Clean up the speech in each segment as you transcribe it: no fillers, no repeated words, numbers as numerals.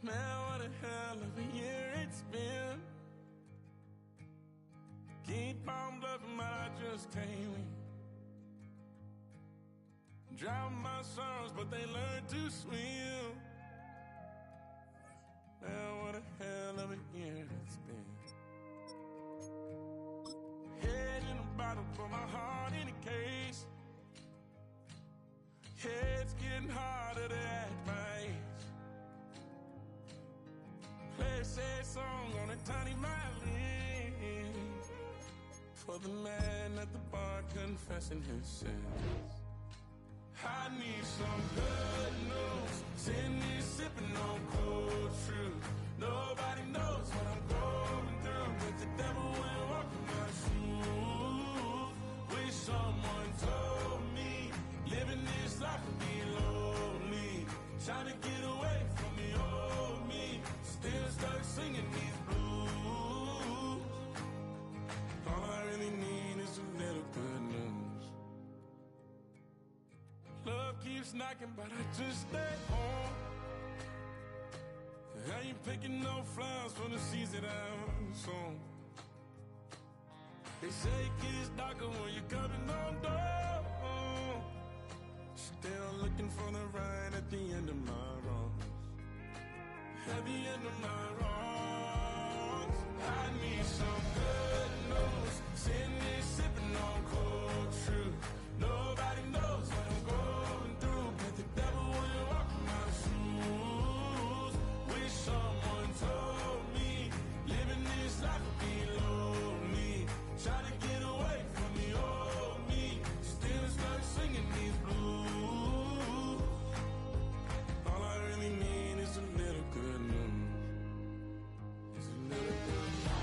Man, what a hell of a year it's been. Keep on bluffing, but I just can't win. Drown my sorrows, but they learn to swim. Man, what a hell of a year it's been. Head in a bottle, put my heart in a case. Yeah, it's getting harder to act my age. Play a sad song on a tiny violin for the man at the bar confessing his sins. I need some good news. Sitting here sipping on cold truth. Nobody knows what I'm going through, but the devil will walk in my shoes. Wish someone told me living this life would be lonely. Trying to get away from the old me. Still stuck singing these blues. All I really need is a little good news. Love keeps knocking, but I just stay home. I ain't picking no flowers for the seeds that I'm sown. They say it gets darker when you're coming on door. Still looking for the right at the end of my road. At the end of my road, I need some good news. Sitting here sipping on cold truth. Nobody knows what I'm going through, but the devil will walk in my shoes. Wish someone told me living this life would be lonely. Try to get away from the old me. Still stuck singing these blues. All I really need is a little good news. It's a little good news.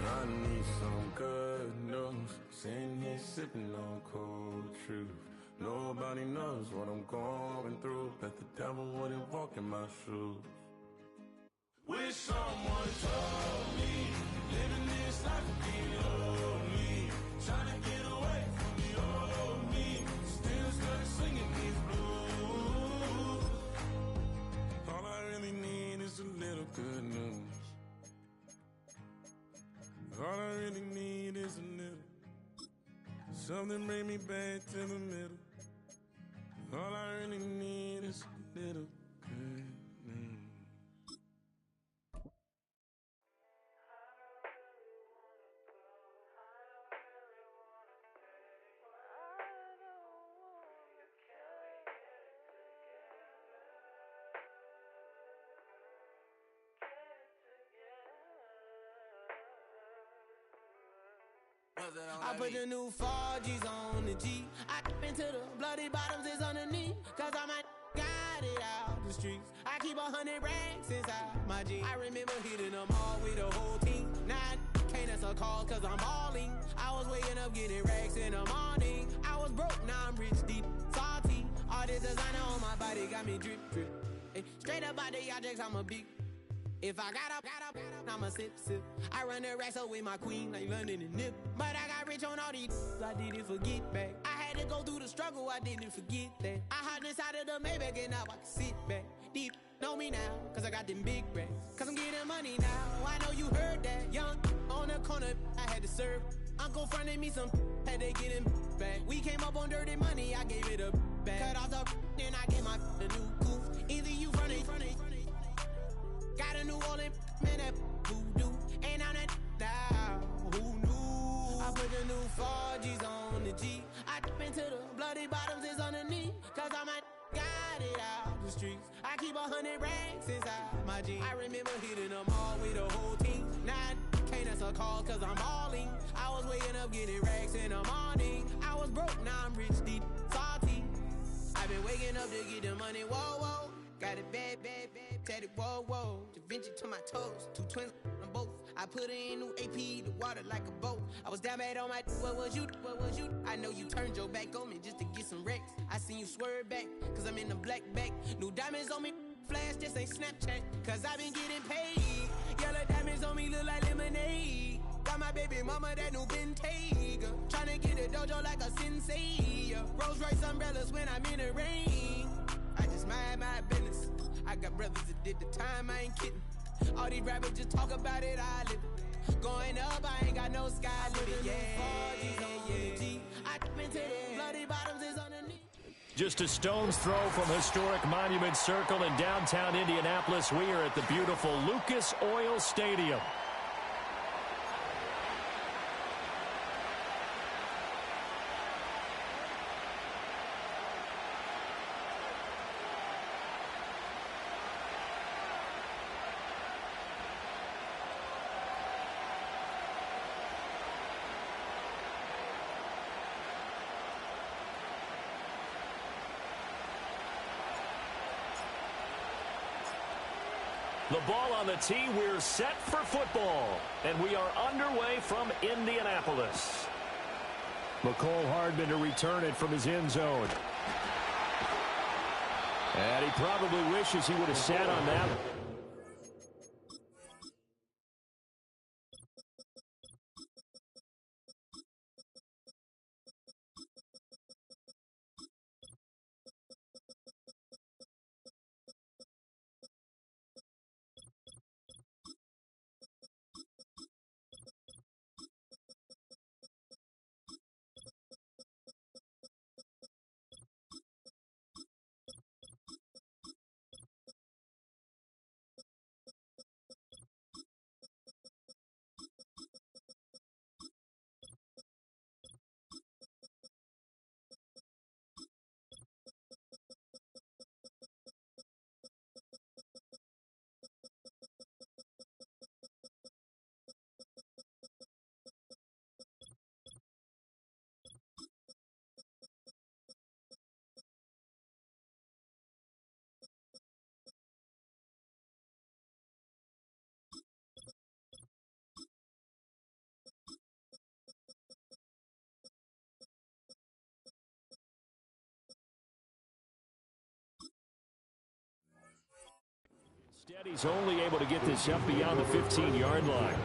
I need some good news. Sitting here sipping on cold truth. Nobody knows what I'm going through, but the devil wouldn't walk in my shoes. Wish someone told me living this life would be lonely. Trying to get away from the old me. Still stuck singing these blues. All I really need is a little good news. All I really need is a little. Something bring me back to the middle. All I really need is a little good news. I put the new 4Gs on the G. I dip into the bloody bottoms is underneath. Cause I might got it out the streets. I keep 100 racks inside my jeans. I remember hitting them all with the whole team. Now I can't answer calls cause I'm balling. I was waking up getting racks in the morning. I was broke, now I'm rich, deep, salty. All this designer on my body got me drip, drip. Hey, straight up out the objects, I'm a big. If I got up, I'ma sip, sip. I run the racks up with my queen like London and Nip. But I got rich on all these, I didn't forget back. I had to go through the struggle, I didn't forget that. I hopped inside of the Maybach and now I can sit back. Deep, know me now, cause I got them big racks. Cause I'm getting money now, I know you heard that. Young, on the corner, I had to serve. Uncle fronted me some, had to get him back. We came up on dirty money, I gave it a back. Cut off the, then I gave my the new coupe. Either you fronted. Got a New Orleans, man, that voodoo. And I'm that now, who knew? I put the new 4Gs on the G. I dip into the bloody bottoms is underneath. Cause I might got it out the streets. I keep 100 racks inside my jeans. I remember hitting them all with the whole team. Now I can't answer calls cause I'm balling. I was waking up getting racks in the morning. I was broke, now I'm rich, deep, salty. I've been waking up to get the money, whoa, whoa. Got it bad, bad, bad, tatted, whoa, whoa. Da Vinci to my toes, 2 twins on both. I put her in new AP, the water like a boat. I was down bad on my what was you? I know you turned your back on me just to get some wrecks. I seen you swerve back, cause I'm in the black back. New diamonds on me, flash, this ain't Snapchat. Cause I been getting paid. Yellow diamonds on me look like lemonade. Got my baby mama that new Bentayga. Tryna get a dojo like a sensei. Rolls Royce umbrellas when I'm in the rain. I just mind my business. I got brothers that did the time, I ain't kidding. All these rappers just talk about it, I live it. Going up, I ain't got no sky limit. Yeah. I been to the bloody bottoms is underneath. Just a stone's throw from historic Monument Circle in downtown Indianapolis. We are at the beautiful Lucas Oil Stadium. The ball on the tee, we're set for football. And we are underway from Indianapolis. McCole Hardman to return it from his end zone. And he probably wishes he would have sat on that. He's only able to get this up beyond the 15-yard line.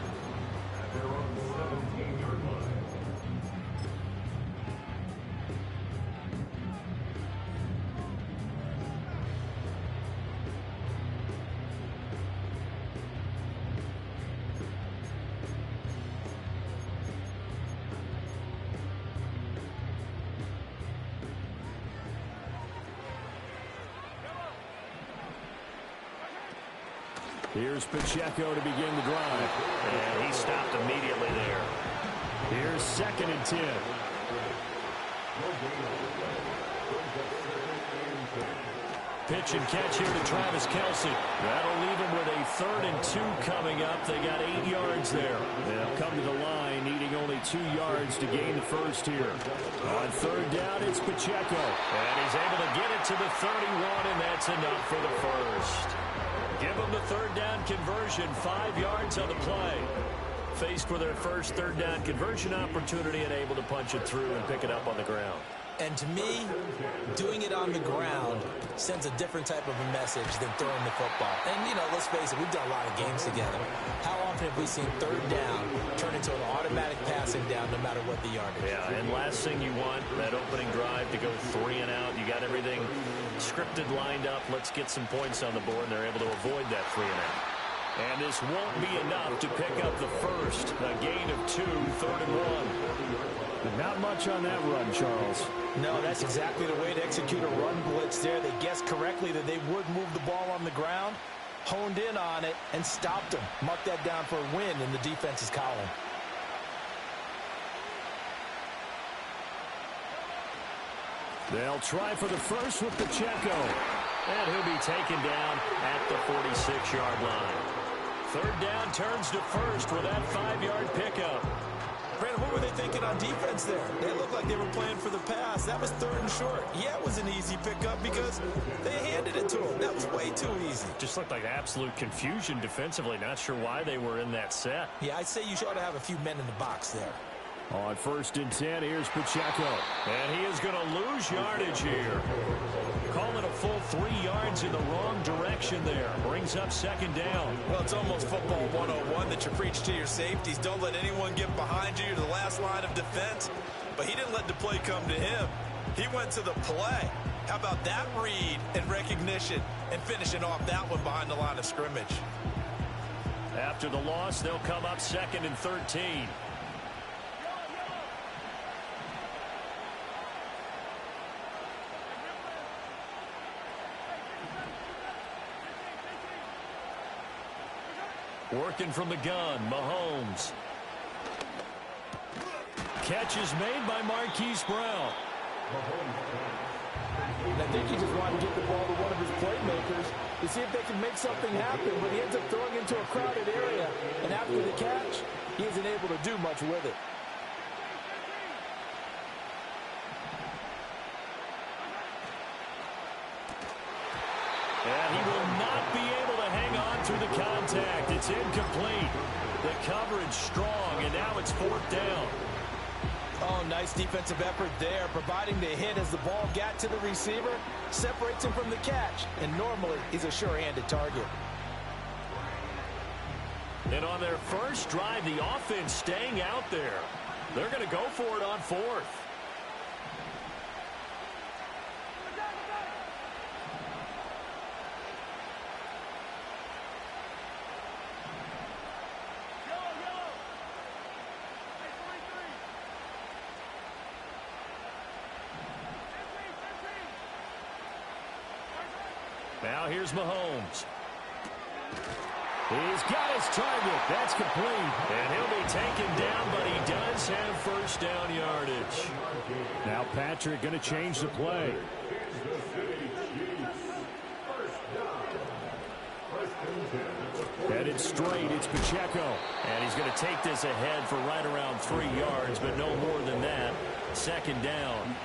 Here's Pacheco to begin the drive. And he stopped immediately there. Here's 2nd and 10. Pitch and catch here to Travis Kelce. That'll leave him with a 3rd and 2 coming up. They got 8 yards there. They'll come to the line, needing only 2 yards to gain the first here. On 3rd down, it's Pacheco. And he's able to get it to the 31, and that's enough for the first. Give them the 3rd down conversion, 5 yards on the play. Faced with their first 3rd down conversion opportunity and able to punch it through and pick it up on the ground. And to me, doing it on the ground sends a different type of a message than throwing the football. And, you know, let's face it, we've done a lot of games together. How often have we seen 3rd down turn into an automatic passing down no matter what the yardage? Yeah, and last thing you want, that opening drive to go 3 and out. You got everything scripted, lined up. Let's get some points on the board, and they're able to avoid that 3 and out. And this won't be enough to pick up the first. A gain of 2, 3rd and 1. But not much on that run, Charles. No, that's exactly the way to execute a run blitz there. They guessed correctly that they would move the ball on the ground, honed in on it, and stopped them. Mark that down for a win in the defense's column. They'll try for the first with Pacheco. And he'll be taken down at the 46-yard line. 3rd down turns to first with that 5-yard pickup. Brandon, what were they thinking on defense there? They looked like they were playing for the pass. That was 3rd and short. Yeah, it was an easy pickup because they handed it to him. That was way too easy. Just looked like absolute confusion defensively. Not sure why they were in that set. Yeah, I'd say you ought to have a few men in the box there. On 1st and 10, here's Pacheco. And he is going to lose yardage here. Call it a full 3 yards in the wrong direction there. Brings up 2nd down. Well, it's almost football 101 that you preach to your safeties. Don't let anyone get behind you to the last line of defense. But he didn't let the play come to him. He went to the play. How about that read and recognition and finishing off that one behind the line of scrimmage? After the loss, they'll come up 2nd and 13. Working from the gun, Mahomes. Catch is made by Marquise Brown. I think he just wanted to get the ball to one of his playmakers to see if they can make something happen, but he ends up throwing into a crowded area, and after the catch, he isn't able to do much with it. And he will not be able to hang on through the contact. It's incomplete. The coverage strong, and now it's 4th down. Oh, nice defensive effort there, providing the hit as the ball got to the receiver, separates him from the catch, and normally he's a sure-handed target. And on their first drive, the offense staying out there. They're going to go for it on 4th. Now here's Mahomes. He's got his target. That's complete. And he'll be taken down, but he does have 1st down yardage. Now Patrick going to change the play. Headed straight, it's Pacheco. And he's going to take this ahead for right around 3 yards, but no more than that. 2nd down.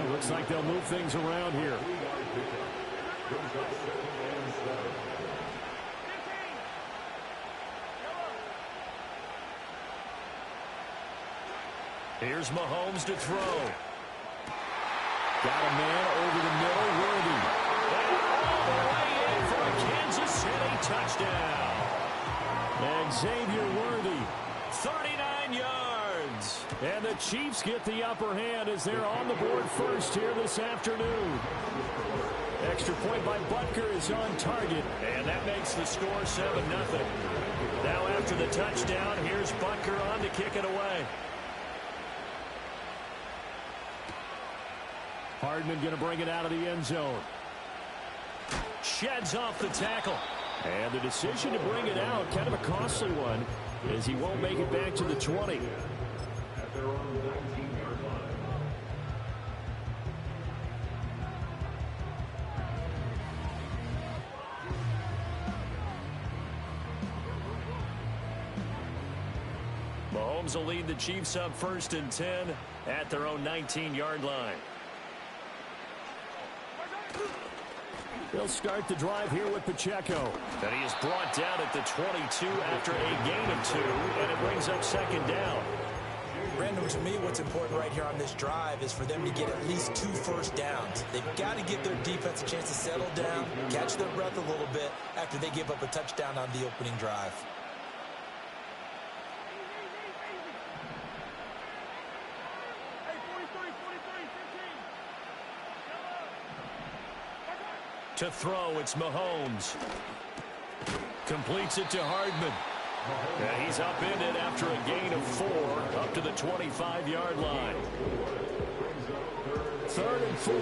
It looks like they'll move things around here. Here's Mahomes to throw. Got a man over the middle, Worthy. And all the way in for a Kansas City touchdown. And Xavier Worthy, 39 yards. And the Chiefs get the upper hand as they're on the board first here this afternoon. Extra point by Butker is on target, and that makes the score 7-0. Now after the touchdown, here's Butker on to kick it away. Hardman going to bring it out of the end zone. Sheds off the tackle. And the decision to bring it out, kind of a costly one, as he won't make it back to the 20. Mahomes will lead the Chiefs up 1st and 10 at their own 19-yard line. They'll start the drive here with Pacheco. And he is brought down at the 22 after a gain of 2, and it brings up 2nd down. Brandon, to me, what's important right here on this drive is for them to get at least 2 first downs. They've got to give their defense a chance to settle down, catch their breath a little bit after they give up a touchdown on the opening drive. To throw, it's Mahomes. Completes it to Hardman. And he's upended after a gain of 4 up to the 25-yard line. 3rd and 4.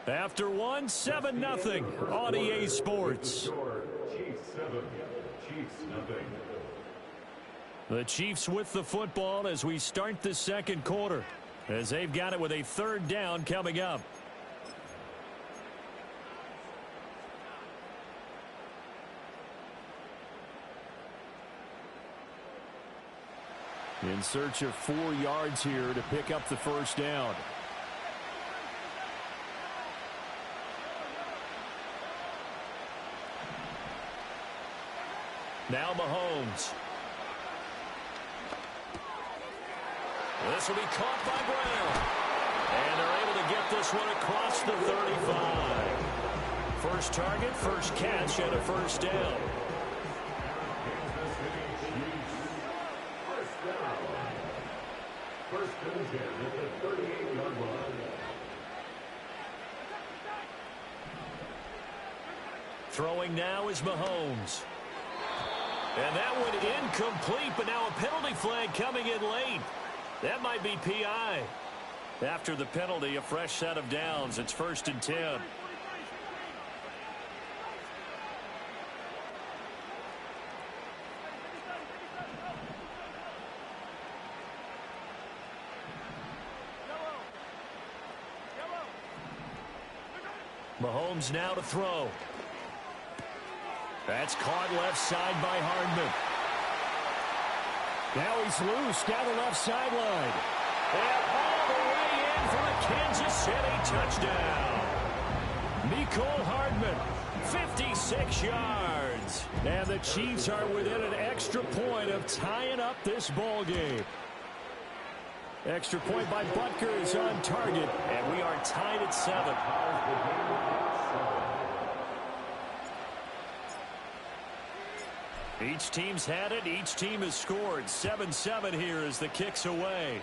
After 1, 7-0 on EA Sports. The Chiefs with the football as we start the 2nd quarter, as they've got it with a 3rd down coming up. In search of 4 yards here to pick up the first down. Now Mahomes. This will be caught by Brown. And they're able to get this one across the 35. First target, first catch, and a first down. Throwing now is Mahomes. And that one incomplete, but now a penalty flag coming in late. That might be PI. After the penalty, a fresh set of downs. It's 1st and 10. Mahomes now to throw. That's caught left side by Hardman. Now he's loose down the left sideline. And all the way in for a Kansas City touchdown. Mecole Hardman, 56 yards. And the Chiefs are within an extra point of tying up this ball game. Extra point by Butker is on target, and we are tied at 7. Each team's had it. Each team has scored. 7-7 here as the kick's away.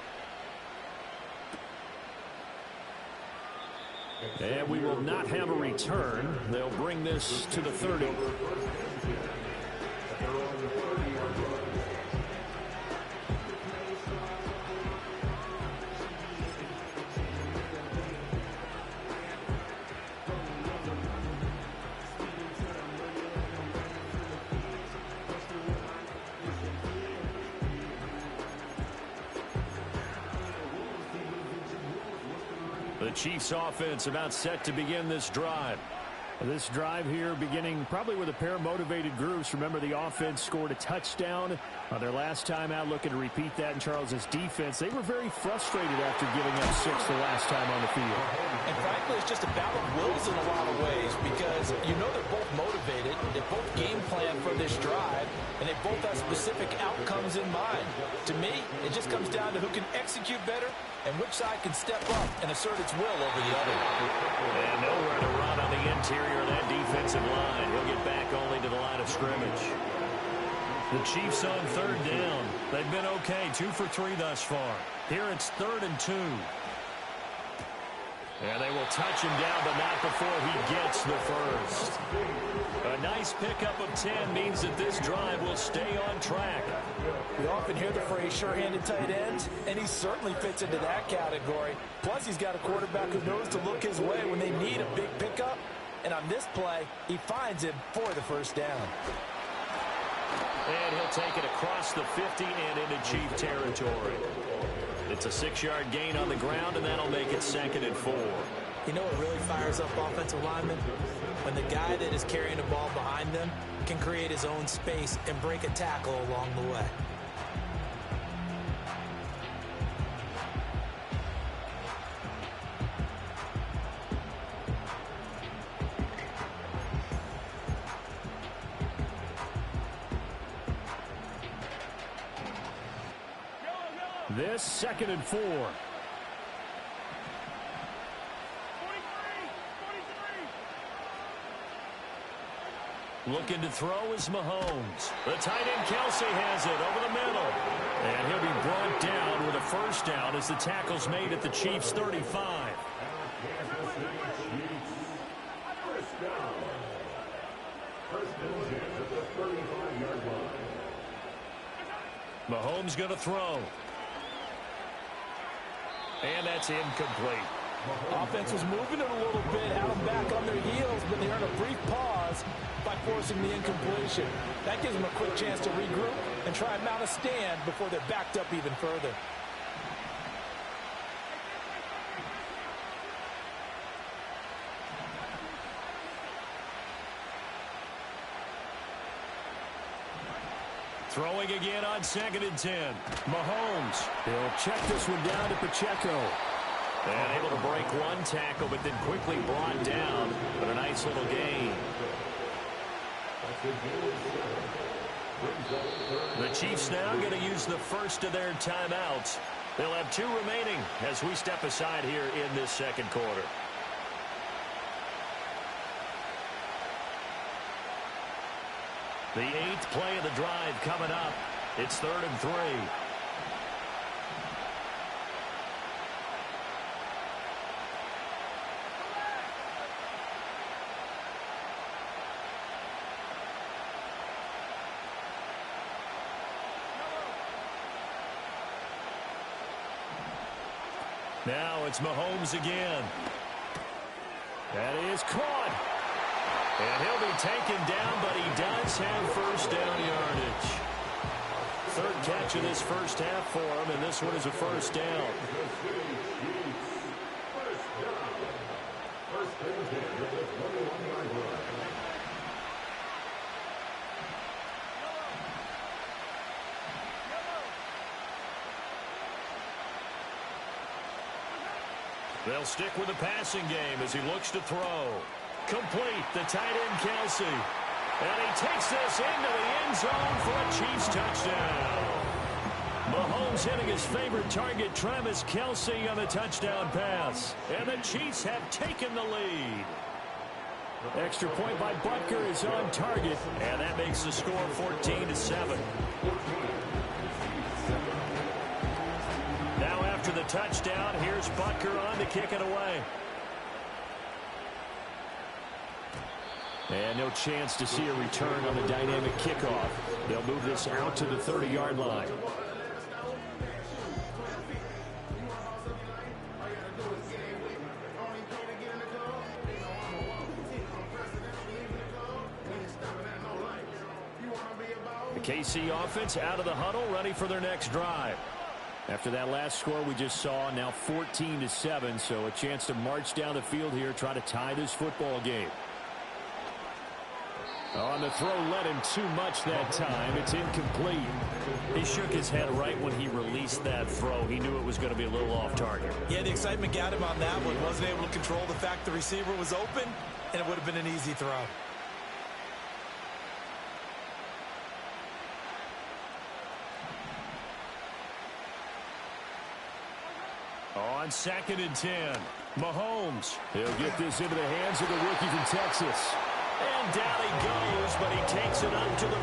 And we will not have a return. They'll bring this to the 30. The Chiefs offense about set to begin this drive. This drive here beginning probably with a pair of motivated groups. Remember, the offense scored a touchdown on their last time out, looking to repeat that in Charles's defense. They were very frustrated after giving up 6 the last time on the field. And frankly, it's just a battle of wills in a lot of ways because you know they're both motivated. They both game plan for this drive, and they both have specific outcomes in mind. To me, it just comes down to who can execute better and which side can step up and assert its will over the other. And nowhere to run on the interior of that defensive line. He'll get back only to the line of scrimmage. The Chiefs on 3rd down. They've been okay, 2 for 3 thus far. Here it's 3rd and 2. And they will touch him down, but not before he gets the first. A nice pickup of 10 means that this drive will stay on track. We often hear the phrase sure-handed tight ends, and he certainly fits into that category. Plus, he's got a quarterback who knows to look his way when they need a big pickup. And on this play, he finds him for the first down. And he'll take it across the 50 and into Chief territory. It's a 6-yard gain on the ground, and that'll make it 2nd and 4. You know what really fires up offensive linemen? When the guy that is carrying the ball behind them can create his own space and break a tackle along the way. This 2nd and 4. Looking to throw is Mahomes. The tight end Kelsey has it over the middle. And he'll be brought down with a first down as the tackle's made at the Chiefs' 35. Mahomes going to throw. And that's incomplete. Offense was moving it a little bit, had them back on their heels, but they earned a brief pause by forcing the incompletion. That gives them a quick chance to regroup and try and mount a stand before they're backed up even further. Throwing again on 2nd and 10. Mahomes. He'll check this one down to Pacheco. And able to break one tackle, but then quickly brought down. But a nice little gain. The Chiefs now going to use the first of their timeouts. They'll have 2 remaining as we step aside here in this second quarter. The 8th play of the drive coming up. It's 3rd and 3. Now it's Mahomes again. That is caught. And he'll be taken down, but he does have first down yardage. 3rd catch of this first half for him, and this one is a first down. They'll stick with the passing game as he looks to throw. Complete, the tight end Kelce. And he takes this into the end zone for a Chiefs touchdown. Mahomes hitting his favorite target, Travis Kelce, on the touchdown pass. And the Chiefs have taken the lead. Extra point by Butker is on target. And that makes the score 14-7. Now after the touchdown, here's Butker on to kick it away. And no chance to see a return on the dynamic kickoff. They'll move this out to the 30-yard line. The KC offense out of the huddle, ready for their next drive. After that last score we just saw, now 14-7, so a chance to march down the field here, try to tie this football game. On the throw, led him too much that time. It's incomplete. He shook his head right when he released that throw. He knew it was going to be a little off target. Yeah, the excitement got him on that one. Wasn't able to control the fact the receiver was open, and it would have been an easy throw. On 2nd and 10, Mahomes. He'll get this into the hands of the rookie from Texas. And down he goes, but he takes it up to the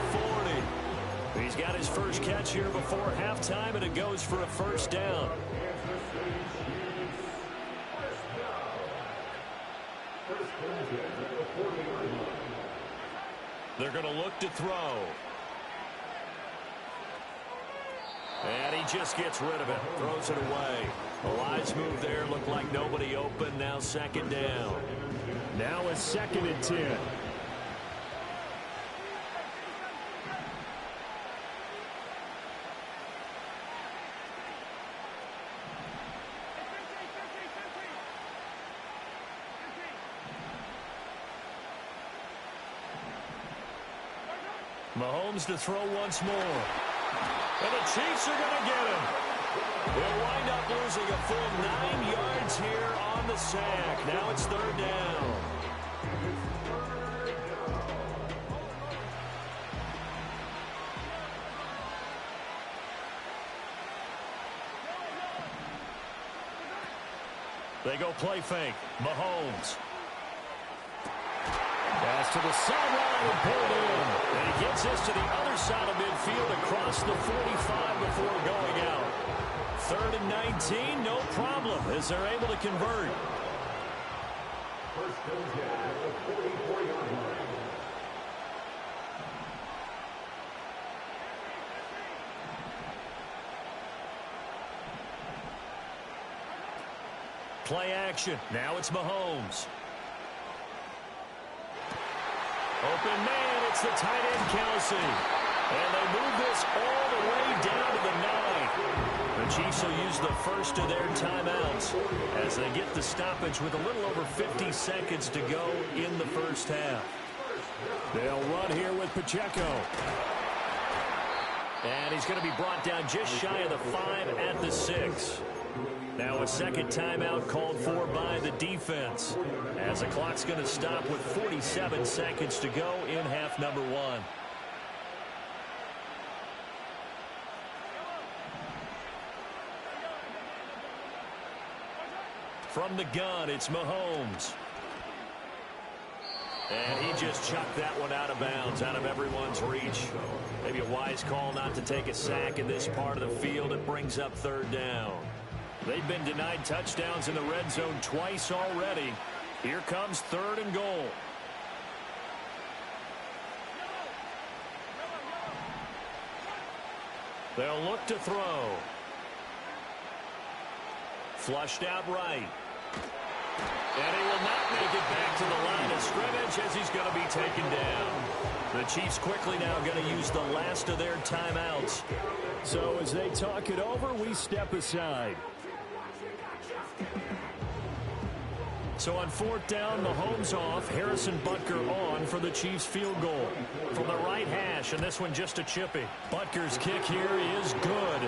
40. He's got his first catch here before halftime, and it goes for a first down. They're going to look to throw. And he just gets rid of it, throws it away. A wise move there, looked like nobody open, now 2nd down. Now a 2nd and 10. Mahomes to throw once more. And the Chiefs are going to get him. They'll wind up losing a full 9 yards here on the sack. Now it's 3rd down. They go play fake. Mahomes. Pass to the sideline and pulled in. And he gets this to the other side of midfield across the 45 before going out. 3rd and 19, no problem as they're able to convert. Play action. Now it's Mahomes. Open man, it's the tight end Kelce. And they move this all the way down to the 9. The Chiefs will use the first of their timeouts as they get the stoppage with a little over 50 seconds to go in the first half. They'll run here with Pacheco. And he's going to be brought down just shy of the 5 at the 6. Now a second timeout called for by the defense, as the clock's going to stop with 47 seconds to go in half number 1. From the gun, it's Mahomes. And he just chucked that one out of bounds, out of everyone's reach. Maybe a wise call not to take a sack in this part of the field. It brings up third down. They've been denied touchdowns in the red zone twice already. Here comes third and goal. They'll look to throw. Flushed out right. And he will not make it back to the line of scrimmage as he's going to be taken down. The Chiefs quickly now going to use the last of their timeouts. So as they talk it over, we step aside. So on fourth down, Mahomes off, Harrison Butker on for the Chiefs field goal. From the right hash, and this one just a chippy. Butker's kick here is good.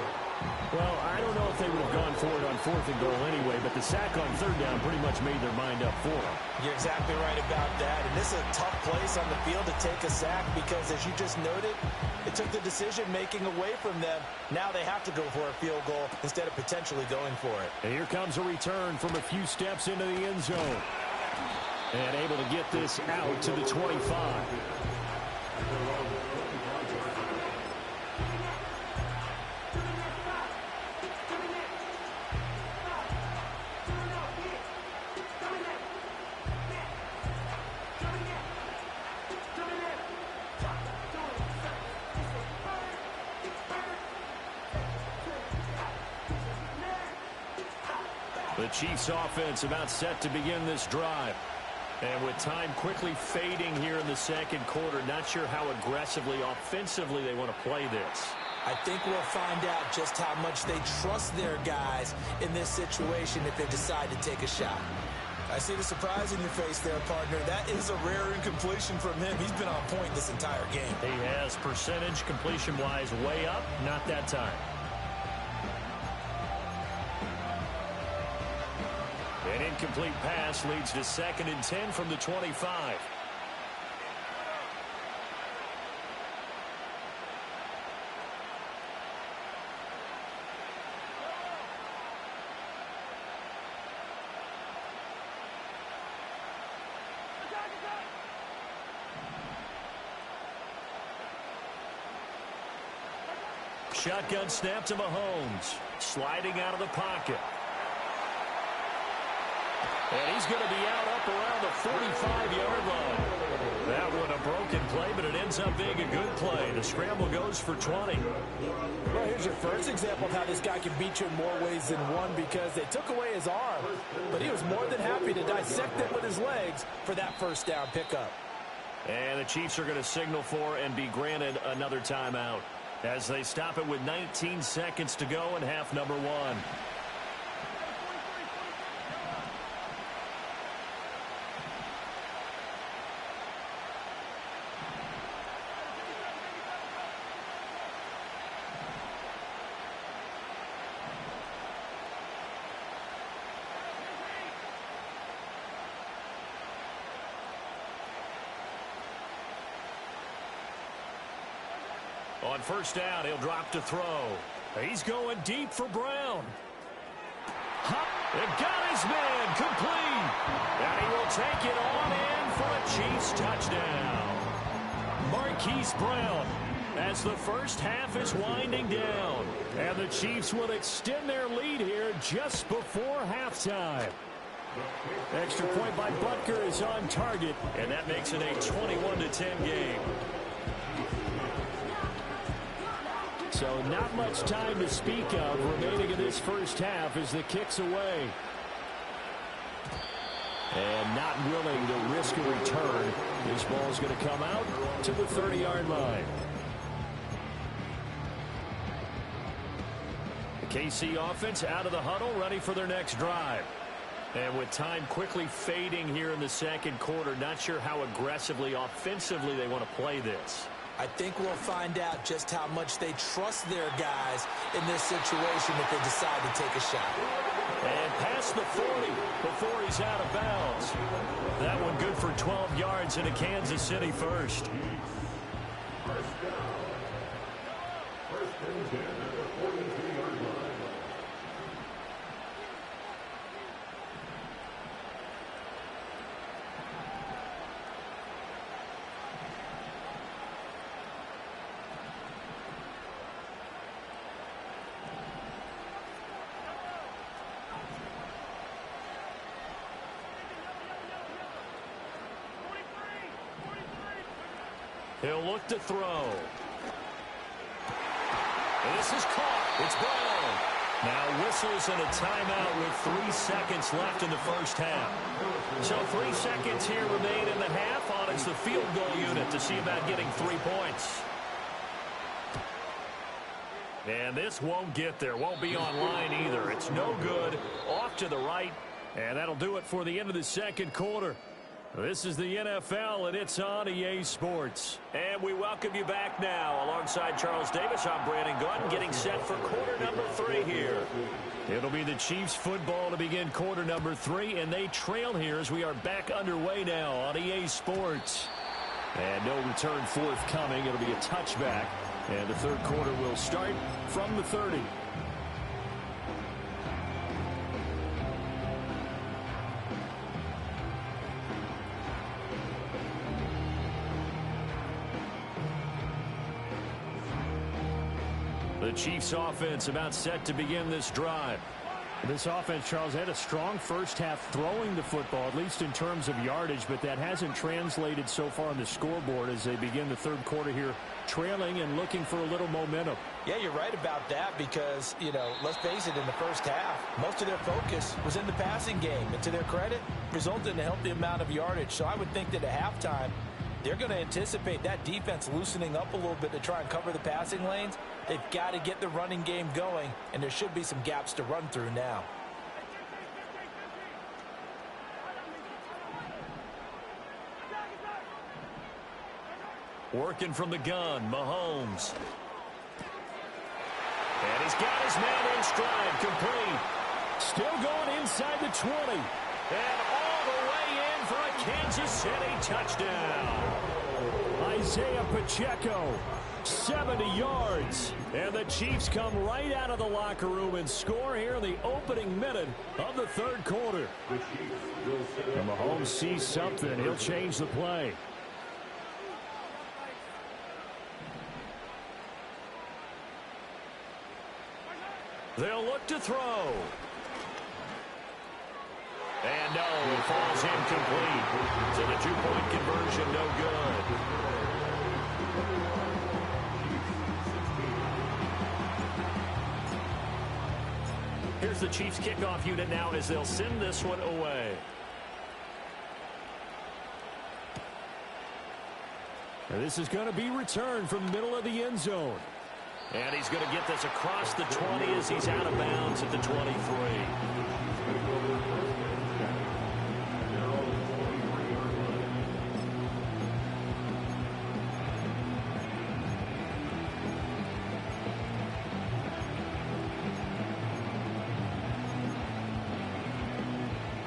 Well, I don't know if they would have gone for it on fourth and goal anyway, but the sack on third down pretty much made their mind up for them. You're exactly right about that. And this is a tough place on the field to take a sack because, as you just noted, it took the decision-making away from them. Now they have to go for a field goal instead of potentially going for it. And here comes a return from a few steps into the end zone. And able to get this out to the 25. The Chiefs offense about set to begin this drive. And with time quickly fading here in the second quarter, not sure how aggressively, offensively they want to play this. I think we'll find out just how much they trust their guys in this situation if they decide to take a shot. I see the surprise in your face there, partner. That is a rare incompletion from him. He's been on point this entire game. He has percentage completion-wise way up, not that time. An incomplete pass leads to 2nd and 10 from the 25. Shotgun snap to Mahomes. Sliding out of the pocket. And he's going to be out up around the 45-yard line. That one a broken play, but it ends up being a good play. The scramble goes for 20. Well, here's your first example of how this guy can beat you in more ways than one, because they took away his arm, but he was more than happy to dissect it with his legs for that first down pickup. And the Chiefs are going to signal for and be granted another timeout as they stop it with 19 seconds to go in half number 1. On first down, he'll drop to throw. He's going deep for Brown. It got his man complete. And he will take it on in for a Chiefs touchdown. Marquise Brown, as the first half is winding down. And the Chiefs will extend their lead here just before halftime. Extra point by Butker is on target, and that makes it a 21-10 game. So not much time to speak of remaining in this first half as the kick's away. And not willing to risk a return. This ball's going to come out to the 30-yard line. The KC offense out of the huddle, ready for their next drive. And with time quickly fading here in the second quarter, not sure how aggressively, offensively they want to play this. I think we'll find out just how much they trust their guys in this situation if they decide to take a shot. And past the 40 before he's out of bounds. That one good for 12 yards into Kansas City first. He'll look to throw. And this is caught. It's Brown. Now whistles and a timeout with 3 seconds left in the first half. So 3 seconds here remain in the half. On it's the field goal unit to see about getting 3 points. And this won't get there. Won't be online either. It's no good. Off to the right. And that'll do it for the end of the second quarter. This is the NFL, and it's on EA Sports. And we welcome you back now. Alongside Charles Davis, I'm Brandon Gunn, getting set for quarter number 3 here. It'll be the Chiefs football to begin quarter number 3, and they trail here as we are back underway now on EA Sports. And no return forthcoming. It'll be a touchback, and the third quarter will start from the 30. The Chiefs offense about set to begin this drive. This offense, Charles, had a strong first half throwing the football, at least in terms of yardage, but that hasn't translated so far on the scoreboard as they begin the third quarter here, trailing and looking for a little momentum. Yeah, you're right about that because, let's face it, in the first half, most of their focus was in the passing game. And to their credit, resulted in a healthy amount of yardage. So I would think that at halftime, they're going to anticipate that defense loosening up a little bit to try and cover the passing lanes. They've got to get the running game going, and there should be some gaps to run through now. Working from the gun, Mahomes. And he's got his man in stride, complete. Still going inside the 20. And all the way in for a Kansas City touchdown. Isaiah Pacheco, 70 yards. And the Chiefs come right out of the locker room and score here in the opening minute of the third quarter. And Mahomes sees something. He'll change the play. They'll look to throw. And no, it falls incomplete. So the two-point conversion, no good. Here's the Chiefs kickoff unit now as they'll send this one away. And this is going to be returned from the middle of the end zone. And he's going to get this across the 20 as he's out of bounds at the 23.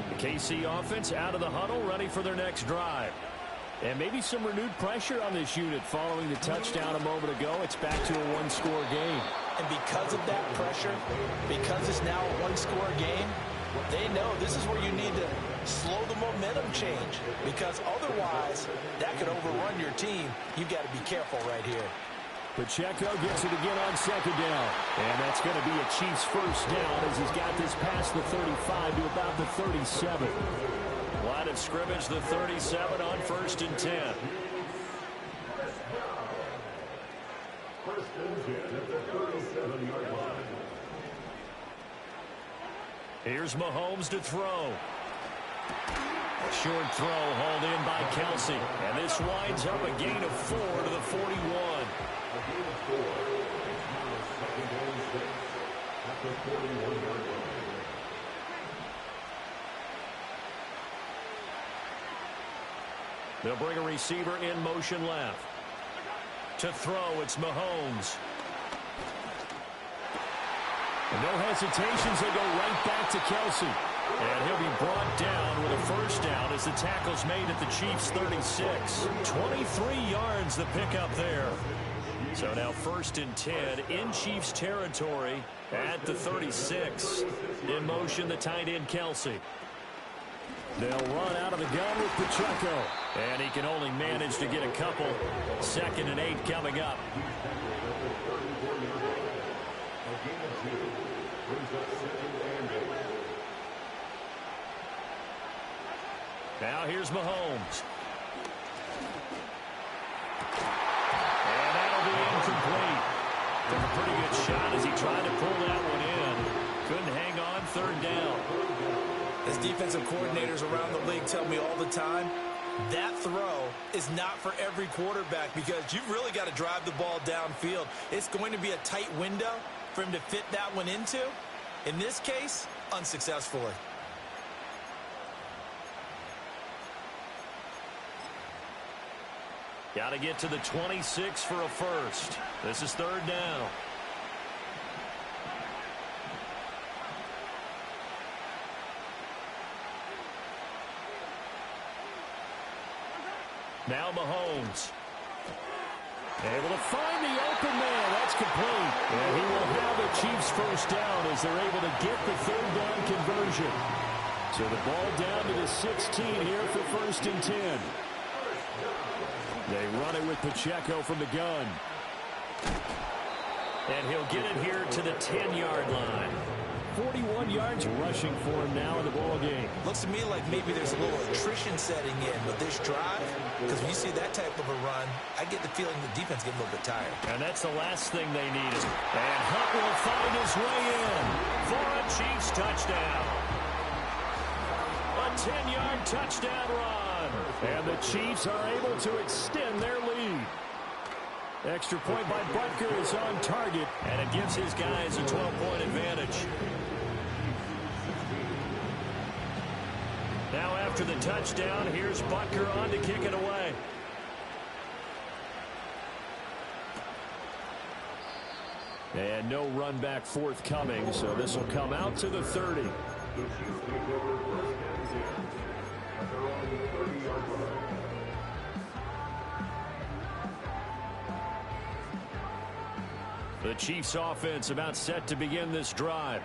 The KC offense out of the huddle, ready for their next drive. And maybe some renewed pressure on this unit following the touchdown a moment ago. It's back to a one-score game. And because of that pressure, because it's now a one-score game, they know this is where you need to slow the momentum change. Because otherwise, that could overrun your team. You've got to be careful right here. Pacheco gets it again on second down. And that's going to be a Chiefs first down as he's got this past the 35 to about the 37. Line of scrimmage, the 37 on 1st and 10. Here's Mahomes to throw. Short throw hauled in by Kelsey. And this winds up a gain of 4 to the 41. They'll bring a receiver in motion left. To throw, it's Mahomes. No hesitations, they go right back to Kelsey. And he'll be brought down with a first down as the tackle's made at the Chiefs' 36. 23 yards the pickup there. So now 1st and 10 in Chiefs territory at the 36. In motion, the tight end, Kelsey. They'll run out of the gun with Pacheco. And he can only manage to get a couple. 2nd and 8 coming up. Now here's Mahomes. And that'll be incomplete. Took a pretty good shot as he tried to pull that one in. Couldn't hang on, 3rd down. As defensive coordinators around the league tell me all the time, that throw is not for every quarterback because you've really got to drive the ball downfield. It's going to be a tight window for him to fit that one into. In this case, unsuccessfully. Got to get to the 26 for a first. This is 3rd down. Now Mahomes. Able to find the open man. That's complete. And he will have a Chiefs first down as they're able to get the 3rd down conversion. So the ball down to the 16 here for 1st and 10. They run it with Pacheco from the gun. And he'll get it here to the 10-yard line. 41 yards rushing for him now in the ball game. Looks to me like maybe there's a little attrition setting in with this drive, because when you see that type of a run, I get the feeling the defense gets a little bit tired. And that's the last thing they need. And Hunt will find his way in for a Chiefs touchdown. A 10-yard touchdown run. And the Chiefs are able to extend their lead. Extra point by Butker is on target. And it gives his guys a 12-point advantage. Now after the touchdown, here's Butker on to kick it away. And no run back forthcoming, so this will come out to the 30. The Chiefs offense about set to begin this drive.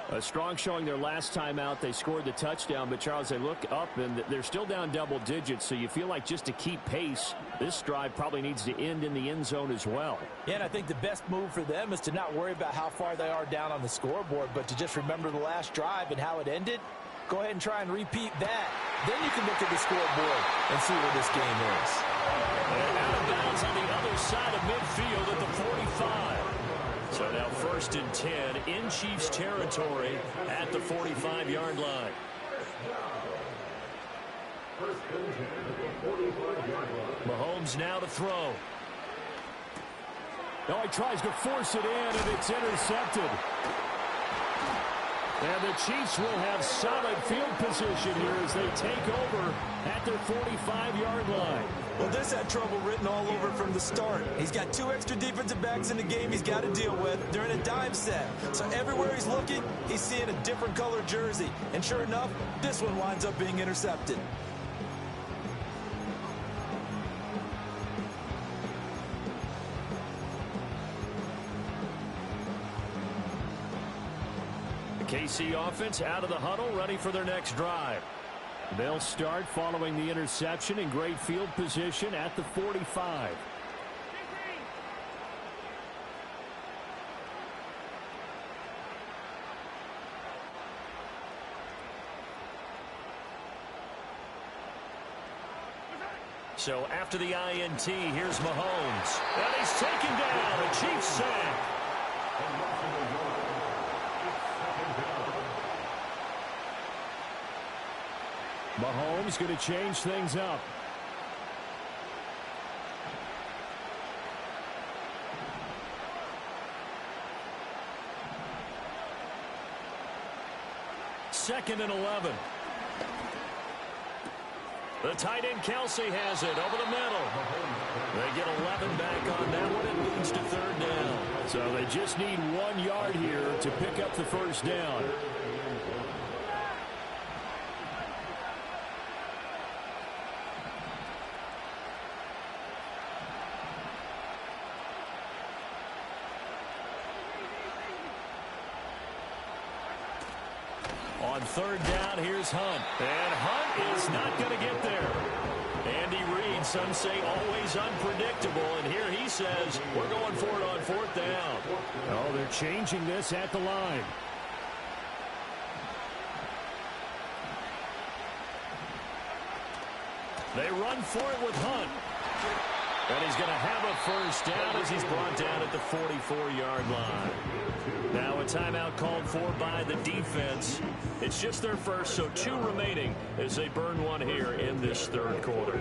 A strong showing their last time out. They scored the touchdown, but Charles, they look up and they're still down double digits, so you feel like just to keep pace, this drive probably needs to end in the end zone as well. Yeah, and I think the best move for them is to not worry about how far they are down on the scoreboard, but to just remember the last drive and how it ended. Go ahead and try and repeat that. Then you can look at the scoreboard and see where this game is. And out of bounds on the other side of midfield at the 45. So now 1st and 10 in Chiefs territory at the 45-yard line. Mahomes now to throw. Now he tries to force it in, and it's intercepted. And the Chiefs will have solid field position here as they take over at their 45-yard line. Well, this had trouble written all over from the start. He's got 2 extra defensive backs in the game he's got to deal with. They're in a dime set. So everywhere he's looking, he's seeing a different color jersey. And sure enough, this one winds up being intercepted. KC offense out of the huddle, ready for their next drive. They'll start following the interception in great field position at the 45. So after the INT, here's Mahomes. And he's taken down. A Chiefs sack. Mahomes going to change things up. Second and 11. The tight end Kelce has it over the middle. They get 11 back on that one. It leads to third down. So they just need 1 yard here to pick up the first down. On third down, here's Hunt. And Hunt is not going to get there. Andy Reid, some say always unpredictable. And here he says, we're going for it on fourth down. Oh, they're changing this at the line. They run for it with Hunt. And he's going to have a first down as he's brought down at the 44-yard line. Now a timeout called for by the defense. It's just their first, so 2 remaining as they burn one here in this third quarter.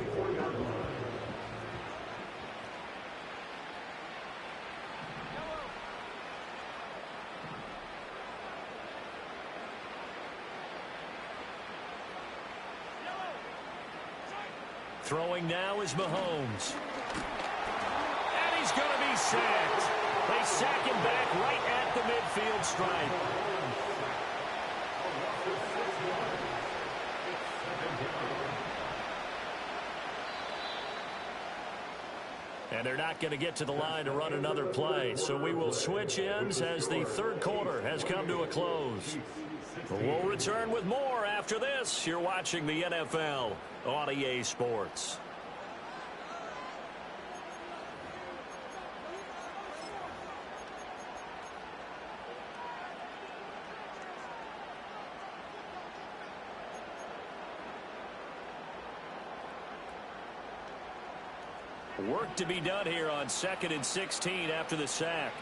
Throwing now is Mahomes. And he's going to be sacked. They sack him back right at the midfield stripe. And they're not going to get to the line to run another play. So we will switch ends as the third quarter has come to a close. We'll return with more after this. You're watching the NFL on EA Sports. Work to be done here on 2nd and 16 after the sack.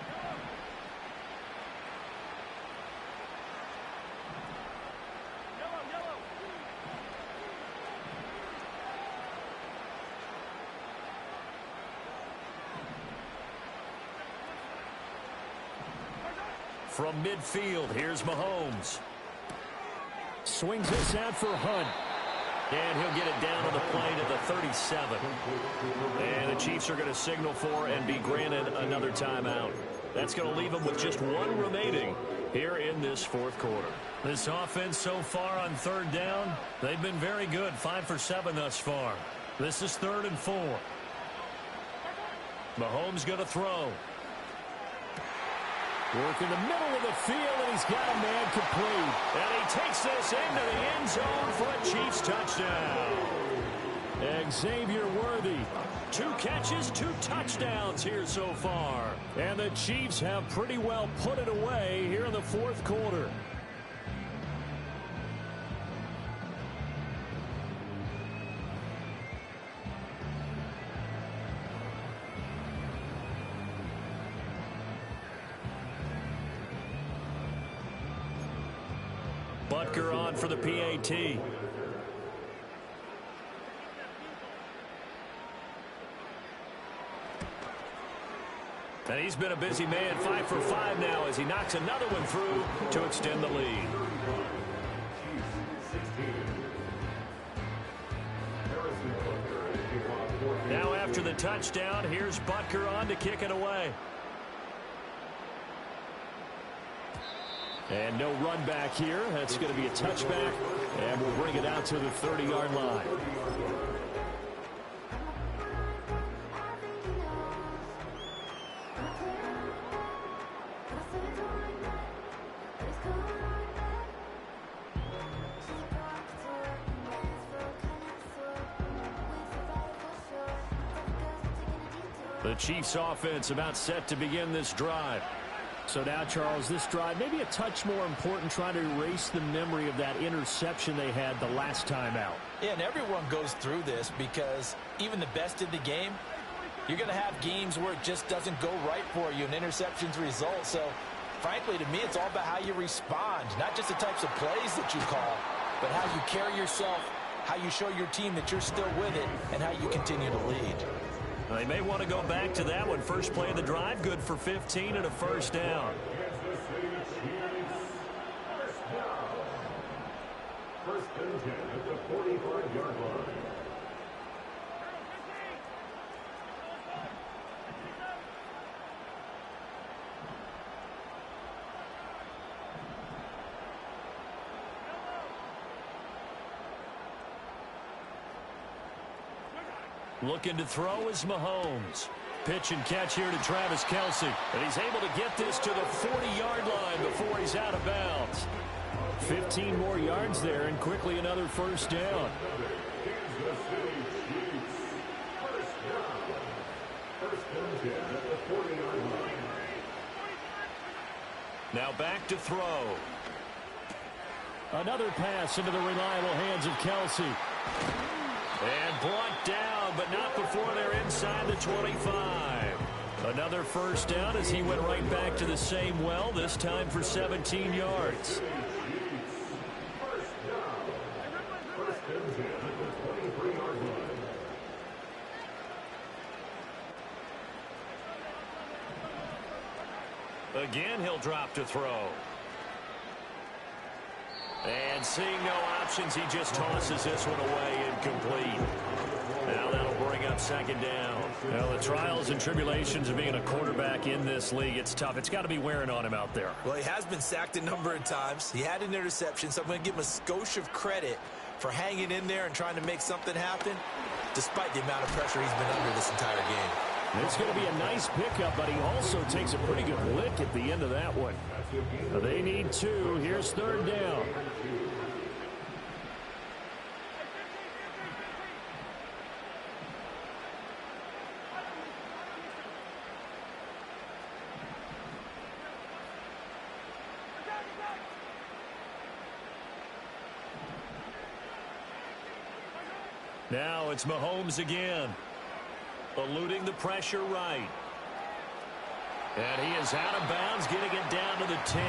From midfield, here's Mahomes. Swings this out for Hunt. And he'll get it down on the play to the 37. And the Chiefs are going to signal for and be granted another timeout. That's going to leave them with just 1 remaining here in this fourth quarter. This offense so far on third down, they've been very good. 5 for 7 thus far. This is 3rd and 4. Mahomes going to throw. Work in the middle of the field, and he's got a man complete. And he takes this into the end zone for a Chiefs touchdown. Xavier Worthy. 2 catches, 2 touchdowns here so far. And the Chiefs have pretty well put it away here in the fourth quarter. Butker on for the PAT. And he's been a busy man. 5 for 5 now as he knocks another one through to extend the lead. Now after the touchdown, here's Butker on to kick it away. And no run back here. That's going to be a touchback. And we'll bring it out to the 30-yard line. The Chiefs offense about set to begin this drive. So now, Charles, this drive maybe a touch more important, trying to erase the memory of that interception they had the last time out. Yeah, and everyone goes through this because even the best in the game, you're going to have games where it just doesn't go right for you and interceptions result. So, frankly, to me, it's all about how you respond, not just the types of plays that you call, but how you carry yourself, how you show your team that you're still with it, and how you continue to lead. They may want to go back to that one. First play of the drive, good for 15 and a first down. First and 10 at the 45-yard line. Looking to throw is Mahomes. Pitch and catch here to Travis Kelce. And he's able to get this to the 40-yard line before he's out of bounds. 15 more yards there and quickly another first down. Now back to throw. Another pass into the reliable hands of Kelce. And brought down, but not before they're inside the 25. Another first down as he went right back to the same well, this time for 17 yards. Again, he'll drop to throw. And seeing no options, he just tosses this one away, incomplete. Now that'll bring up second down. Well, the trials and tribulations of being a quarterback in this league, it's tough. It's got to be wearing on him out there. Well, he has been sacked a number of times. He had an interception, so I'm going to give him a skosh of credit for hanging in there and trying to make something happen, despite the amount of pressure he's been under this entire game. It's going to be a nice pickup, but he also takes a pretty good lick at the end of that one. They need two. Here's third down. Now it's Mahomes again. Eluding the pressure right. And he is out of bounds, getting it down to the 10.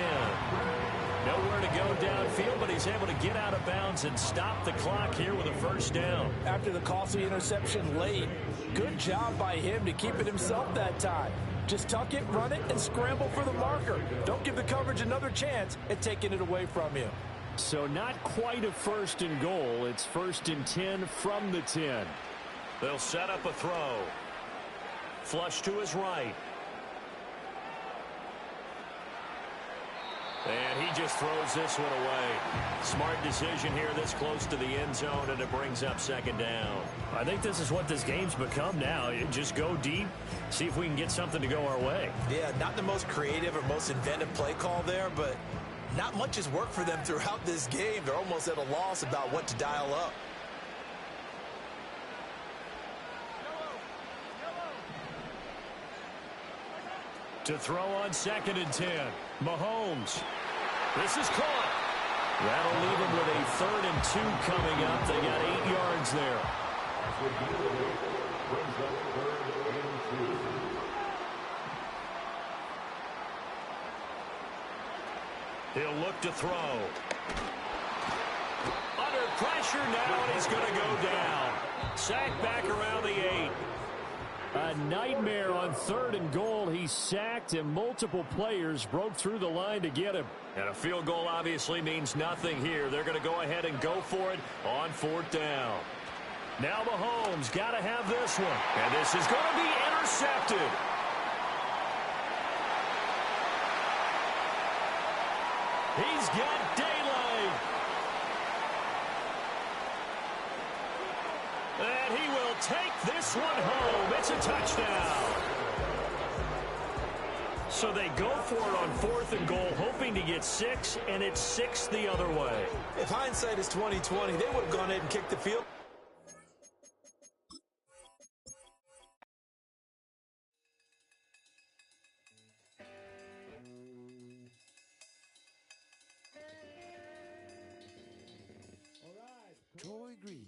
Nowhere to go downfield, but he's able to get out of bounds and stop the clock here with a first down. After the costly interception late, good job by him to keep it himself that time. Just tuck it, run it, and scramble for the marker. Don't give the coverage another chance at taking it away from you. So not quite a first and goal. It's first and 10 from the 10. They'll set up a throw. Flush to his right. And he just throws this one away. Smart decision here this close to the end zone, and it brings up second down. I think this is what this game's become now. You just go deep, see if we can get something to go our way. Yeah, not the most creative or most inventive play call there, but not much has worked for them throughout this game. They're almost at a loss about what to dial up. To throw on second and 10. Mahomes. This is caught. That'll leave him with a third and 2 coming up. They got 8 yards there. He'll look to throw. Under pressure now, and he's going to go down. Sacked back around the 8. A nightmare on third and goal. He's sacked, and multiple players broke through the line to get him. And a field goal obviously means nothing here. They're going to go ahead and go for it on fourth down. Now Mahomes got to have this one. And this is going to be intercepted. He's got daylight. And he will take this one home. It's a touchdown. So they go for it on fourth and goal, hoping to get 6, and it's 6 the other way. If hindsight is 20/20, they would have gone ahead and kicked the field. Troy Green.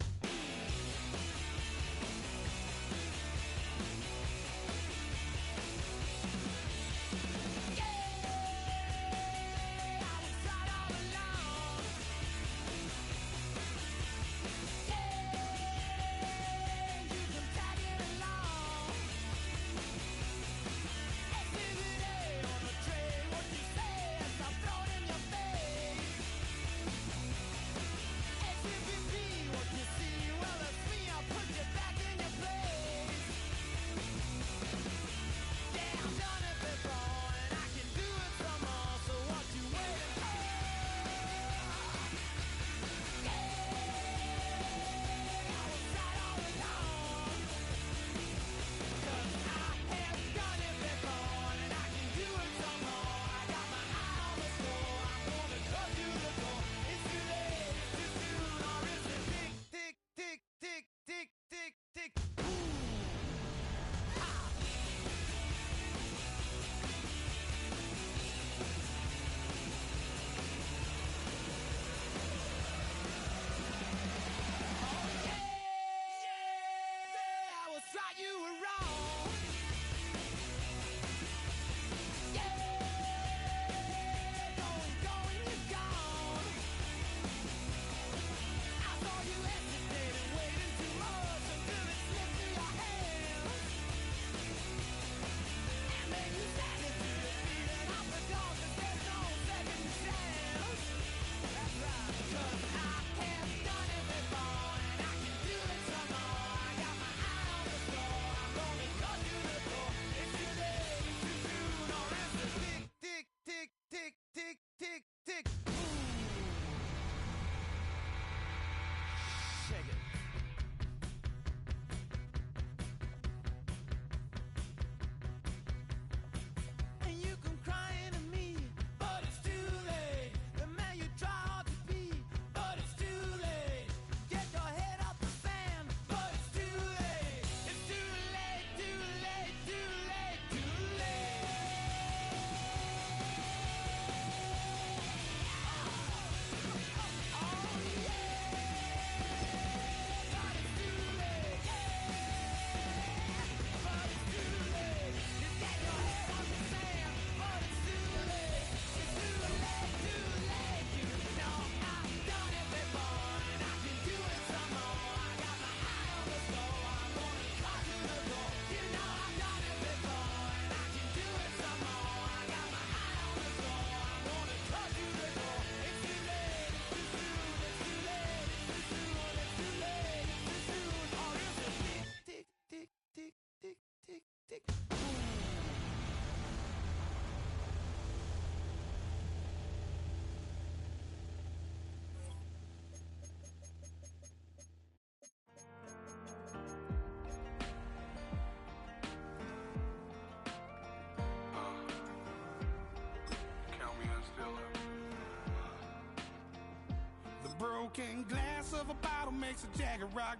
broken glass of a bottle makes a jagged rock.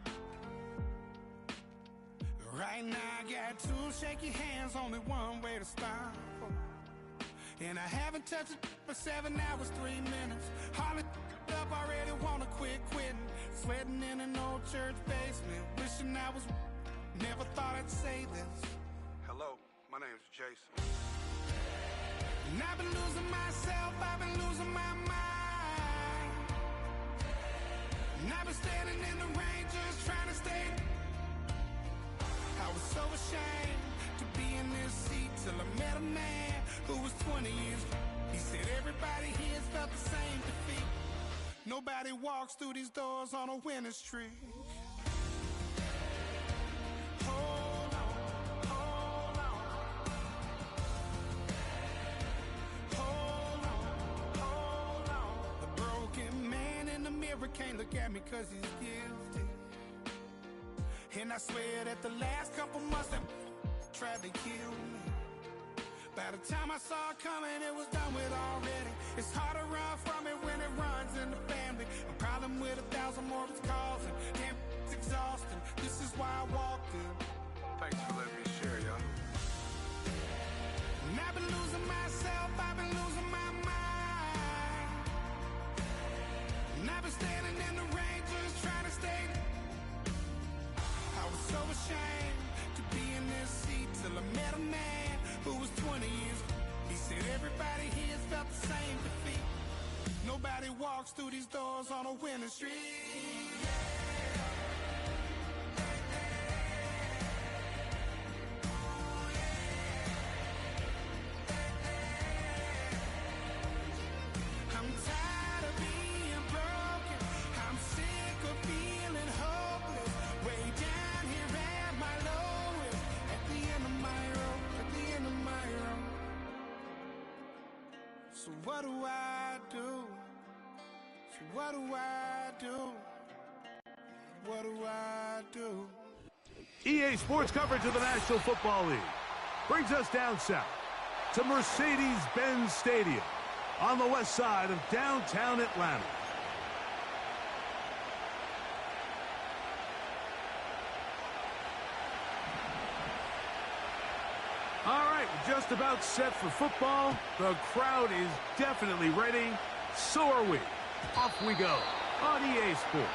Right now I got two shaky hands, only one way to stop. And I haven't touched it for 7 hours, 3 minutes. Hardly up, already wanna quitting. Sweating in an old church basement, wishing I was. Never thought I'd say this. Hello, my name's Jason. And I've been losing myself, I've been losing my mind. And I've been standing in the rain just trying to stay. I was so ashamed to be in this seat till I met a man who was 20 years. He said everybody here's felt the same defeat. Nobody walks through these doors on a winning streak. Hold on, hold on. Hold on, hold on. The broken man in the mirror can't look at me 'cause he's guilty. And I swear that the last couple months that tried to kill me. By the time I saw it coming, it was done with already. It's hard to run from it when it runs in the family. A problem with 1,000 more it's causing. Damn, it's exhausting. This is why I walked in. Thanks for letting me share, y'all. And I've been losing myself, I've been losing my mind. And I've been standing in the rain just trying to stay. I was so ashamed to be in this seat till I met a man who was 20 years. He said everybody here's felt the same defeat. Nobody walks through these doors on a winning streak. I'm tired of being broken. I'm sick of feeling hopeless. Way down here at my lowest. At the end of my road. At the end of my road. So what do I do? So what do I do? What do I do? EA Sports coverage of the National Football League brings us down south to Mercedes-Benz Stadium on the west side of downtown Atlanta. All right, just about set for football. The crowd is definitely ready. So are we. Off we go on EA Sports.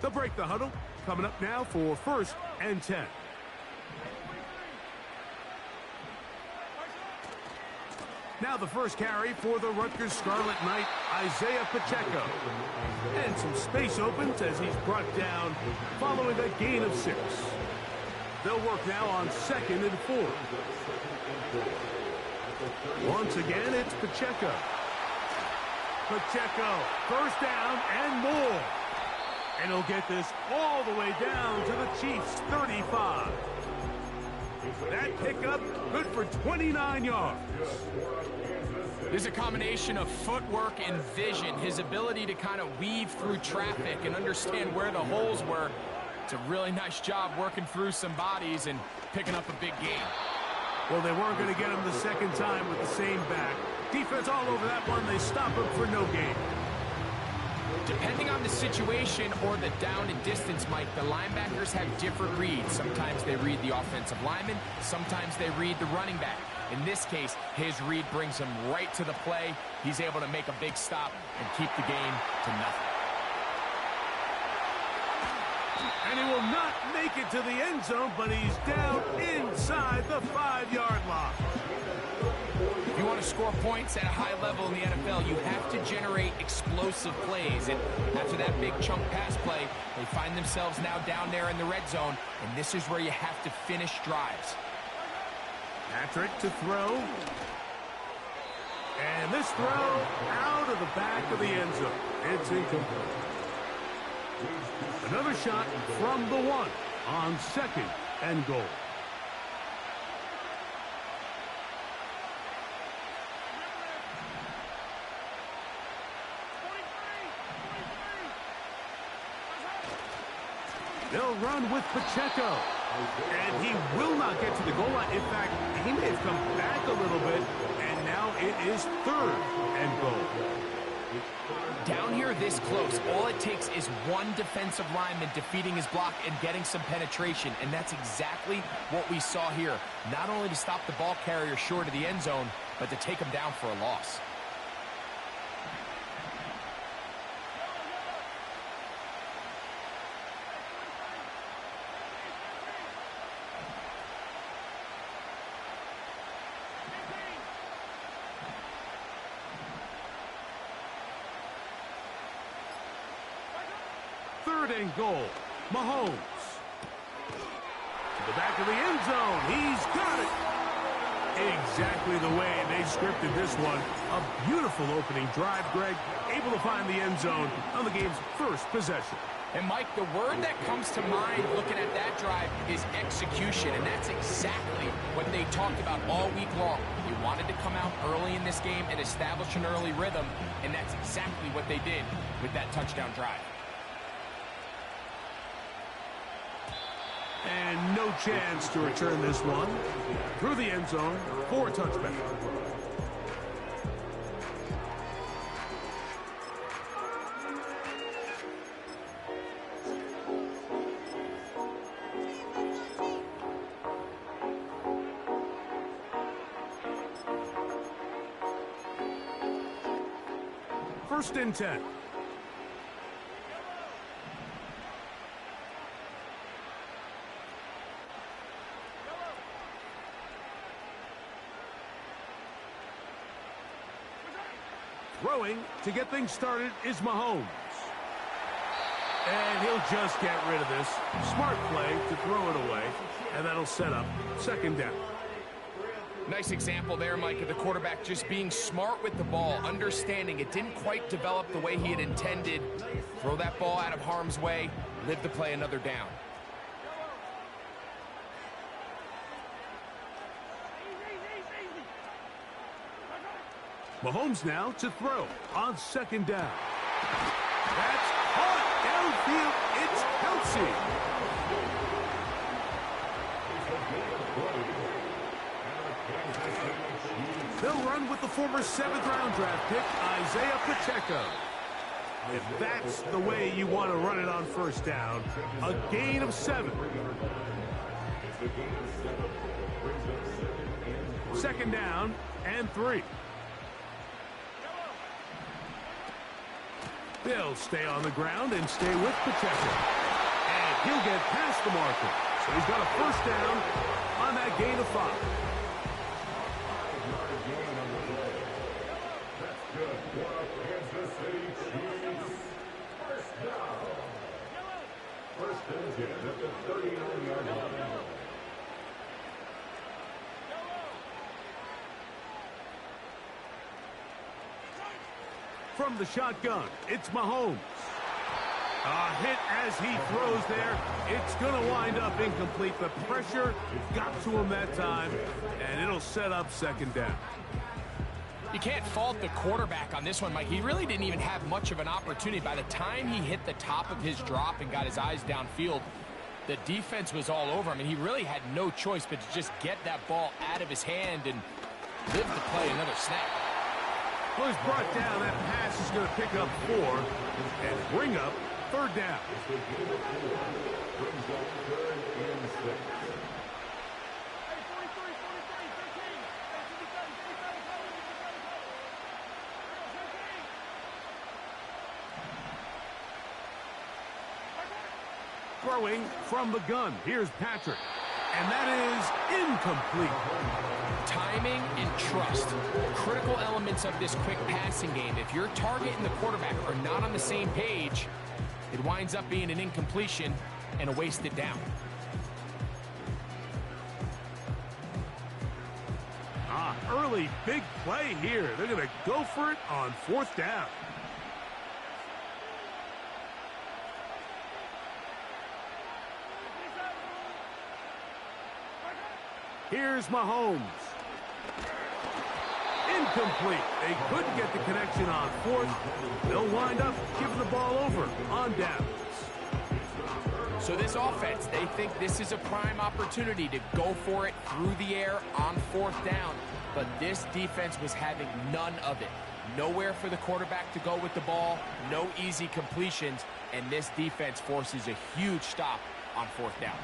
They'll break the huddle. Coming up now for 1st and 10. Now the first carry for the Rutgers Scarlet Knight, Isaiah Pacheco. And some space opens as he's brought down following a gain of 6. They'll work now on 2nd and 4. Once again, it's Pacheco. Pacheco, first down and more. And he'll get this all the way down to the Chiefs' 35. That pickup, good for 29 yards. There's a combination of footwork and vision, his ability to kind of weave through traffic and understand where the holes were. It's a really nice job working through some bodies and picking up a big gain. Well, they weren't going to get him the second time with the same back. Defense all over that one. They stop him for no gain. Depending on the situation or the down and distance, Mike, the linebackers have different reads. Sometimes they read the offensive lineman. Sometimes they read the running back. In this case, his read brings him right to the play. He's able to make a big stop and keep the game to nothing. And he will not make it to the end zone, but he's down inside the 5-yard line. If you want to score points at a high level in the NFL, you have to generate explosive plays. And after that big chunk pass play, they find themselves now down there in the red zone. And this is where you have to finish drives. Patrick to throw. And this throw out of the back of the end zone. It's incomplete. Another shot from the 1 on 2nd and goal. They'll run with Pacheco. And he will not get to the goal line. In fact, he may have come back a little bit. And now it is 3rd and goal. Down here this close, all it takes is one defensive lineman defeating his block and getting some penetration, and that's exactly what we saw here. Not only to stop the ball carrier short of the end zone, but to take him down for a loss. And goal. Mahomes. To the back of the end zone. He's got it. Exactly the way they scripted this one. A beautiful opening drive, Greg. Able to find the end zone on the game's first possession. And, Mike, the word that comes to mind looking at that drive is execution, and that's exactly what they talked about all week long. They wanted to come out early in this game and establish an early rhythm, and that's exactly what they did with that touchdown drive. And no chance to return this one. Through the end zone for a touchback. First and 10. Throwing to get things started is Mahomes. And he'll just get rid of this. Smart play to throw it away. And that'll set up 2nd down. Nice example there, Mike, of the quarterback just being smart with the ball, understanding it didn't quite develop the way he had intended. Throw that ball out of harm's way, live to play another down. Mahomes now to throw on 2nd down. That's caught downfield. It's Kelsey. They'll run with the former 7th-round draft pick, Isaiah Pacheco. If that's the way you want to run it on 1st down, a gain of 7. 2nd down and 3. They'll stay on the ground and stay with Pacheco. And he'll get past the marker. So he's got a 1st down on that gain of 5. From the shotgun, it's Mahomes. A hit as he throws there. It's going to wind up incomplete. The pressure got to him that time, and it'll set up second down. You can't fault the quarterback on this one, Mike. He really didn't even have much of an opportunity. By the time he hit the top of his drop and got his eyes downfield, the defense was all over him, and he really had no choice but to just get that ball out of his hand and live to play another snap. Well, he's brought down. That pass is going to pick up 4 and bring up third down. Throwing from the gun. Here's Patrick. And that is incomplete. Timing and trust, critical elements of this quick passing game. If your target and the quarterback are not on the same page, it winds up being an incompletion and a wasted down. Early big play here. They're going to go for it on fourth down. Here's Mahomes. Incomplete. They couldn't get the connection on fourth. They'll wind up giving the ball over on downs. So this offense, they think this is a prime opportunity to go for it through the air on fourth down. But this defense was having none of it. Nowhere for the quarterback to go with the ball, no easy completions, and this defense forces a huge stop on fourth down.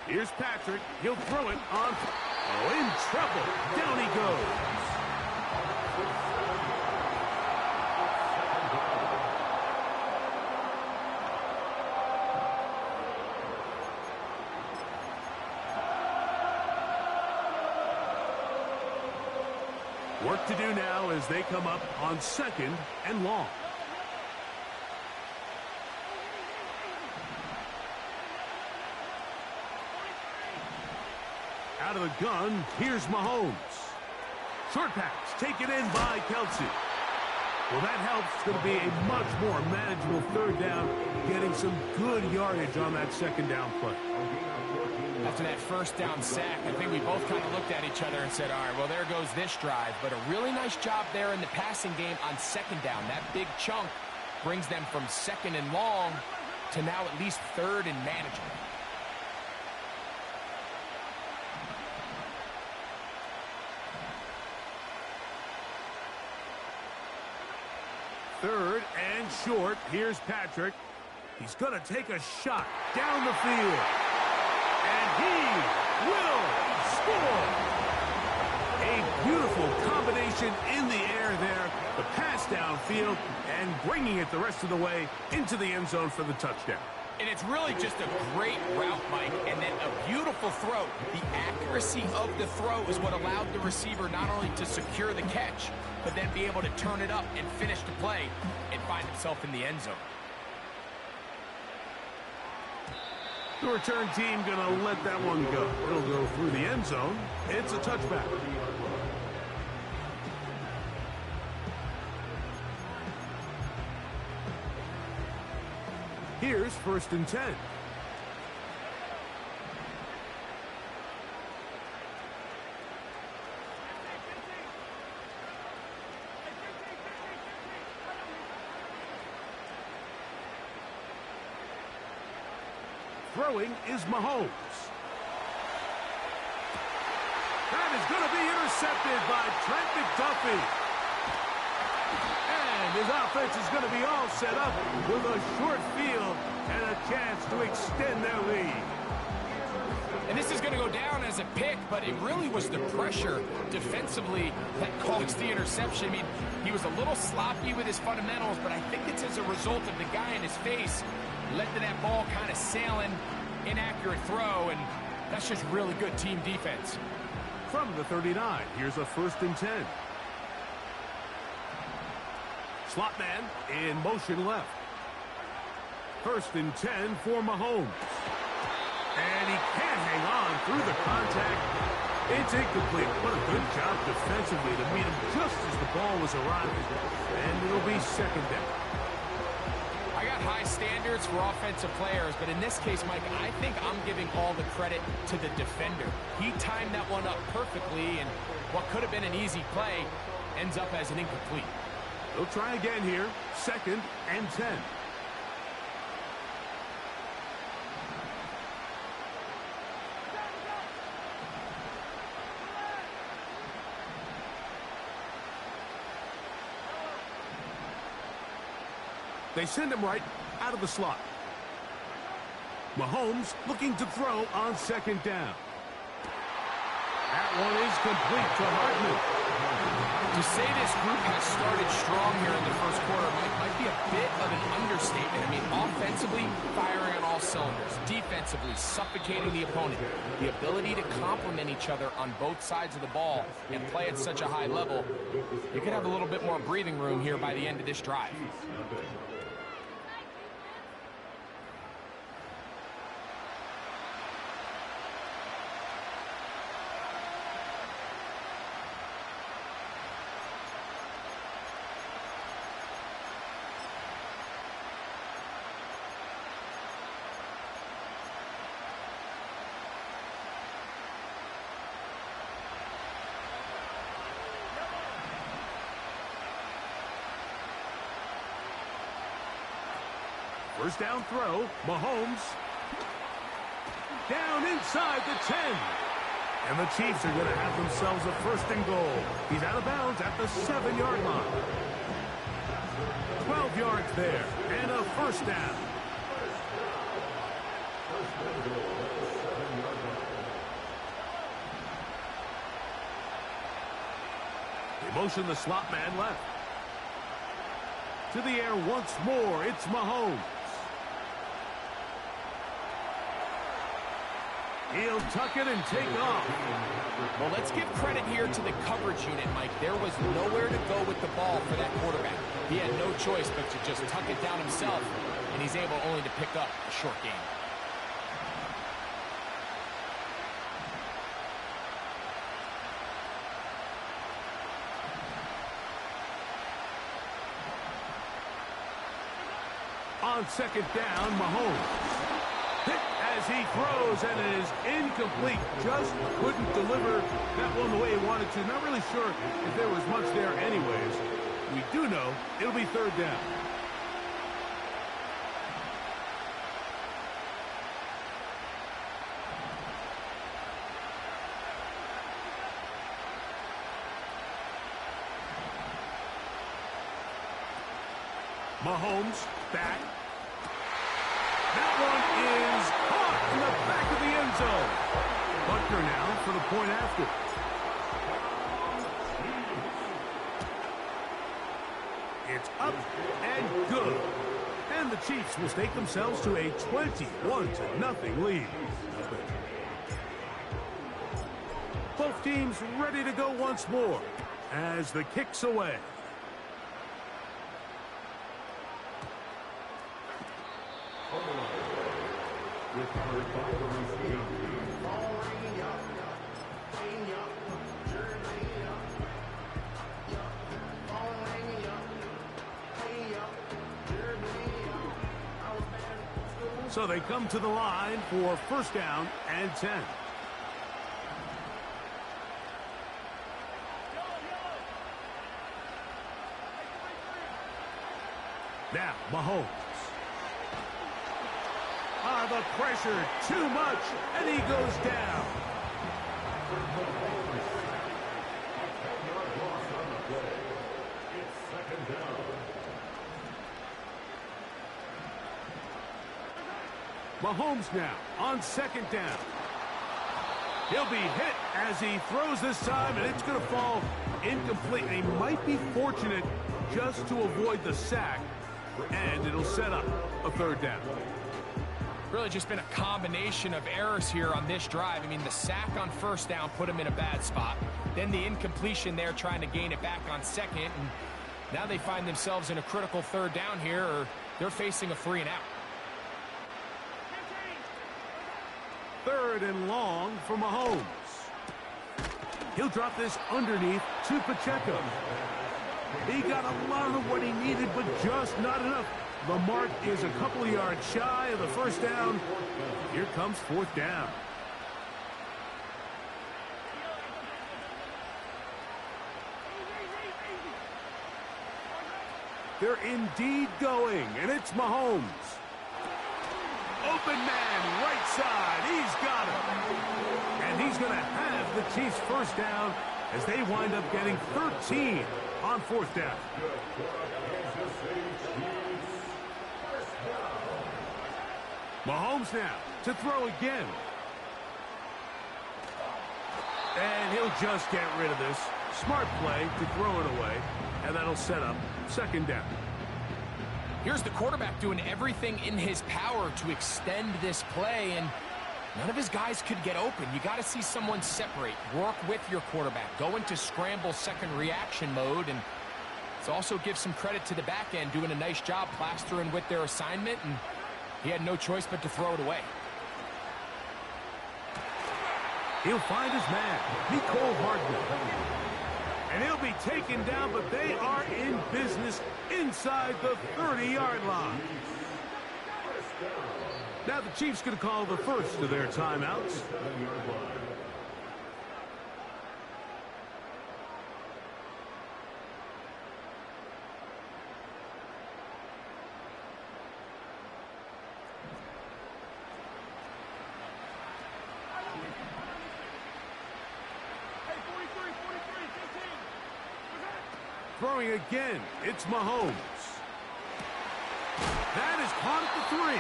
Here's Patrick. He'll throw it on. Oh, in trouble. Down he goes. Work to do now as they come up on second and long. Out of the gun, here's Mahomes. Short pass, taken in by Kelce. Well, that helps. It's going to be a much more manageable third down, getting some good yardage on that second down play. After that first down sack, I think we both kind of looked at each other and said, all right, well, there goes this drive. But a really nice job there in the passing game on second down. That big chunk brings them from second and long to now at least third and manageable. Third and short. Here's Patrick. He's going to take a shot down the field. And he will score. A beautiful combination in the air there. The pass downfield and bringing it the rest of the way into the end zone for the touchdown. And it's really just a great route, Mike, and then a beautiful throw. The accuracy of the throw is what allowed the receiver not only to secure the catch, but then be able to turn it up and finish the play and find himself in the end zone. The return team going to let that one go. It'll go through the end zone. It's a touchback. Here's first and 10. Throwing is Mahomes. That is going to be intercepted by Trent McDuffie. And his offense is going to be all set up with a short field and a chance to extend their lead. And this is going to go down as a pick, but it really was the pressure defensively that caused the interception. I mean, he was a little sloppy with his fundamentals, but I think it's as a result of the guy in his face letting that ball kind of sailing, inaccurate throw, and that's just really good team defense. From the 39, here's a first and 10. Slot man in motion left. First and 10 for Mahomes. And he can't hang on through the contact. It's incomplete. What a good job defensively to meet him just as the ball was arriving. And it'll be second down. I got high standards for offensive players, but in this case, Mike, I think I'm giving all the credit to the defender. He timed that one up perfectly, and what could have been an easy play ends up as an incomplete. They'll try again here. 2nd and 10. They send him right out of the slot. Mahomes looking to throw on 2nd down. That one is complete to Hartman. To say this group has started strong here in the first quarter might be a bit of an understatement. I mean, offensively, firing on all cylinders. Defensively, suffocating the opponent. The ability to complement each other on both sides of the ball and play at such a high level, you could have a little bit more breathing room here by the end of this drive. First down throw, Mahomes. Down inside the 10. And the Chiefs are going to have themselves a 1st and goal. He's out of bounds at the 7-yard line. 12 yards there, and a 1st down. They motion the slot man left. To the air once more, it's Mahomes. He'll tuck it and take off. Well, let's give credit here to the coverage unit, Mike. There was nowhere to go with the ball for that quarterback. He had no choice but to just tuck it down himself, and he's able only to pick up a short gain. On 2nd down, Mahomes. Hit as he throws, and it is incomplete. Just couldn't deliver that one the way he wanted to. Not really sure if there was much there anyways. We do know it'll be 3rd down. Mahomes back. That one is caught in the back of the end zone. Butker now for the point after. It's up and good. And the Chiefs will stake themselves to a 21-0 lead. Both teams ready to go once more as the kick's away. So they come to the line for 1st down and 10. Now, Mahomes. The pressure, too much, and he goes down. Mahomes now on 2nd down. He'll be hit as he throws this time, and it's going to fall incomplete. He might be fortunate just to avoid the sack, and it'll set up a 3rd down. Really just been a combination of errors here on this drive. I mean, the sack on 1st down put him in a bad spot. Then the incompletion there trying to gain it back on 2nd. And now they find themselves in a critical 3rd down here, or they're facing a 3 and out. 3rd and long for Mahomes. He'll drop this underneath to Pacheco. He got a lot of what he needed, but just not enough. The mark is a couple of yards shy of the first down. Here comes fourth down. They're indeed going, and it's Mahomes. Open man, right side. He's got him. And he's going to have the Chiefs first down as they wind up getting 13 on fourth down. Mahomes now to throw again. And he'll just get rid of this. Smart play to throw it away. And that'll set up second down. Here's the quarterback doing everything in his power to extend this play, and none of his guys could get open. You got to see someone separate, work with your quarterback, go into scramble second reaction mode, and it also gives some credit to the back end doing a nice job plastering with their assignment, and he had no choice but to throw it away. He'll find his man, Mecole Hardman. And he'll be taken down, but they are in business inside the 30-yard line. Now the Chiefs going to call the first of their timeouts. Throwing again, it's Mahomes. That is caught at the 3.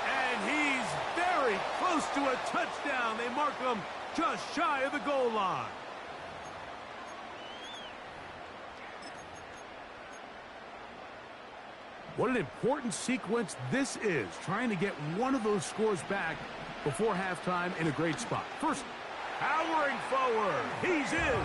And he's very close to a touchdown. They mark him just shy of the goal line. What an important sequence this is, trying to get one of those scores back before halftime in a great spot. First, powering forward. He's in.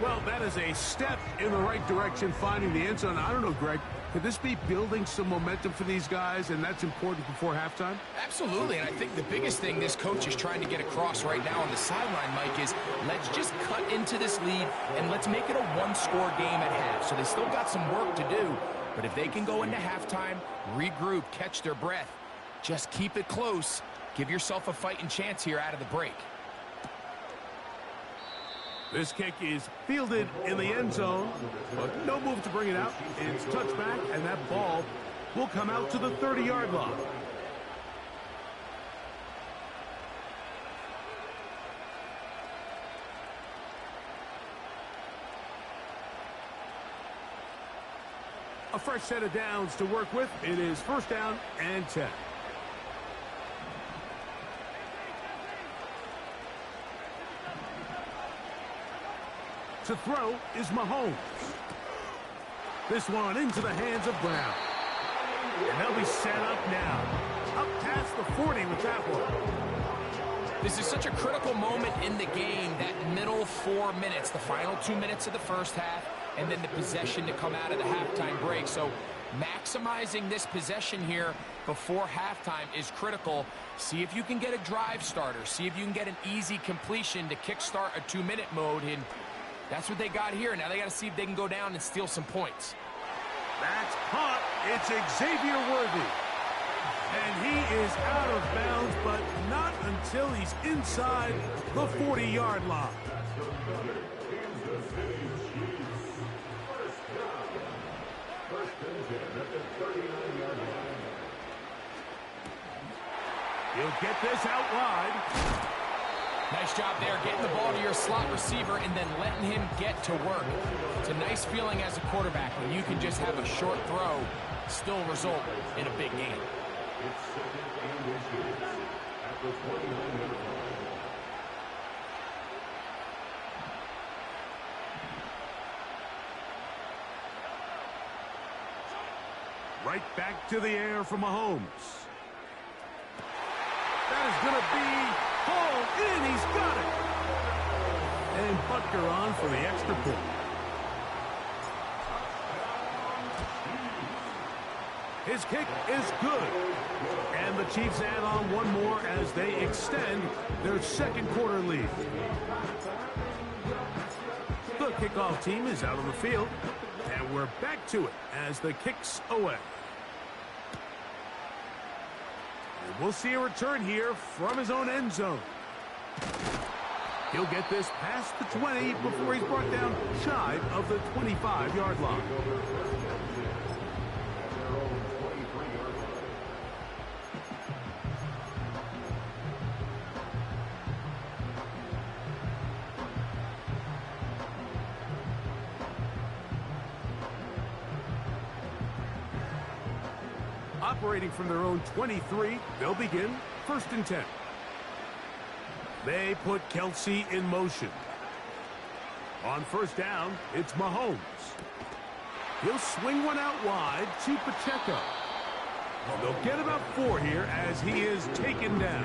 Well, that is a step in the right direction, finding the end zone. I don't know, Greg, could this be building some momentum for these guys, and that's important before halftime? Absolutely, and I think the biggest thing this coach is trying to get across right now on the sideline, Mike, is let's just cut into this lead, and let's make it a one-score game at half. So they still got some work to do, but if they can go into halftime, regroup, catch their breath, just keep it close, give yourself a fighting chance here out of the break. This kick is fielded in the end zone, but no move to bring it out. It's touchback, and that ball will come out to the 30-yard line. A fresh set of downs to work with. It is first down and 10. To throw is Mahomes. This one into the hands of Brown. And they'll be set up now. Up past the 40 with that one. This is such a critical moment in the game, that middle 4 minutes, the final 2 minutes of the first half, and then the possession to come out of the halftime break. So maximizing this possession here before halftime is critical. See if you can get a drive starter. See if you can get an easy completion to kickstart a 2-minute mode. And that's what they got here. Now they got to see if they can go down and steal some points. That's caught. It's Xavier Worthy. And he is out of bounds, but not until he's inside the 40-yard line. He'll get this out wide. Nice job there, getting the ball to your slot receiver and then letting him get to work. It's a nice feeling as a quarterback when you can just have a short throw, still result in a big game. Right back to the air for Mahomes. That is going to be hauled in. He's got it. And Butker on for the extra point. His kick is good. And the Chiefs add on one more as they extend their second quarter lead. The kickoff team is out on the field. And we're back to it as the kick's away. And we'll see a return here from his own end zone. He'll get this past the 20 before he's brought down shy of the 25-yard line. Operating from their own 23, they'll begin 1st and 10. They put Kelce in motion. On 1st down, it's Mahomes. He'll swing one out wide to Pacheco. And they'll get about 4 here as he is taken down.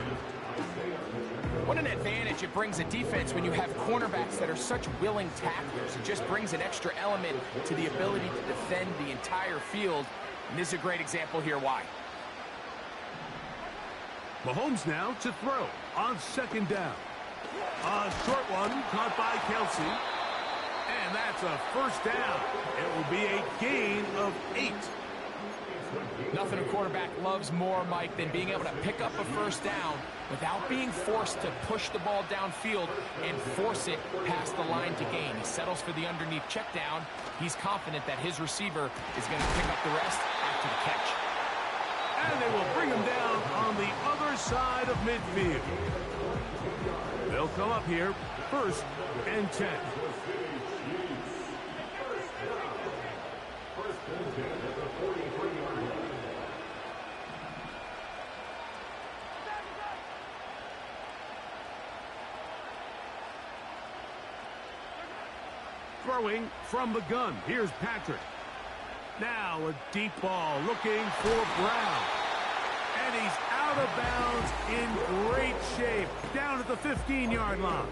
What an advantage it brings a defense when you have cornerbacks that are such willing tacklers. It just brings an extra element to the ability to defend the entire field. And this is a great example here why. Mahomes now to throw on 2nd down. A short one caught by Kelce. And that's a 1st down. It will be a gain of 8. Nothing a quarterback loves more, Mike, than being able to pick up a 1st down without being forced to push the ball downfield and force it past the line to gain. He settles for the underneath check down. He's confident that his receiver is going to pick up the rest after the catch. And they will bring him down on the other side of midfield. They'll come up here 1st and 10. Throwing from the gun. Here's Patrick. Now a deep ball looking for Brown. And he's out of bounds in great shape. Down at the 15-yard line.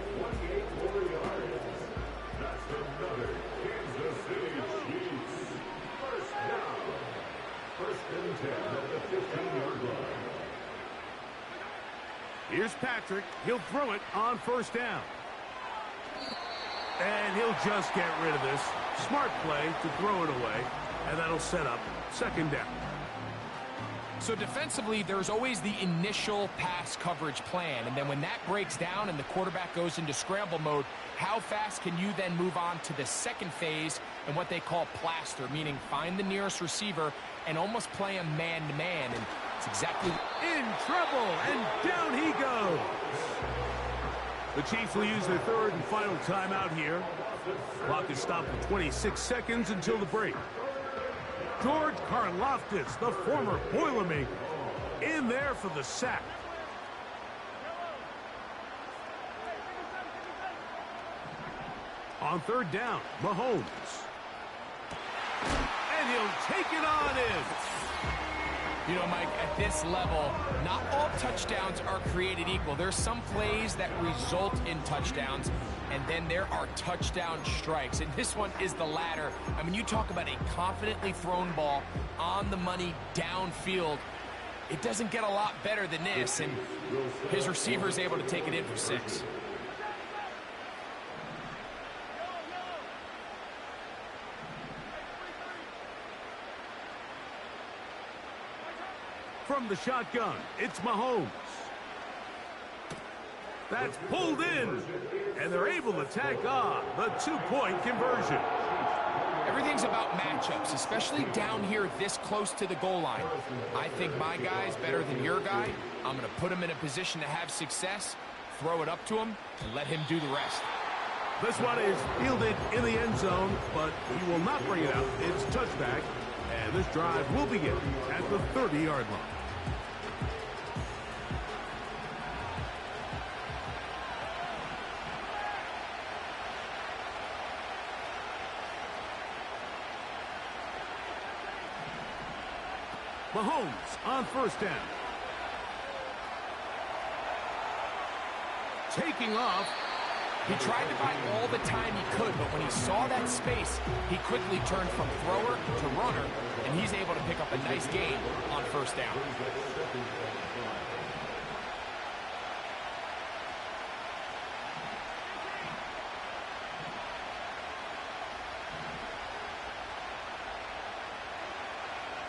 Here's Patrick. He'll throw it on 1st down. And he'll just get rid of this. Smart play to throw it away. And that'll set up 2nd down. So defensively, there's always the initial pass coverage plan. And then when that breaks down and the quarterback goes into scramble mode, how fast can you then move on to the second phase and what they call plaster, meaning find the nearest receiver and almost play him man-to-man. And it's exactly in trouble, and down he goes. The Chiefs will use their 3rd and final timeout here. Clock is stopped for 26 seconds until the break. George Karlaftis, the former Boilermaker, in there for the sack. On 3rd down, Mahomes. And he'll take it on in. You know, Mike, at this level, not all touchdowns are created equal. There's some plays that result in touchdowns, and then there are touchdown strikes. And this one is the latter. I mean, you talk about a confidently thrown ball on the money downfield. It doesn't get a lot better than this, and his receiver is able to take it in for 6. From the shotgun, it's Mahomes. That's pulled in, and they're able to tack on the 2-point conversion. Everything's about matchups, especially down here this close to the goal line. I think my guy's better than your guy. I'm going to put him in a position to have success, throw it up to him, and let him do the rest. This one is fielded in the end zone, but he will not bring it out. It's touchback, and this drive will begin at the 30-yard line. Mahomes on 1st down. Taking off, He tried to buy all the time he could, but when he saw that space, he quickly turned from thrower to runner, and he's able to pick up a nice gain on first down.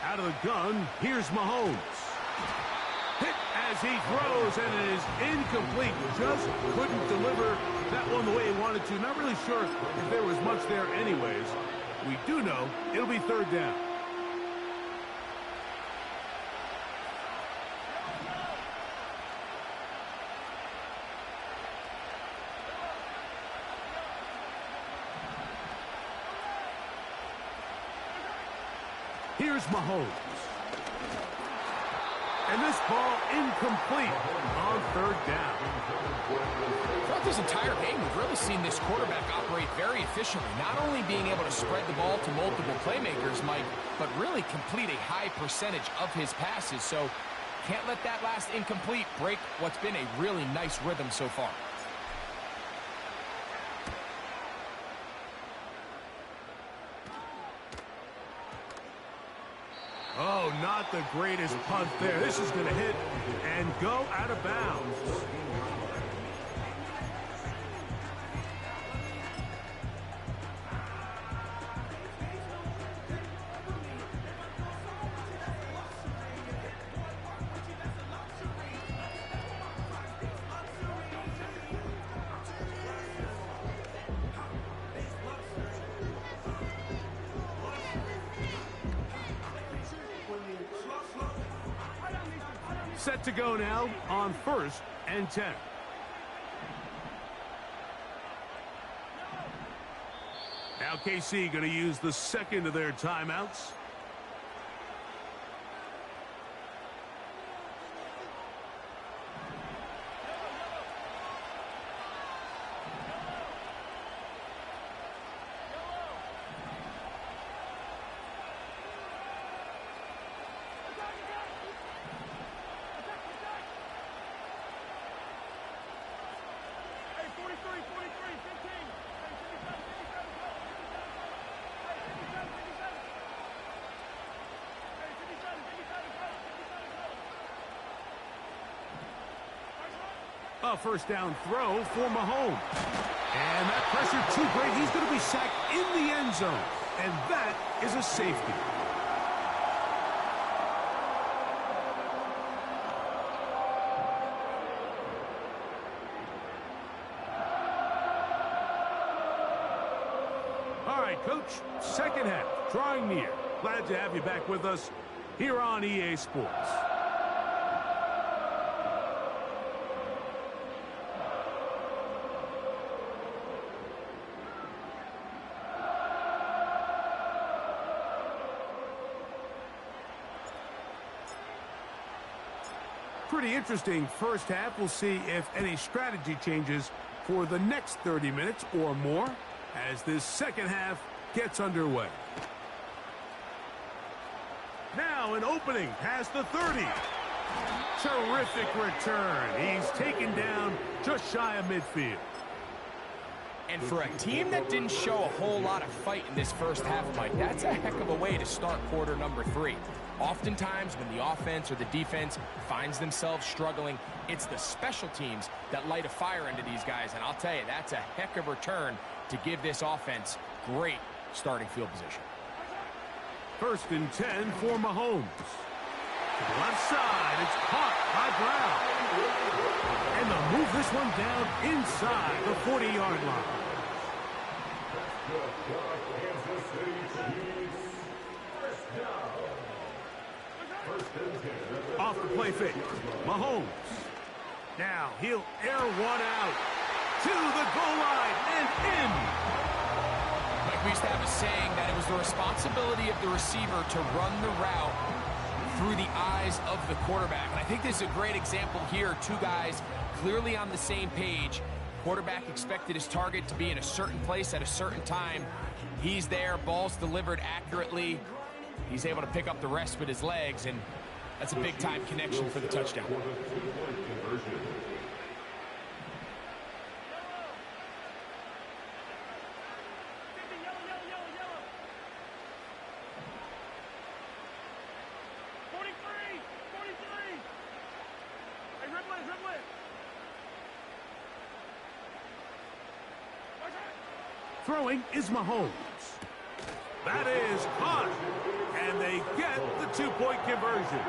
Out of the gun, here's Mahomes. Hit as he throws, and it is incomplete. Just couldn't deliver that one the way he wanted to. Not really sure if there was much there anyways. We do know it'll be third down. Here's Mahomes. And this ball incomplete on third down. Throughout this entire game, we've really seen this quarterback operate very efficiently, not only being able to spread the ball to multiple playmakers, Mike, but really complete a high percentage of his passes. So can't let that last incomplete break what's been a really nice rhythm so far. Oh, not the greatest punt there. This is going to hit and go out of bounds. Set to go now on 1st and 10. Now KC going to use the second of their timeouts. A first down throw for Mahomes. And that pressure too great. He's going to be sacked in the end zone. And that is a safety. All right, Coach, second half, drawing near. Glad to have you back with us here on EA Sports. Pretty interesting first half. We'll see if any strategy changes for the next 30 minutes or more as this second half gets underway. Now an opening past the 30. Terrific return. He's taken down just shy of midfield. And for a team that didn't show a whole lot of fight in this first half, Mike, that's a heck of a way to start quarter number 3. Oftentimes, when the offense or the defense finds themselves struggling, it's the special teams that light a fire into these guys. And I'll tell you, that's a heck of a return to give this offense great starting field position. 1st and 10 for Mahomes. To the left side, it's caught by Brown. And they'll move this one down inside the 40-yard line. Off the play fake. Mahomes. Now he'll air one out to the goal line and in. Like we used to have a saying that it was the responsibility of the receiver to run the route through the eyes of the quarterback. And I think this is a great example here. Two guys clearly on the same page. Quarterback expected his target to be in a certain place at a certain time. He's there, ball's delivered accurately. He's able to pick up the rest with his legs, and that's a big-time connection for the touchdown. Throwing is Mahomes. That is caught. And they get the two-point conversion.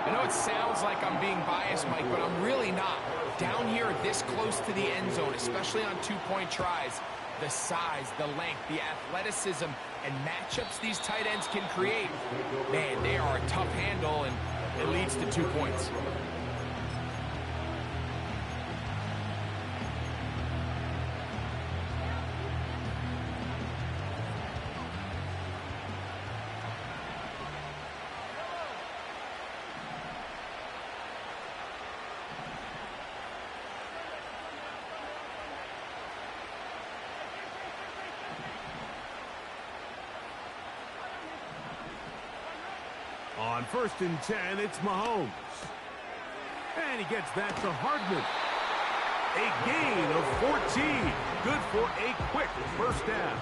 I know it sounds like I'm being biased, Mike, but I'm really not. Down here this close to the end zone, especially on two-point tries, the size, the length, the athleticism, and matchups these tight ends can create, man, they are a tough handle, and it leads to 2 points. On 1st and 10, it's Mahomes. And he gets that to Hardman. A gain of 14. Good for a quick first down.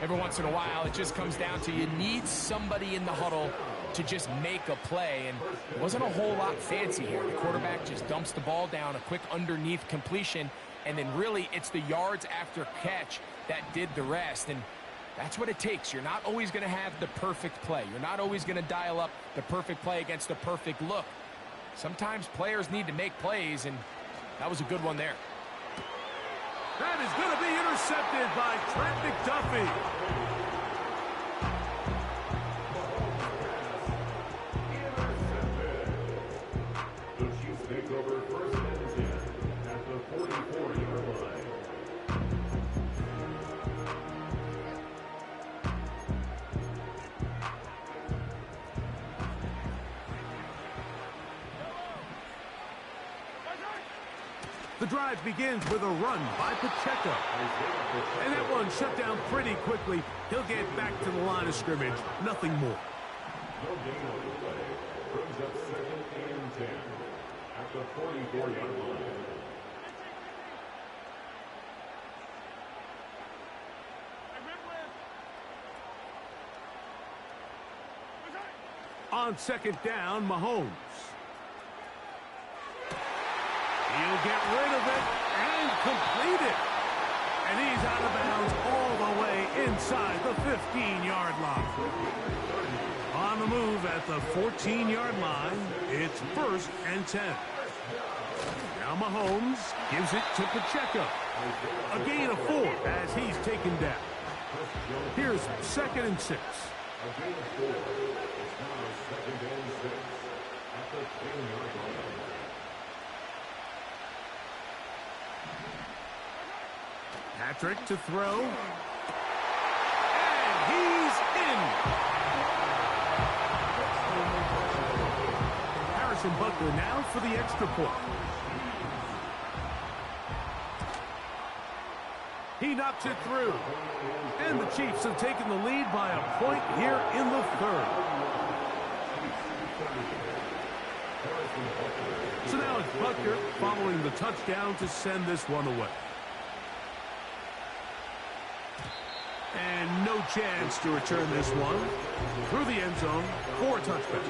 Every once in a while, it just comes down to you need somebody in the huddle to just make a play, and it wasn't a whole lot fancy here. The quarterback just dumps the ball down, a quick underneath completion, and then really it's the yards after catch that did the rest. And that's what it takes. You're not always going to have the perfect play. You're not always going to dial up the perfect play against the perfect look. Sometimes players need to make plays, and that was a good one there. That is going to be intercepted by Trent McDuffie. The Chiefs take over 1st and 10 at the 44-yard line. The drive begins with a run by Pacheco. And that one shut down pretty quickly. He'll get back to the line of scrimmage. Nothing more. No gain on the play. Brings up 2nd and 10 at the 44-yard line. On 2nd down, Mahomes. He'll get rid of it and complete it. And he's out of bounds all the way inside the 15-yard line. On the move at the 14-yard line, it's 1st and 10. Now Mahomes gives it to Pacheco. A gain of 4 as he's taken down. Here's 2nd and 6. A gain of 4. It's now 2nd and 6 at the 10-yard line. Patrick to throw. And he's in. Harrison Butker now for the extra point. He knocks it through. And the Chiefs have taken the lead by a point here in the 3rd. So now it's Butker following the touchdown to send this one away. And no chance to return this one through the end zone for a touchback.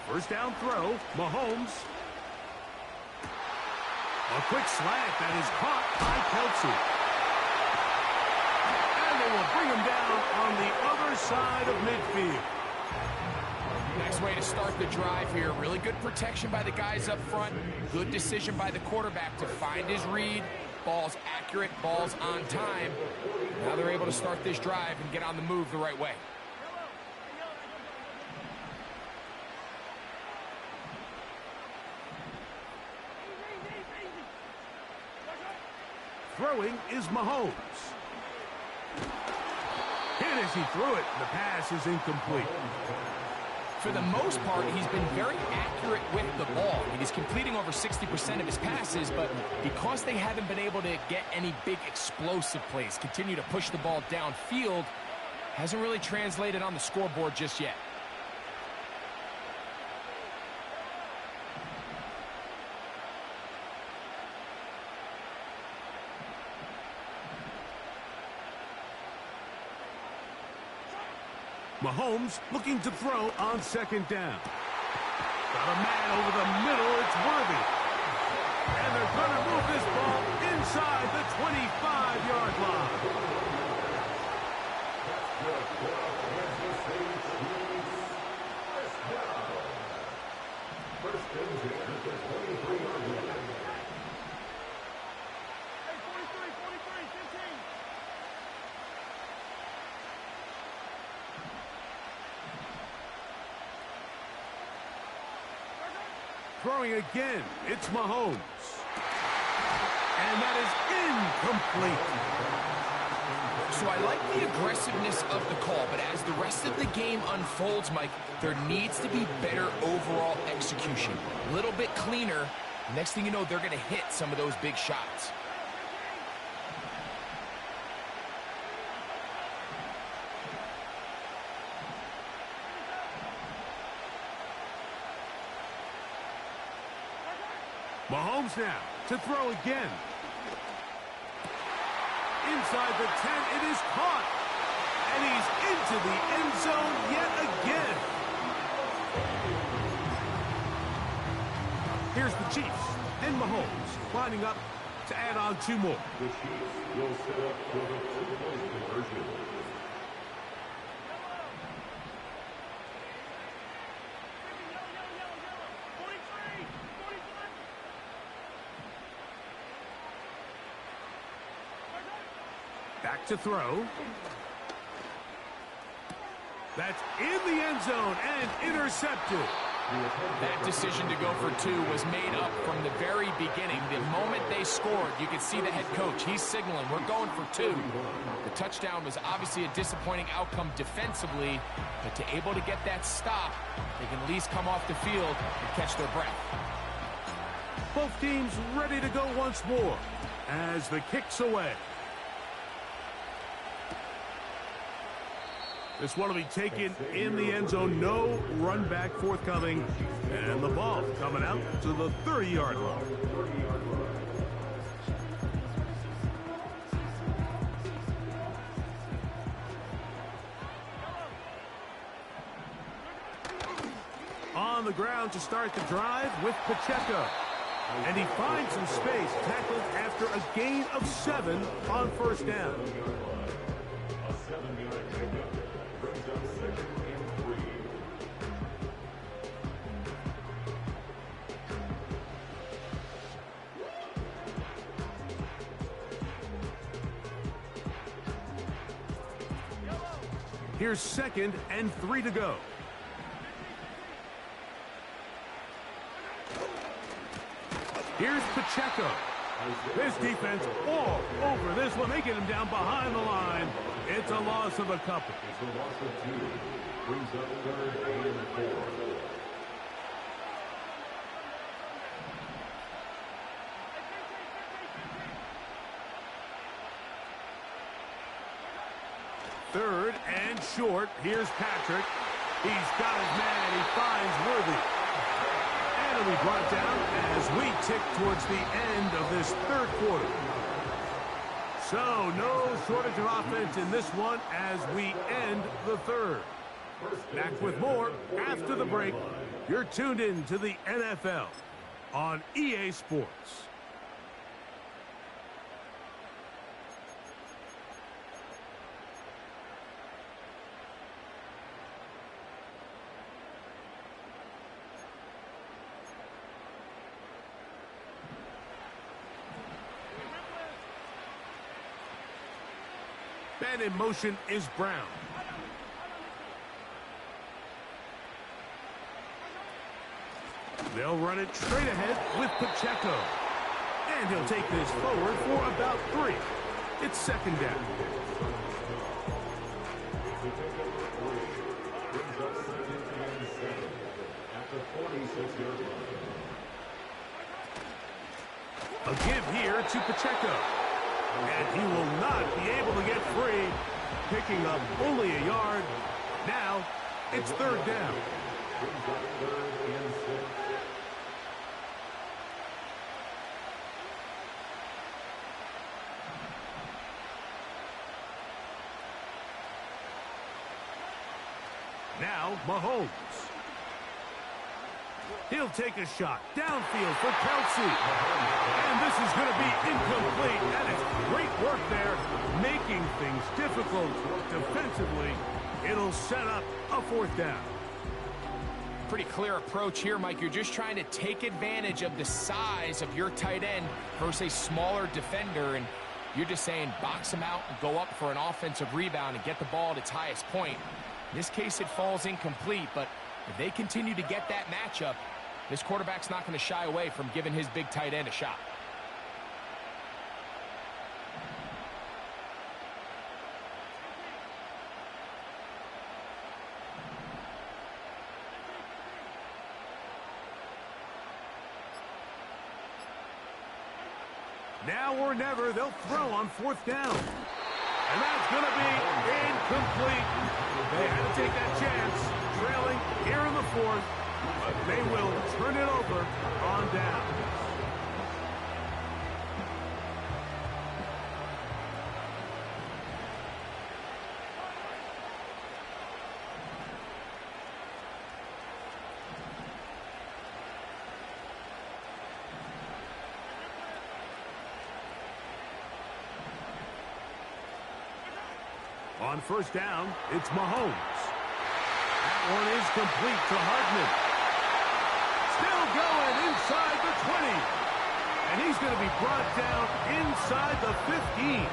First down throw, Mahomes. A quick slant that is caught by Kelsey. And they will bring him down on the other side of midfield. Nice way to start the drive here. Really good protection by the guys up front. Good decision by the quarterback to find his read. Ball's accurate, ball's on time. Now they're able to start this drive and get on the move the right way. Throwing is Mahomes. Hit as he threw it. The pass is incomplete. For the most part, he's been very accurate with the ball. He's completing over 60% of his passes, but because they haven't been able to get any big explosive plays, continue to push the ball downfield, Hasn't really translated on the scoreboard just yet. Mahomes looking to throw on second down. Got a man over the middle. It's Worthy. And they're going to move this ball inside the 25-yard line. Throwing again, it's Mahomes. And that is incomplete. So I like the aggressiveness of the call, but as the rest of the game unfolds, Mike, there needs to be better overall execution. A little bit cleaner. Next thing you know, they're going to hit some of those big shots. Mahomes now to throw again. Inside the 10, it is caught. And he's into the end zone yet again. Here's the Chiefs and Mahomes lining up to add on 2 more. The Chiefs will set up for the 2-point conversion. Back to throw. That's in the end zone and intercepted. That decision to go for 2 was made up from the very beginning. The moment they scored, you could see the head coach. He's signaling, we're going for 2. The touchdown was obviously a disappointing outcome defensively, but to able to get that stop, they can at least come off the field and catch their breath. Both teams ready to go once more as the kick's away. This one will be taken in the end zone. No run back forthcoming. And the ball coming out to the 30-yard line. On the ground to start the drive with Pacheco. And he finds some space, tackled after a gain of 7 on first down. Here's 2nd and 3 to go. Here's Pacheco. This defense all over this one. They get him down behind the line. It's a loss of a couple. It's a loss of 2. Brings up 3rd and 4. Third and short. Here's Patrick. He's got his man. He finds Worthy. And it'll be brought down as we tick towards the end of this 3rd quarter. So no shortage of offense in this one as we end the 3rd. Back with more after the break. You're tuned in to the NFL on EA Sports. And in motion is Brown. They'll run it straight ahead with Pacheco. And he'll take this forward for about 3. It's 2nd down. A give here to Pacheco. And he will not be able to get free. picking up only a yard. Now, it's third down. Now, Mahomes. He'll take a shot downfield for Kelce. And this is going to be incomplete. That is great work there, making things difficult defensively. It'll set up a fourth down. Pretty clear approach here, Mike. You're just trying to take advantage of the size of your tight end versus a smaller defender, and you're just saying box him out and go up for an offensive rebound and get the ball at its highest point. In this case, it falls incomplete, but if they continue to get that matchup, this quarterback's not going to shy away from giving his big tight end a shot. Now or never, they'll throw on fourth down. And that's going to be incomplete. They had to take that chance, trailing here in the fourth, but they will turn it over on down. On first down, it's Mahomes. That one is complete to Hardman. Still going inside the 20. And he's going to be brought down inside the 15.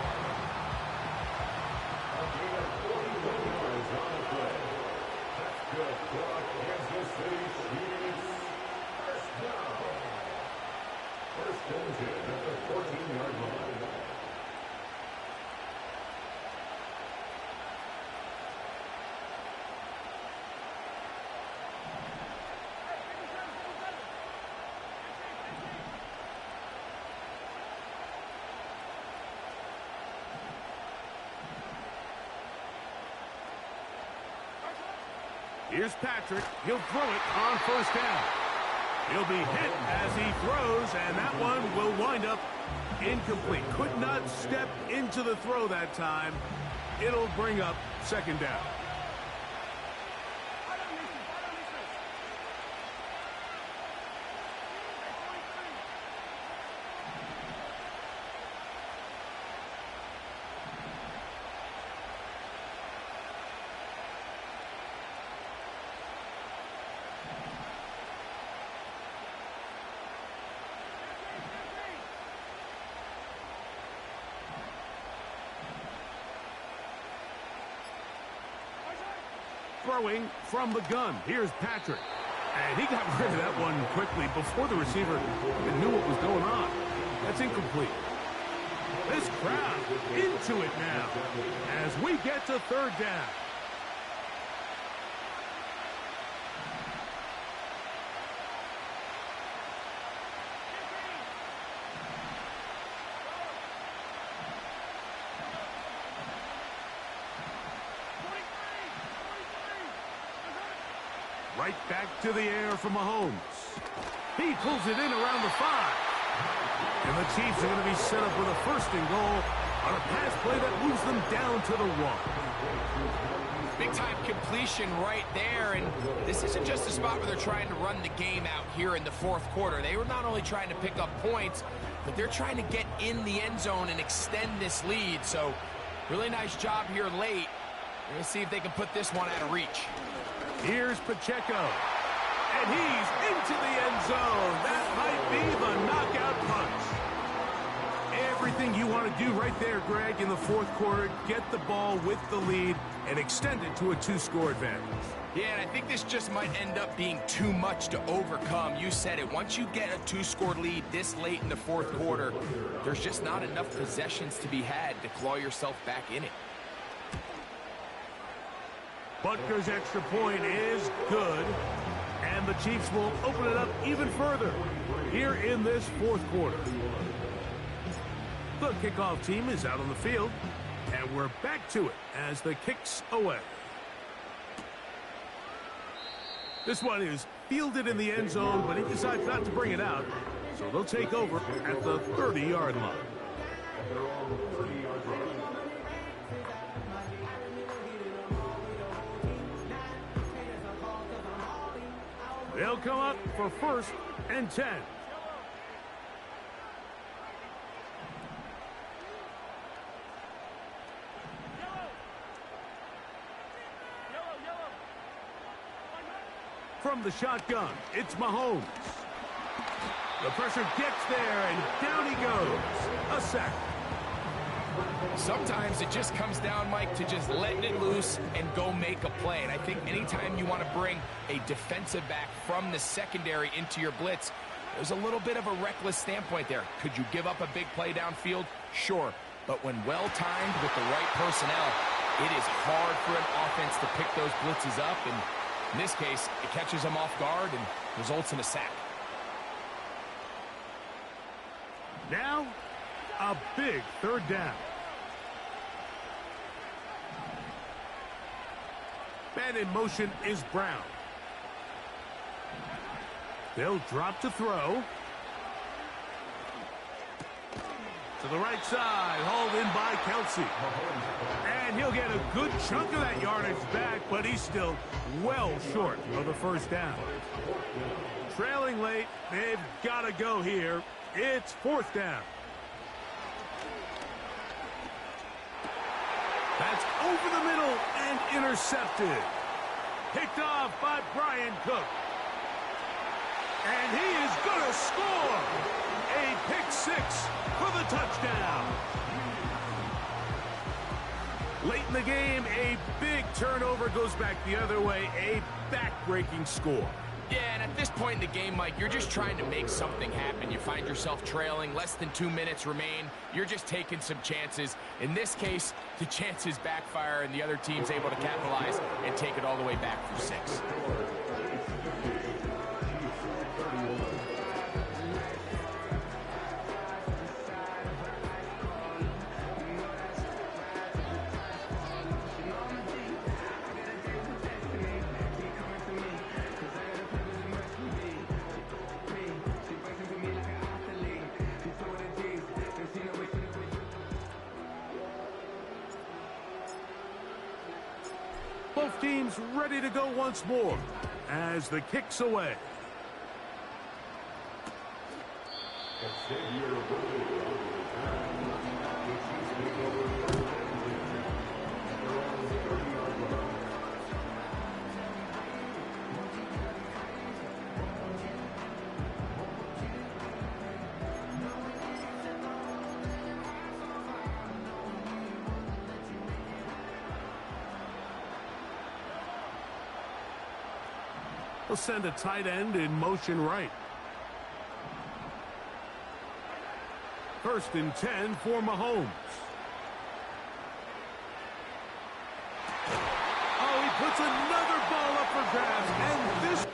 First and 10 at the 14-yard line. Here's Patrick. He'll throw it on first down. He'll be hit as he throws, and that one will wind up incomplete. Could not step into the throw that time. It'll bring up second down. Throwing from the gun. Here's Patrick. And he got rid of that one quickly before the receiver even knew what was going on. That's incomplete. This crowd into it now as we get to third down. Right back to the air for Mahomes. He pulls it in around the 5. And the Chiefs are going to be set up with a first and goal on a pass play that moves them down to the 1. Big-time completion right there, and this isn't just a spot where they're trying to run the game out here in the fourth quarter. They were not only trying to pick up points, but they're trying to get in the end zone and extend this lead. So, really nice job here late. We're going to see if they can put this one out of reach. Here's Pacheco, and he's into the end zone. That might be the knockout punch. Everything you want to do right there, Greg, in the fourth quarter, get the ball with the lead and extend it to a 2-score advantage. Yeah, and I think this just might end up being too much to overcome. You said it. Once you get a 2-score lead this late in the fourth quarter, there's just not enough possessions to be had to claw yourself back in it. Butker's extra point is good, and the Chiefs will open it up even further here in this fourth quarter. The kickoff team is out on the field. And we're back to it as the kick's away. This one is fielded in the end zone, but he decides not to bring it out. So they'll take over at the 30-yard line. They'll come up for 1st and 10. From the shotgun, it's Mahomes. The pressure gets there, and down he goes. A sack. Sometimes it just comes down, Mike, to just letting it loose and go make a play. And I think anytime you want to bring a defensive back from the secondary into your blitz, there's a little bit of a reckless standpoint there. Could you give up a big play downfield? Sure. But when well-timed with the right personnel, it is hard for an offense to pick those blitzes up. And in this case, it catches them off guard and results in a sack. Now, a big 3rd down. Man in motion is Brown. They'll drop to throw. To the right side, hauled in by Kelsey. And he'll get a good chunk of that yardage back, but he's still well short of the 1st down. Trailing late, they've got to go here. It's 4th down. That's over the middle and intercepted. Picked off by Brian Cook. And he is going to score. A pick 6 for the touchdown. Late in the game, a big turnover goes back the other way. A back-breaking score. Yeah, and at this point in the game, Mike, you're just trying to make something happen. You find yourself trailing, less than 2 minutes remain. You're just taking some chances. In this case, the chances backfire, and the other team's able to capitalize and take it all the way back for 6. Both teams ready to go once more as the kick's away. They'll send a tight end in motion right. 1st and 10 for Mahomes. Oh, he puts another ball up for grabs, and this...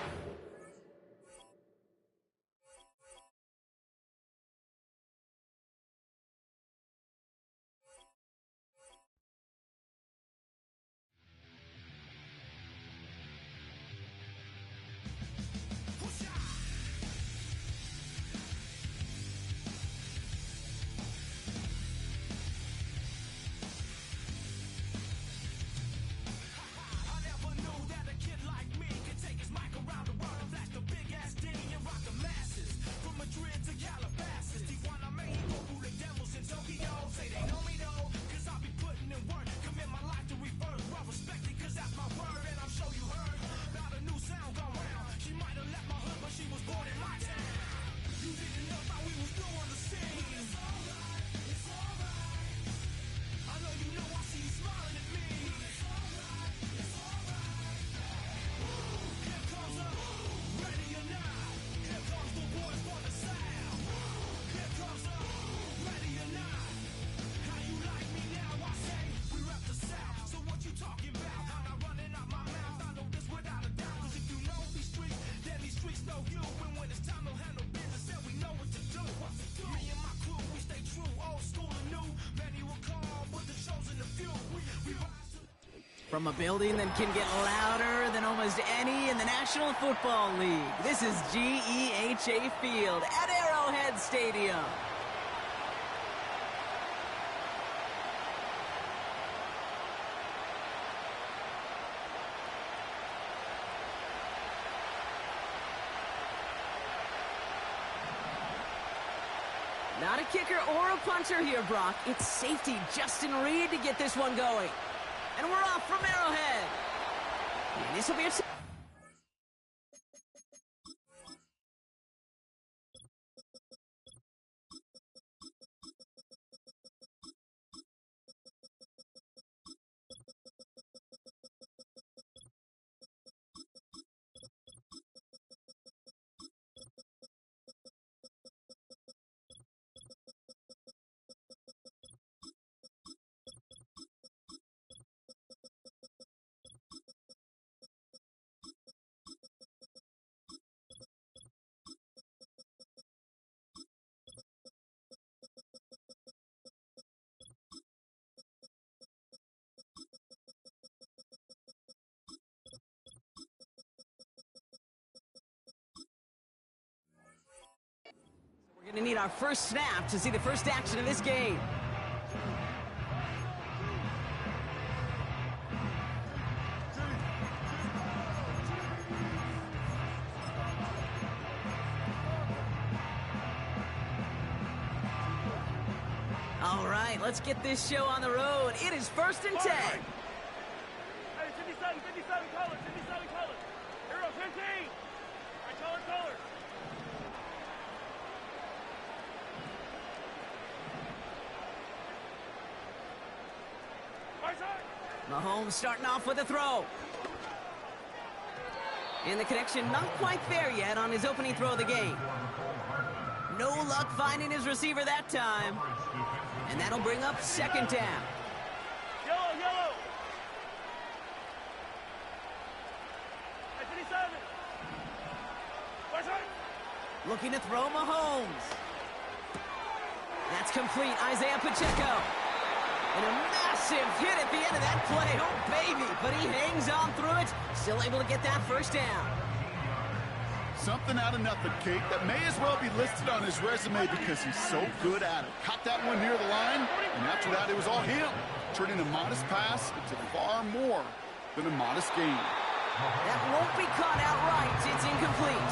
From a building that can get louder than almost any in the National Football League, this is GEHA Field at Arrowhead Stadium. Not a kicker or a puncher here, Brock. It's safety Justin Reed to get this one going. And we're off from Arrowhead. And this will be a... We're going to need our first snap to see the first action of this game. All right, let's get this show on the road. It is 1st and 10. Hey, 57 colors, 57 colors. Hero 15. Right, colors. Mahomes starting off with a throw. And the connection not quite there yet on his opening throw of the game. No luck finding his receiver that time. And that'll bring up 2nd down. Yellow. 57. Looking to throw Mahomes. That's complete. Isaiah Pacheco. And a massive hit at the end of that play. Oh, baby. But he hangs on through it. Still able to get that first down. Something out of nothing, Kate, that may as well be listed on his resume because he's so good at it. Caught that one near the line, and after that, it was all him. Turning a modest pass into far more than a modest gain. That won't be caught outright. It's incomplete.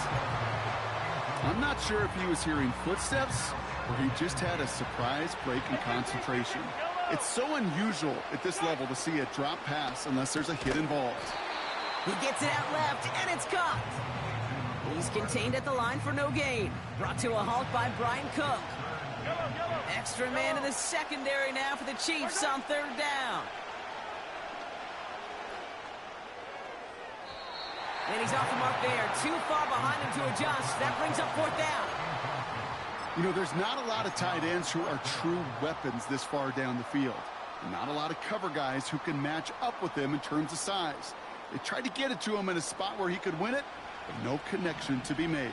I'm not sure if he was hearing footsteps or he just had a surprise break in concentration. It's so unusual at this level to see a drop pass unless there's a hit involved. He gets it out left, and it's caught. He's contained at the line for no gain. Brought to a halt by Brian Cook. Extra man in the secondary now for the Chiefs on 3rd down. And he's off the mark there. Too far behind him to adjust. That brings up 4th down. You know, there's not a lot of tight ends who are true weapons this far down the field. And not a lot of cover guys who can match up with them in terms of size. They tried to get it to him in a spot where he could win it, but no connection to be made.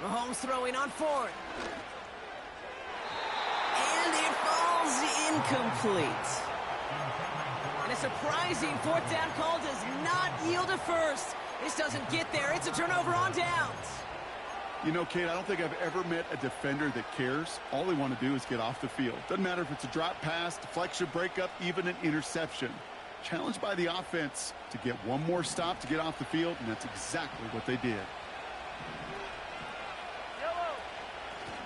Mahomes throwing on 4th. And it falls incomplete. And a surprising 4th down call does not yield a first. This doesn't get there. It's a turnover on downs. You know, Kate, I don't think I've ever met a defender that cares. All they want to do is get off the field. Doesn't matter if it's a drop pass, deflection, breakup, even an interception. Challenged by the offense to get one more stop to get off the field, and that's exactly what they did.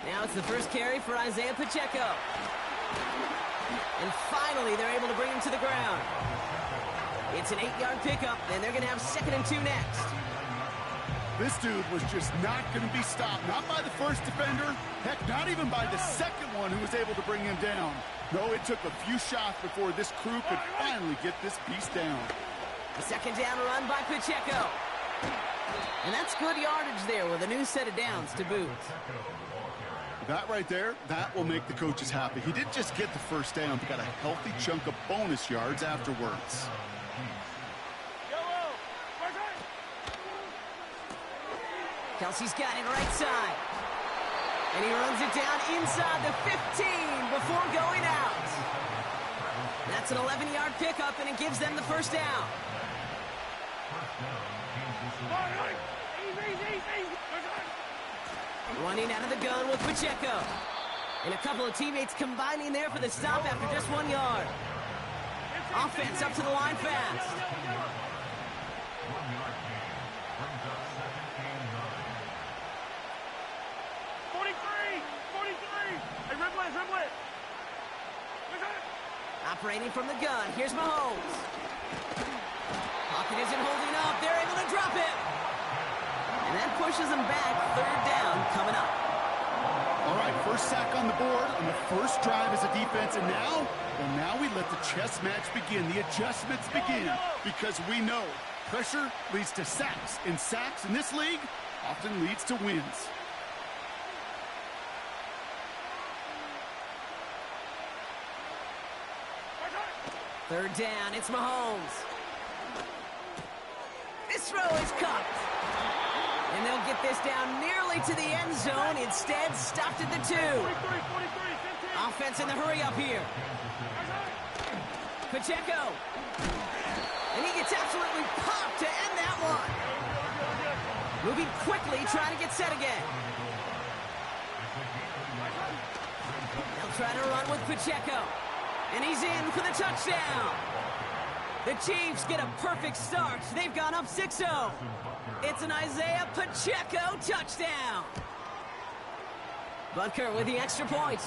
Now it's the first carry for Isaiah Pacheco. And finally, they're able to bring him to the ground. It's an 8-yard pickup, and they're going to have 2nd and 2 next. This dude was just not going to be stopped. Not by the first defender. Heck, not even by the second one who was able to bring him down. No, it took a few shots before this crew could finally get this beast down. The 2nd down run by Pacheco. And that's good yardage there with a new set of downs to boot. That right there, that will make the coaches happy. He didn't just get the first down, but got a healthy chunk of bonus yards afterwards. Kelsey's got it right side. And he runs it down inside the 15 before going out. That's an 11-yard pickup, and it gives them the first down. Running out of the gun with Pacheco. And a couple of teammates combining there for the stop after just 1 yard. Offense up to the line fast. Operating from the gun, here's Mahomes. Pocket isn't holding up, they're able to drop it. And that pushes them back, third down coming up. All right, first sack on the board on the first drive as a defense, and now we let the chess match begin, the adjustments begin, because we know pressure leads to sacks, and sacks in this league often leads to wins. Third down, it's Mahomes. This throw is caught. And they'll get this down nearly to the end zone. Instead, stopped at the 2. Offense in the hurry up here. Pacheco. And he gets absolutely popped to end that one. Moving quickly, trying to get set again. They'll try to run with Pacheco. And he's in for the touchdown. The Chiefs get a perfect start. They've gone up 6-0. It's an Isaiah Pacheco touchdown. Butker with the extra point.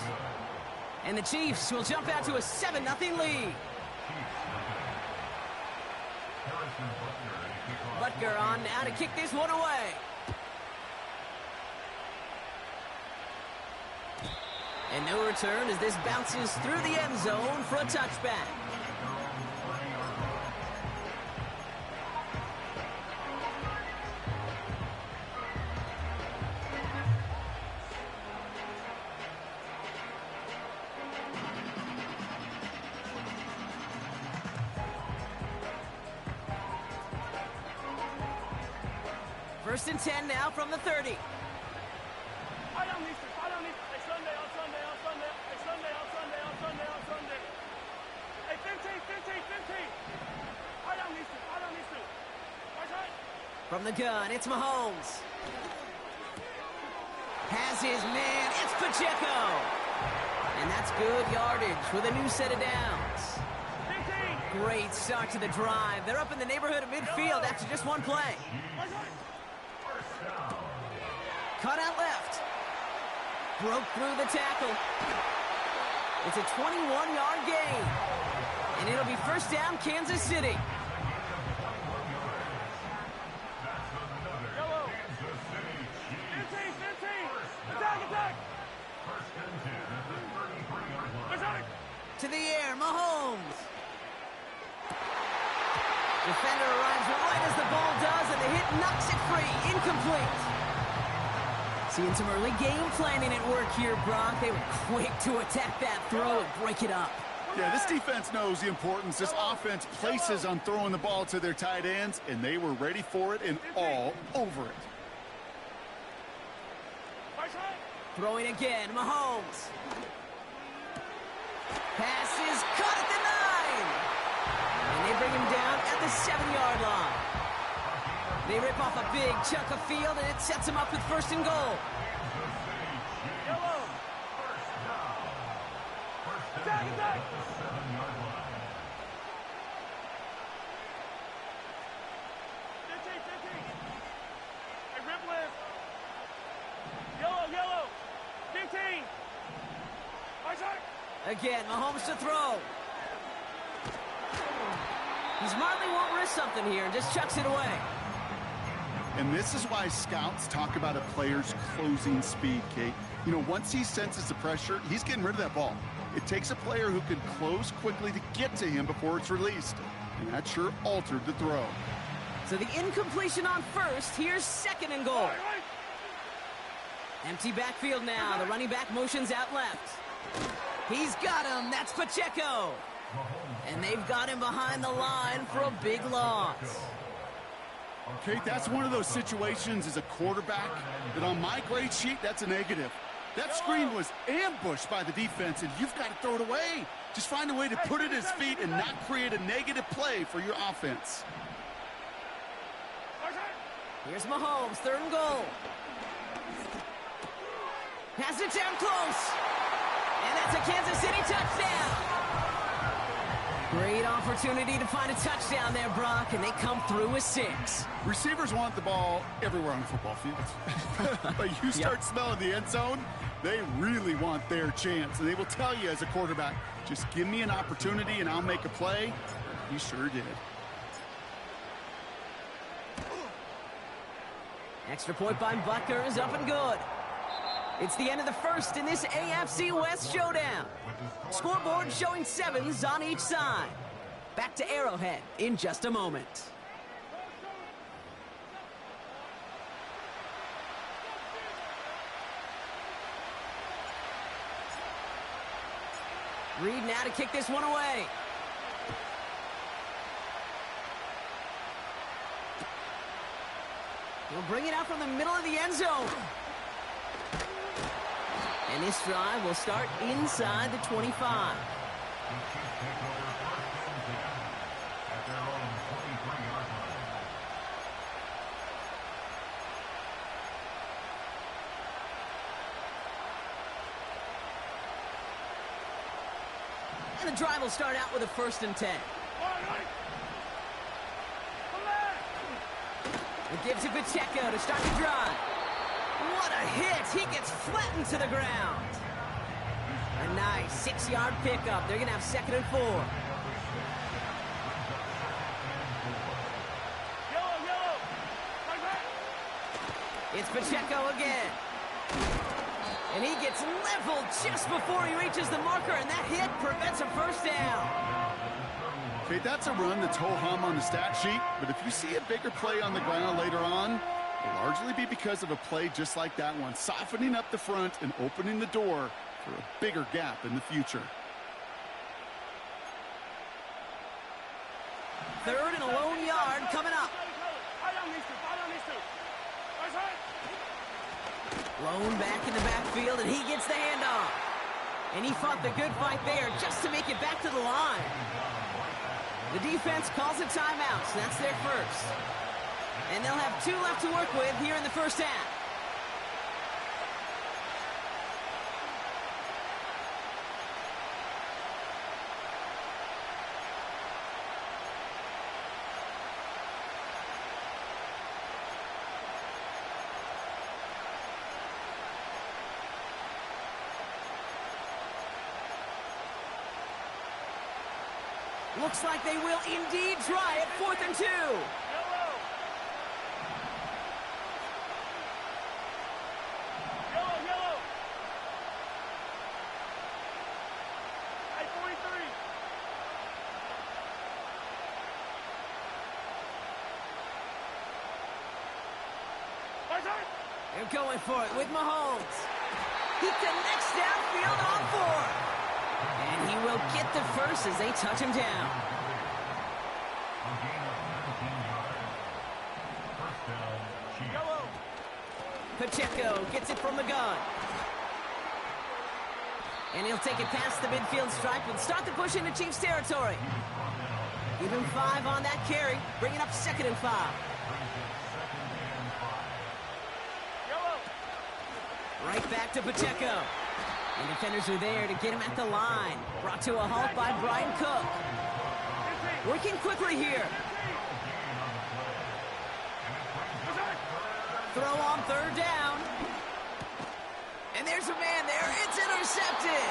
And the Chiefs will jump out to a 7-0 lead. Butker on now to kick this one away. And no return as this bounces through the end zone for a touchback. First and 10 now from the 30. From the gun, it's Mahomes. Has his man, it's Pacheco. And that's good yardage with a new set of downs. Great start to the drive. They're up in the neighborhood of midfield after just one play. Cut out left. Broke through the tackle. It's a 21-yard gain. And it'll be first down, Kansas City. To the air, Mahomes. Defender arrives right as the ball does, and the hit knocks it free. Incomplete. Seeing some early game planning at work here, Brock. They were quick to attack that throw and break it up. Yeah, this defense knows the importance this offense places on throwing the ball to their tight ends, and they were ready for it and all over it. Throwing again, Mahomes. Pass is caught at the 9. And they bring him down at the 7-yard line. They rip off a big chunk of field, and it sets him up with first and goal. Again, Mahomes to throw. He smartly won't risk something here and just chucks it away. And this is why scouts talk about a player's closing speed, Kate. You know, once he senses the pressure, he's getting rid of that ball. It takes a player who can close quickly to get to him before it's released. And that sure altered the throw. So the incompletion on first. Here's second and goal. Empty backfield now. The running back motions out left. He's got him. That's Pacheco. And they've got him behind the line for a big loss. Kate, that's one of those situations as a quarterback that on my grade sheet, that's a negative. That screen was ambushed by the defense, and you've got to throw it away. Just find a way to put it at his feet and not create a negative play for your offense. Here's Mahomes, 3rd and goal. Has it down close. And that's a Kansas City touchdown. Great opportunity to find a touchdown there, Brock, and they come through with 6. Receivers want the ball everywhere on the football field. But you start smelling the end zone, they really want their chance. And they will tell you as a quarterback, just give me an opportunity and I'll make a play. He sure did. Extra point by Butker is up and good. It's the end of the first in this AFC West showdown. Scoreboard showing 7s on each side. Back to Arrowhead in just a moment. Reed now to kick this one away. He'll bring it out from the middle of the end zone. And this drive will start inside the 25. And the drive will start out with a 1st and 10. It gives to Pacheco to start the drive. What a hit! He gets flattened to the ground. A nice 6-yard pickup. They're going to have 2nd and 4. It's Pacheco again. And he gets leveled just before he reaches the marker, and that hit prevents a 1st down. Okay, that's a run that's ho-hum on the stat sheet, but if you see a bigger play on the ground later on, it'll largely be because of a play just like that one, softening up the front and opening the door for a bigger gap in the future. 3rd and a lone yard coming up. Lone back in the backfield, and he gets the handoff. And he fought the good fight there just to make it back to the line. The defense calls a timeout, so that's their first. And they'll have 2 left to work with here in the first half. Looks like they will indeed try it. 4th and 2. They're going for it with Mahomes. He connects downfield on 4. And he will get the first as they touch him down. Pacheco gets it from the gun. And he'll take it past the midfield stripe and start the push into Chiefs territory. Give him 5 on that carry, bringing up 2nd and 5. Right back to Pacheco. And defenders are there to get him at the line. Brought to a halt by Brian Cook. Working quickly here. Throw on 3rd down. And there's a man there. It's intercepted.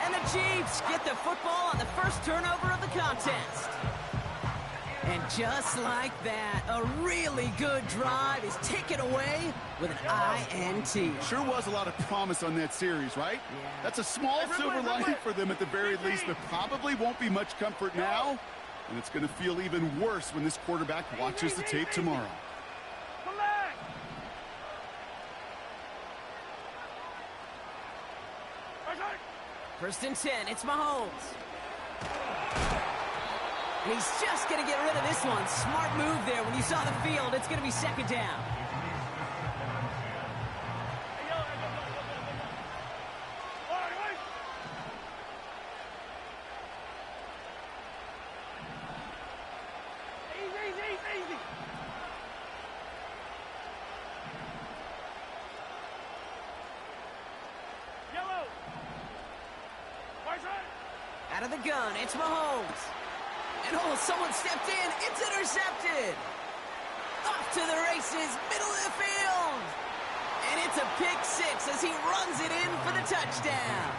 And the Chiefs get the football on the first turnover of the contest. And just like that, a really good drive is taken away with an INT. Sure was a lot of promise on that series, right? Yeah. That's a small silver lining for them at the very least, but probably won't be much comfort now. And it's going to feel even worse when this quarterback watches the tape tomorrow. 1st and 10, it's Mahomes. And he's just going to get rid of this one. Smart move there. When you saw the field, it's going to be 2nd down. Out of the gun, it's Mahomes. And oh, someone stepped in. It's intercepted. Off to the races, middle of the field. And it's a pick six as he runs it in for the touchdown.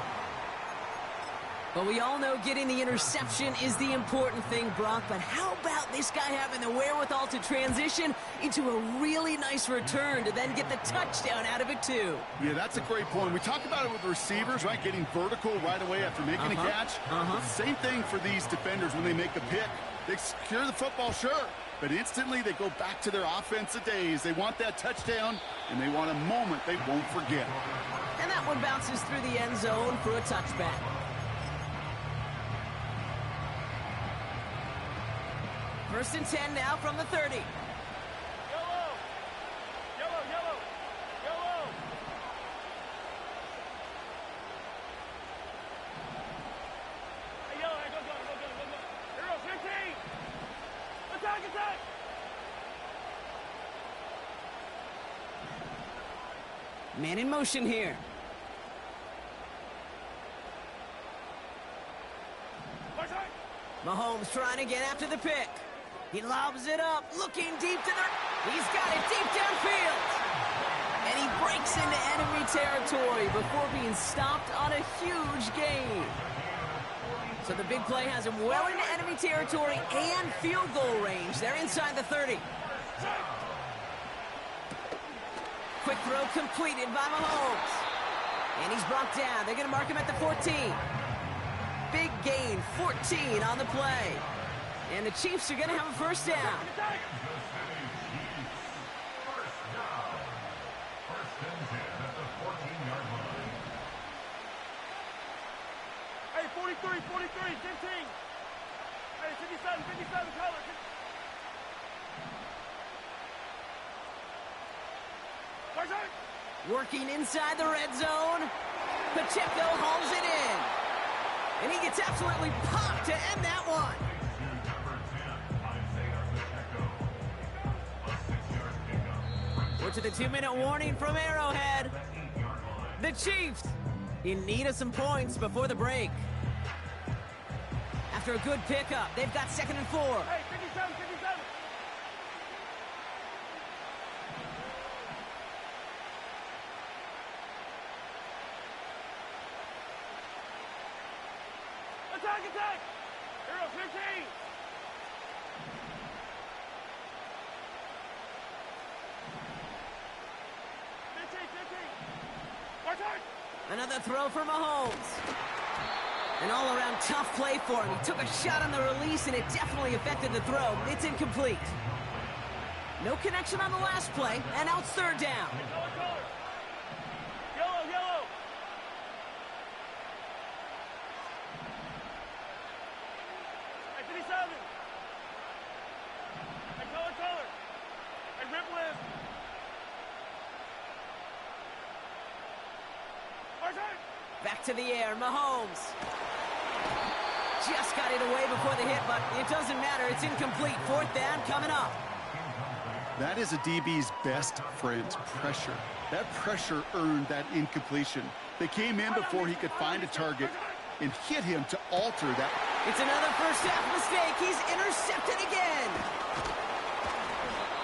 But we all know getting the interception is the important thing, Brock. But how about this guy having the wherewithal to transition into a really nice return to then get the touchdown out of it, too? Yeah, that's a great point. We talk about it with receivers, right? Getting vertical right away after making a catch. Same thing for these defenders when they make a pick. They secure the football, sure. But instantly they go back to their offensive days. They want that touchdown, and they want a moment they won't forget. And that one bounces through the end zone for a touchback. First and 10 now from the 30. Yellow! Yellow, yellow! Yellow! Hey, yellow, hey, go. Here goes 15! Attack! Man in motion here. Mahomes trying to get after the pick. He lobs it up, looking deep to the... He's got it deep downfield. And he breaks into enemy territory before being stopped on a huge gain. So the big play has him well into enemy territory and field goal range. They're inside the 30. Quick throw completed by Mahomes. And he's brought down. They're going to mark him at the 14. Big gain, 14 on the play. And the Chiefs are going to have a first down. Hey, 43, 15. Hey, 57, color. Working inside the red zone. Pacheco hauls it in. And he gets absolutely popped to end that one. We're to the 2-minute warning from Arrowhead. The Chiefs in need of some points before the break. After a good pickup, they've got 2nd and 4. Hey, 57. Attack! Here goes 15! 15! Another throw for Mahomes. An all-around tough play for him. He took a shot on the release, and it definitely affected the throw. It's incomplete. No connection on the last play, and now it's 3rd down. Yellow! Hey, 57! Hey, color! Hey, rip list! Back to the air, Mahomes. Just got it away before the hit, but it doesn't matter. It's incomplete. 4th down coming up. That is a DB's best friend, pressure. That pressure earned that incompletion. They came in before he could find a target and hit him to alter that. It's another first half mistake. He's intercepted again.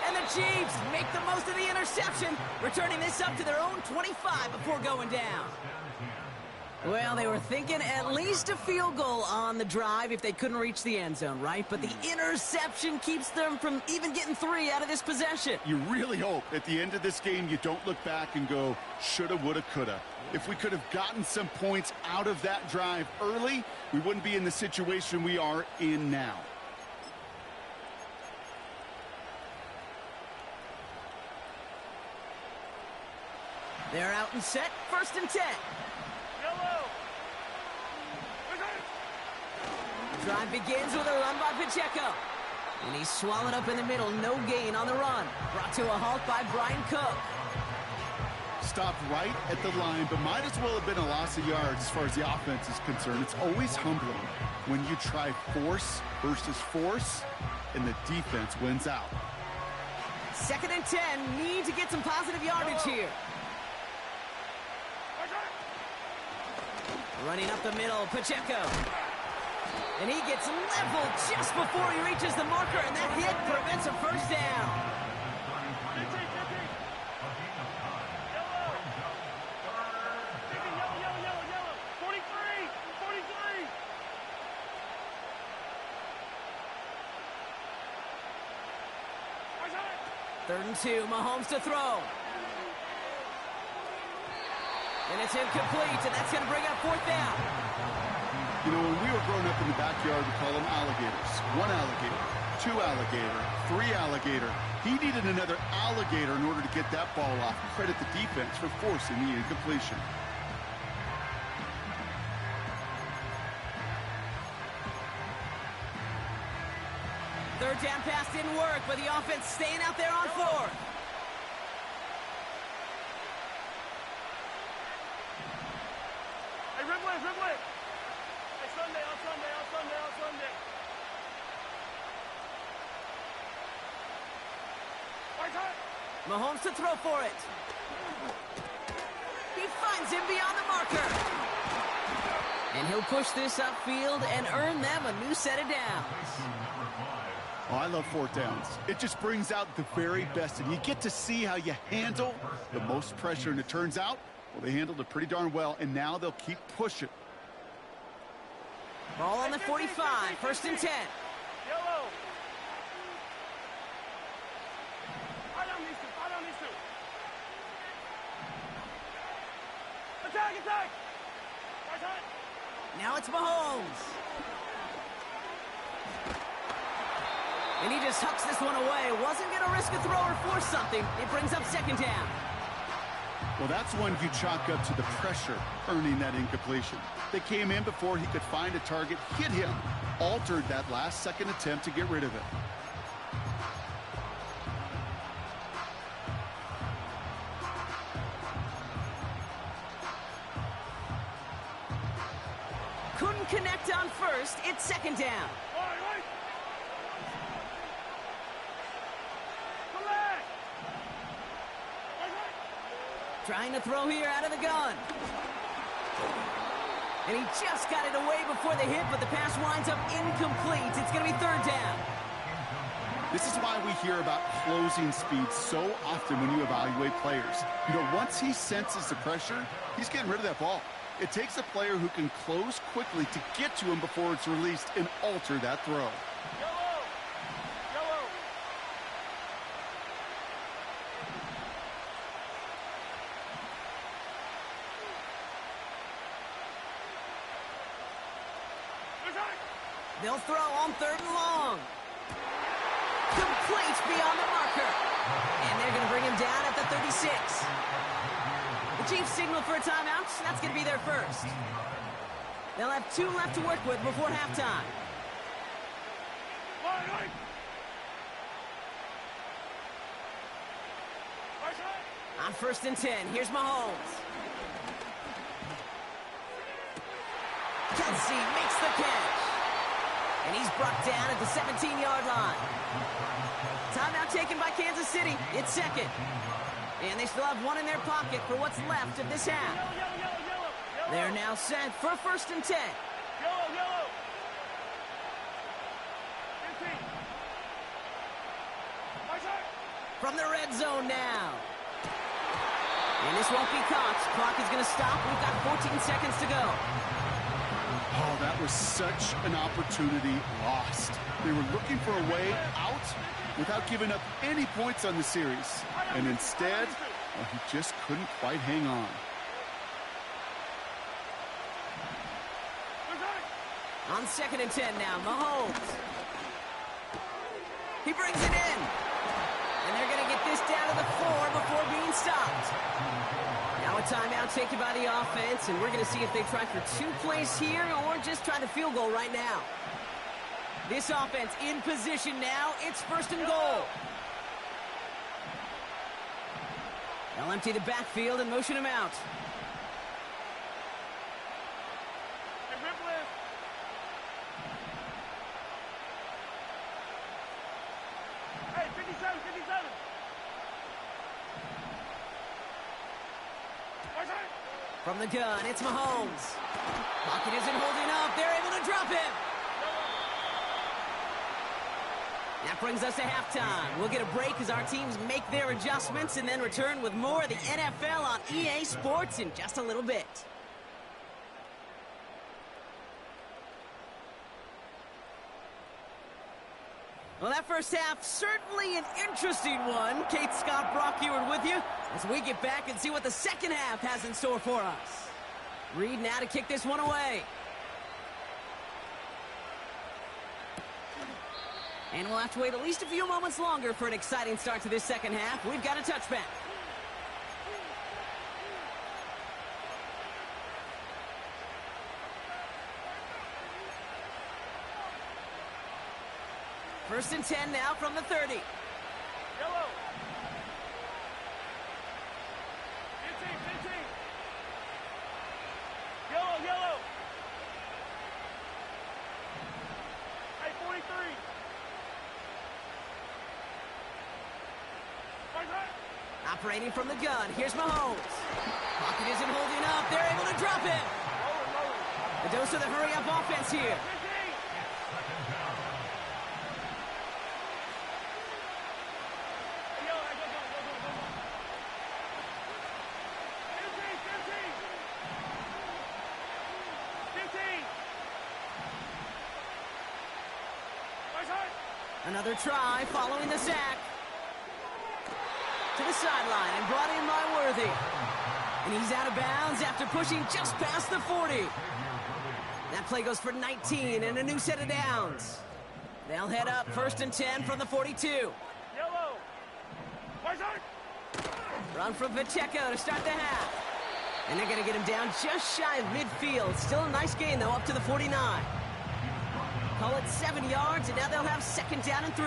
And the Chiefs make the most of the interception, returning this up to their own 25 before going down. Well, they were thinking at least a field goal on the drive if they couldn't reach the end zone, right? But the interception keeps them from even getting 3 out of this possession. You really hope at the end of this game you don't look back and go, shoulda, woulda, coulda. If we could have gotten some points out of that drive early, we wouldn't be in the situation we are in now. They're out and set, 1st and 10. Drive begins with a run by Pacheco. And he's swallowed up in the middle. No gain on the run. Brought to a halt by Brian Cook. Stopped right at the line, but might as well have been a loss of yards as far as the offense is concerned. It's always humbling when you try force versus force, and the defense wins out. 2nd and 10. Need to get some positive yardage here. Running up the middle, Pacheco. And he gets leveled just before he reaches the marker, and that hit prevents a first down. Third and 2, Mahomes to throw. And it's incomplete, and that's going to bring up fourth down. You know, when we were growing up in the backyard, we call them alligators. 1 alligator, 2 alligator, 3 alligator. He needed another alligator in order to get that ball off. Credit the defense for forcing the incompletion. Third down pass didn't work, but the offense staying out there on 4th. Hey, Ridley. Hey, Sunday. Mahomes to throw for it. He finds him beyond the marker. And he'll push this upfield and earn them a new set of downs. Oh, I love 4th downs. It just brings out the very best, and you get to see how you handle the most pressure, and it turns out, well, they handled it pretty darn well, and now they'll keep pushing. Ball on the 45, 1st and 10. Yellow. I don't need to. Attack. Now it's Mahomes. And he just hucks this one away. Wasn't going to risk a throw or force something. It brings up 2nd down. Well, that's one you chalk up to the pressure earning that incompletion. They came in before he could find a target, hit him, altered that last-second attempt to get rid of it. Couldn't connect on 1st. It's 2nd down. Trying to throw here out of the gun. And he just got it away before the hit, but the pass winds up incomplete. It's going to be 3rd down. This is why we hear about closing speed so often when you evaluate players. You know, once he senses the pressure, he's getting rid of that ball. It takes a player who can close quickly to get to him before it's released and alter that throw. They'll throw on 3rd and long. Complete beyond the marker. And they're going to bring him down at the 36. The Chiefs signal for a timeout. That's going to be their first. They'll have 2 left to work with before halftime. On 1st and 10, here's Mahomes. Kelsey makes the catch. And he's brought down at the 17-yard line. Timeout taken by Kansas City. It's 2nd. And they still have 1 in their pocket for what's left of this half. They're now set for 1st and 10. From the red zone now. And this won't be caught. Clock is going to stop. We've got 14 seconds to go. Oh, that was such an opportunity lost. They were looking for a way out without giving up any points on the series. And instead, well, he just couldn't quite hang on. On 2nd and 10 now, Mahomes. He brings it in. And they're going to get this down to the 4 before being stopped. Now a timeout taken by the offense, and we're going to see if they try for 2 plays here or just try the field goal right now. This offense in position now. It's 1st and goal. They'll empty the backfield and motion him out. Hey, 57. From the gun, it's Mahomes. Pocket isn't holding up. They're able to drop him. That brings us to halftime. We'll get a break as our teams make their adjustments and then return with more of the NFL on EA Sports in just a little bit. Well, that first half, certainly an interesting one. Kate Scott, Brock Eward with you as we get back and see what the second half has in store for us. Reed now to kick this one away. And we'll have to wait at least a few moments longer for an exciting start to this second half. We've got a touchback. First and 10 now from the 30. Yellow. 15. Yellow. Hey, 43. Operating from the gun, here's Mahomes. Pocket isn't holding up, they're able to drop it. A dose of the hurry-up offense here. Another try following the sack. To the sideline and brought in by Worthy. And he's out of bounds after pushing just past the 40. That play goes for 19 and a new set of downs. They'll head up first and 10 from the 42. Yellow. Run from Pacheco to start the half. And they're going to get him down just shy of midfield. Still a nice gain, though, up to the 49. Call it 7 yards, and now they'll have second down and 3.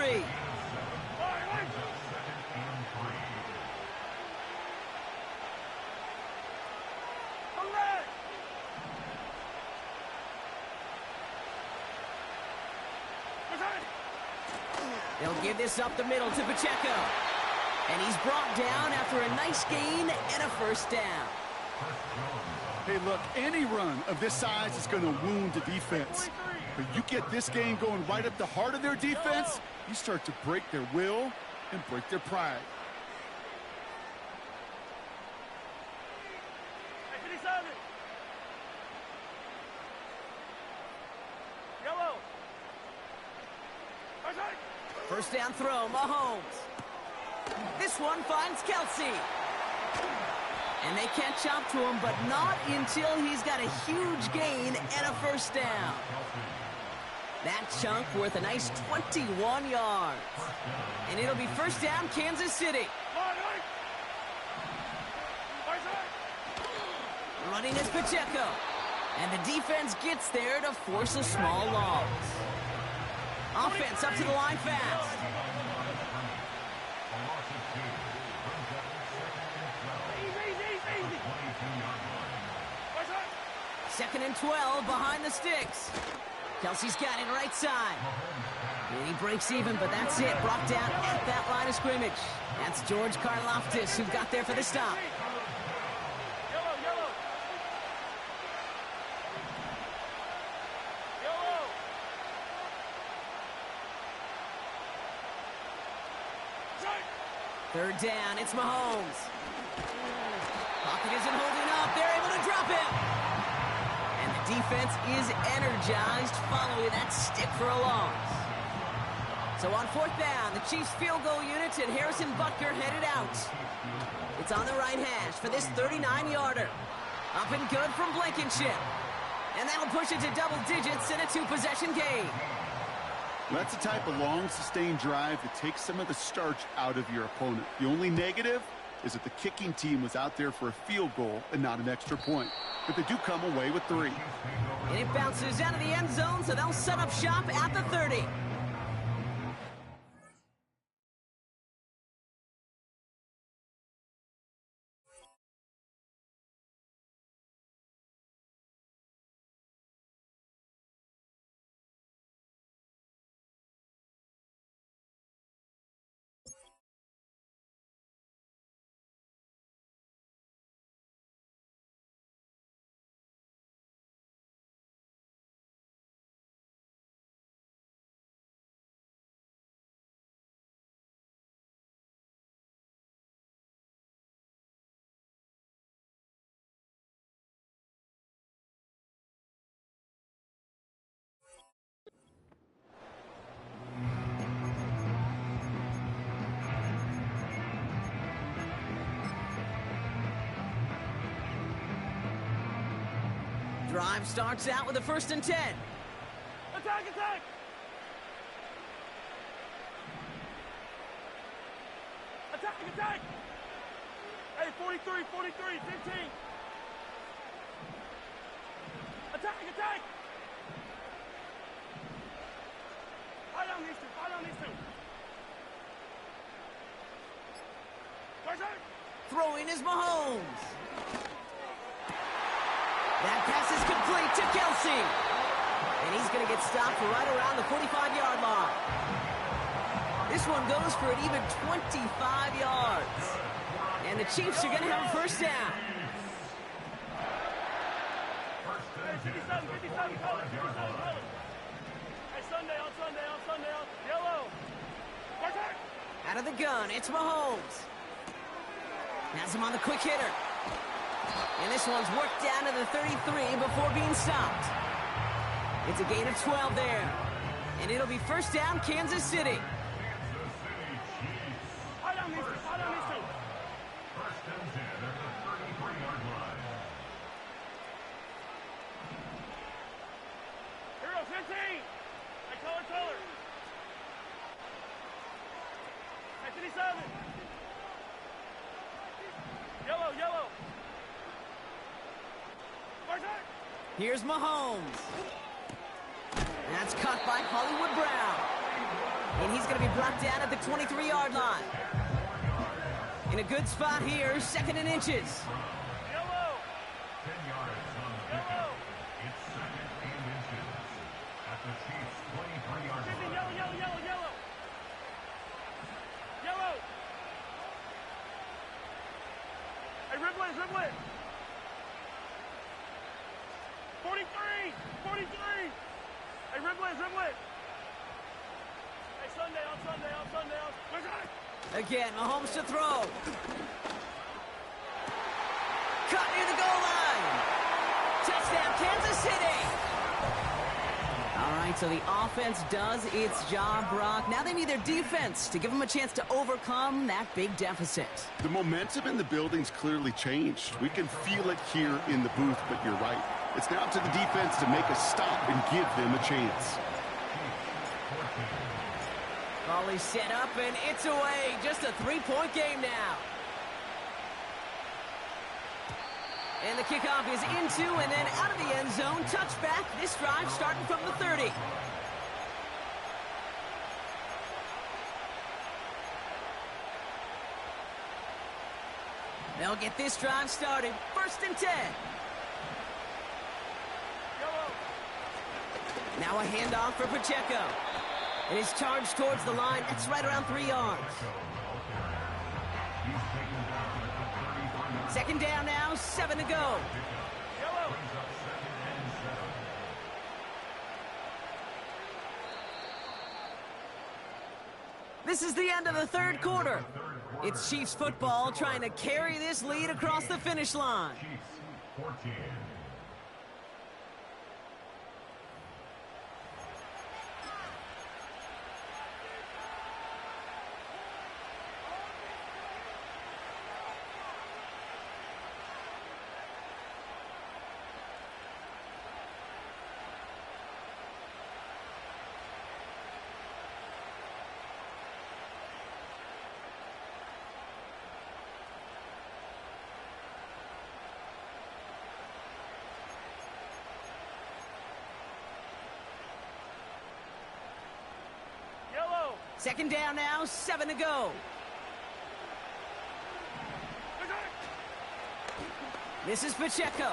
They'll give this up the middle to Pacheco. And he's brought down after a nice gain and a first down. Hey, look, any run of this size is going to wound the defense. But you get this game going right up the heart of their defense, you start to break their will and break their pride. Hey, 57. Yellow. First down throw, Mahomes. This one finds Kelsey. And they catch up to him, but not until he's got a huge gain and a first down. That chunk worth a nice 21 yards. And it'll be first down, Kansas City. Running is Pacheco. And the defense gets there to force a small loss. Offense up to the line fast. Second and 12 behind the sticks. Kelsey's got it right side. And he breaks even, but that's it. Brought down at that line of scrimmage. That's George Karlaftis who got there for the stop. Third down, it's Mahomes. Pocket isn't holding up. They're able to drop it. And the defense is energized following that stick for a loss. So on fourth down, the Chiefs field goal unit and Harrison Butker headed out. It's on the right hash for this 39-yarder. Up and good from Blankenship. And that'll push it to double digits in a two-possession game. That's the type of long, sustained drive that takes some of the starch out of your opponent. The only negative is that the kicking team was out there for a field goal and not an extra point. But they do come away with 3. And it bounces out of the end zone, so they'll set up shop at the 30. Drive starts out with a 1st and 10. Attack, attack! Attack, attack! Hey, 43, 43, 15. Attack, attack! Fight on these two, fight on these two. Throwing is Mahomes. That pass is complete to Kelsey. And he's going to get stopped for right around the 45-yard line. This one goes for an even 25 yards. And the Chiefs are going to have a 1st down. 57, 57, colors, 57, colors. Hey, Sunday on yellow. Out of the gun, it's Mahomes. Has him on the quick hitter. And this one's worked down to the 33 before being stopped. It's a gain of 12 there. And it'll be 1st down, Kansas City. Fight on these two, fight on these two. 1st and 10 at the 33-yard line. Hero 15. Hey, color. Hey, 57. Yellow. Here's Mahomes. That's caught by Hollywood Brown. And he's going to be brought down at the 23-yard line. In a good spot here, 2nd and inches. Yellow. 10 yards on the pickup. It's 2nd and inches at the Chiefs' 23-yard line. Yellow. Hey, Riblet. 43. Hey, Riblet. Hey, Sunday on. Again, Mahomes to throw. Caught near the goal line. Touchdown, Kansas City. All right, so the offense does its job, Brock. Now they need their defense to give them a chance to overcome that big deficit. The momentum in the building's clearly changed. We can feel it here in the booth, but you're right. It's now to the defense to make a stop and give them a chance. Volley set up, and it's away. Just a 3-point game now. And the kickoff is into and then out of the end zone. Touchback. This drive starting from the 30. They'll get this drive started. 1st and 10. Now a handoff for Pacheco. And he's charged towards the line. That's right around 3 yards. 2nd down now, 7 to go. This is the end of the 3rd quarter. It's Chiefs football trying to carry this lead across the finish line. Chiefs 14. Second down now, 7 to go. This is Pacheco.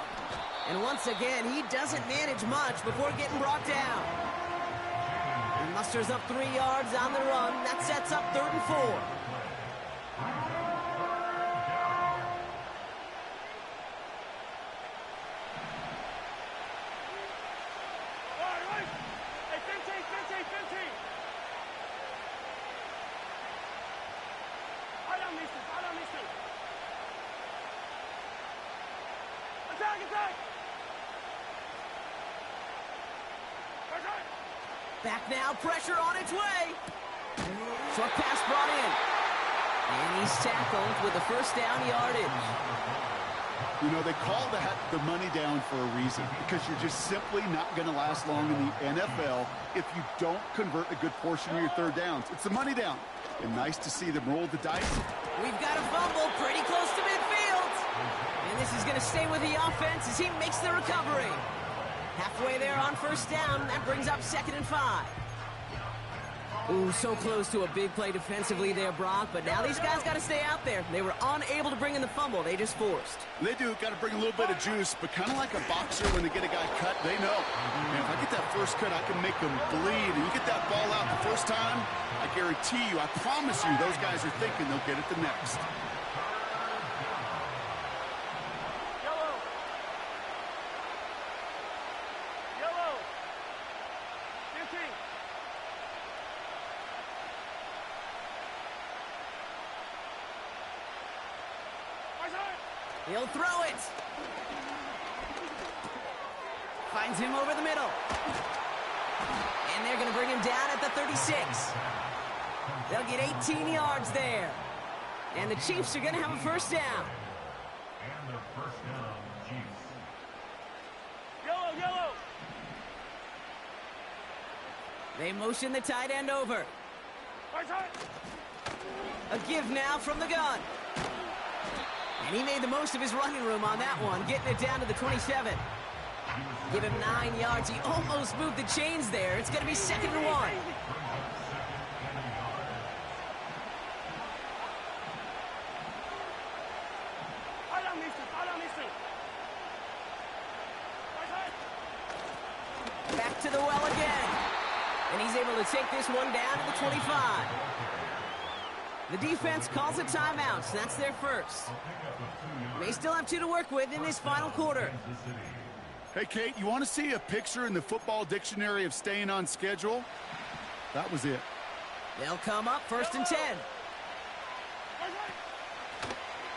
And once again, he doesn't manage much before getting brought down. He musters up 3 yards on the run. That sets up 3rd and 4. Back now, pressure on its way. Short pass brought in. And he's tackled with the 1st down yardage. You know, they call that the money down for a reason, because you're just simply not going to last long in the NFL if you don't convert a good portion of your third downs. It's the money down. And nice to see them roll the dice. We've got a fumble pretty close to midfield. And this is going to stay with the offense as he makes the recovery. Halfway there on first down. That brings up 2nd and 5. Ooh, so close to a big play defensively there, Brock. But now these guys got to stay out there. They were unable to bring in the fumble. They just forced. They do. Got to bring a little bit of juice. But kind of like a boxer when they get a guy cut, they know. Man, if I get that first cut, I can make them bleed. And you get that ball out the first time, I guarantee you, I promise you, those guys are thinking they'll get it the next. He'll throw it. Finds him over the middle. And they're going to bring him down at the 36. They'll get 18 yards there. And the Chiefs are going to have a first down. And the first down, Chiefs. Yellow. They motion the tight end over. A give now from the gun. And he made the most of his running room on that one, getting it down to the 27. Give him 9 yards. He almost moved the chains there. It's going to be 2nd and 1. Back to the well again. And he's able to take this one down to the 25. The defense calls a timeout, so that's their first. They still have 2 to work with in this final quarter. Hey, Kate, you want to see a picture in the football dictionary of staying on schedule? That was it. They'll come up 1st and 10.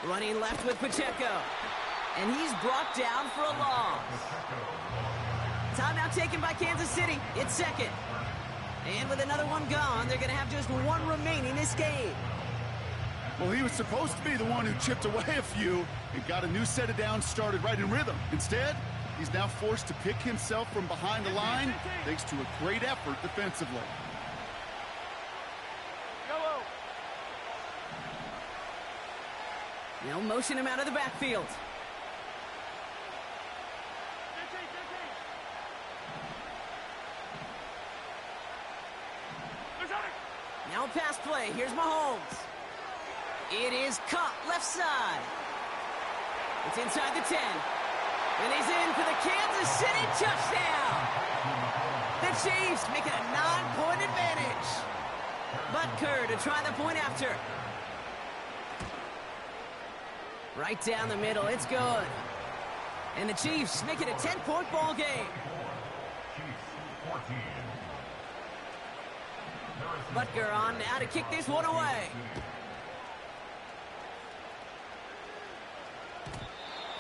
Running left with Pacheco. And he's brought down for a loss. Timeout taken by Kansas City. It's 2nd. And with another one gone, they're going to have just 1 remaining this game. Well, he was supposed to be the one who chipped away a few and got a new set of downs started right in rhythm. Instead, he's now forced to pick himself from behind the line thanks to a great effort defensively. They'll motion him out of the backfield. Now a pass play. Here's Mahomes. It is caught left side. It's inside the 10. And he's in for the Kansas City touchdown. The Chiefs make it a 9-point advantage. Butker to try the point after. Right down the middle. It's good. And the Chiefs make it a 10-point ball game. Butker on now to kick this one away.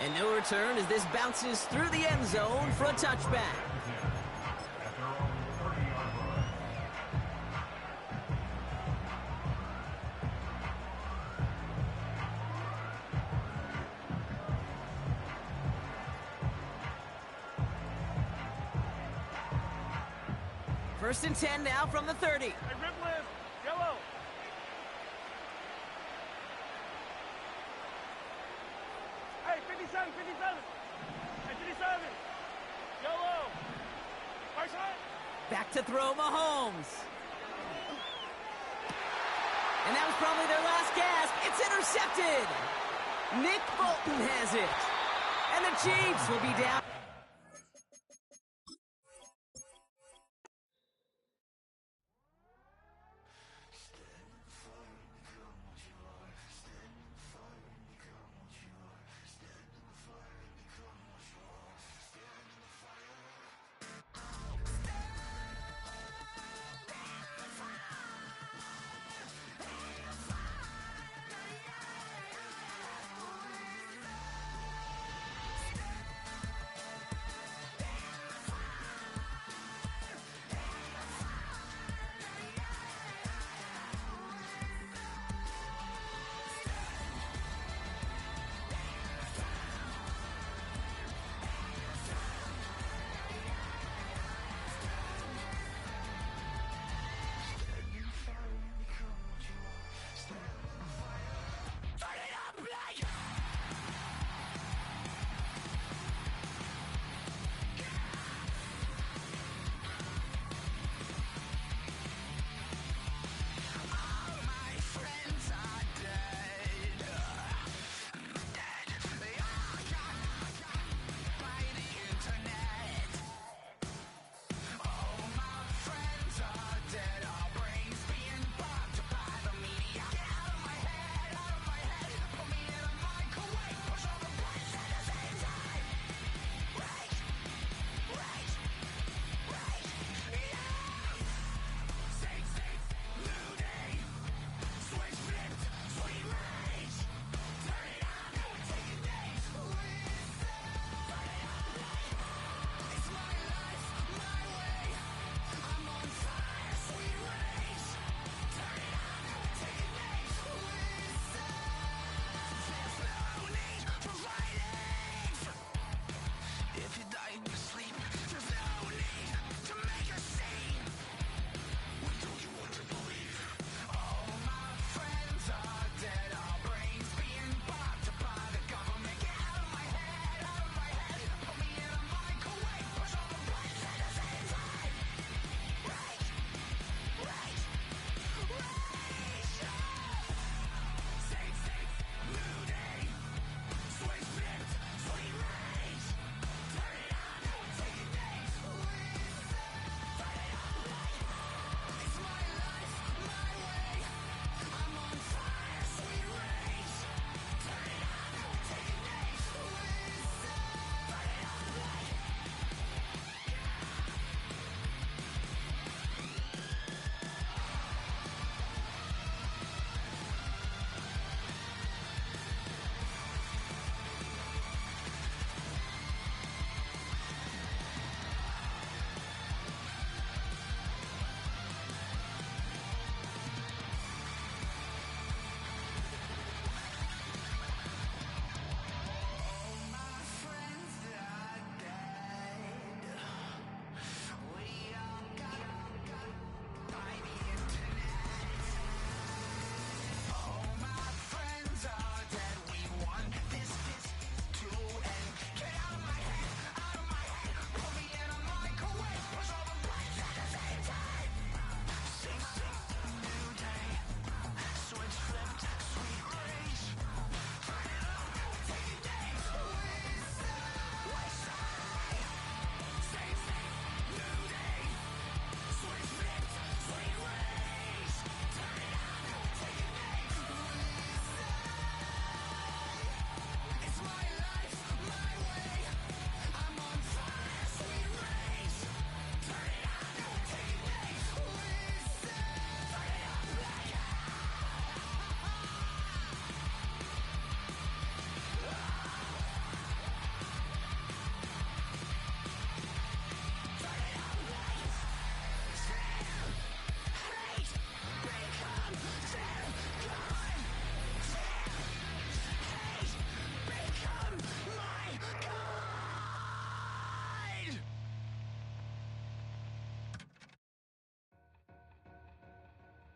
And no return as this bounces through the end zone for a touchback. First and 10 now from the 30. Hey, rip lift. Yellow. Hey, 57. Hey, 57. Yellow. Right side. Back to throw Mahomes. And that was probably their last gasp. It's intercepted. Nick Bolton has it. And the Chiefs will be down.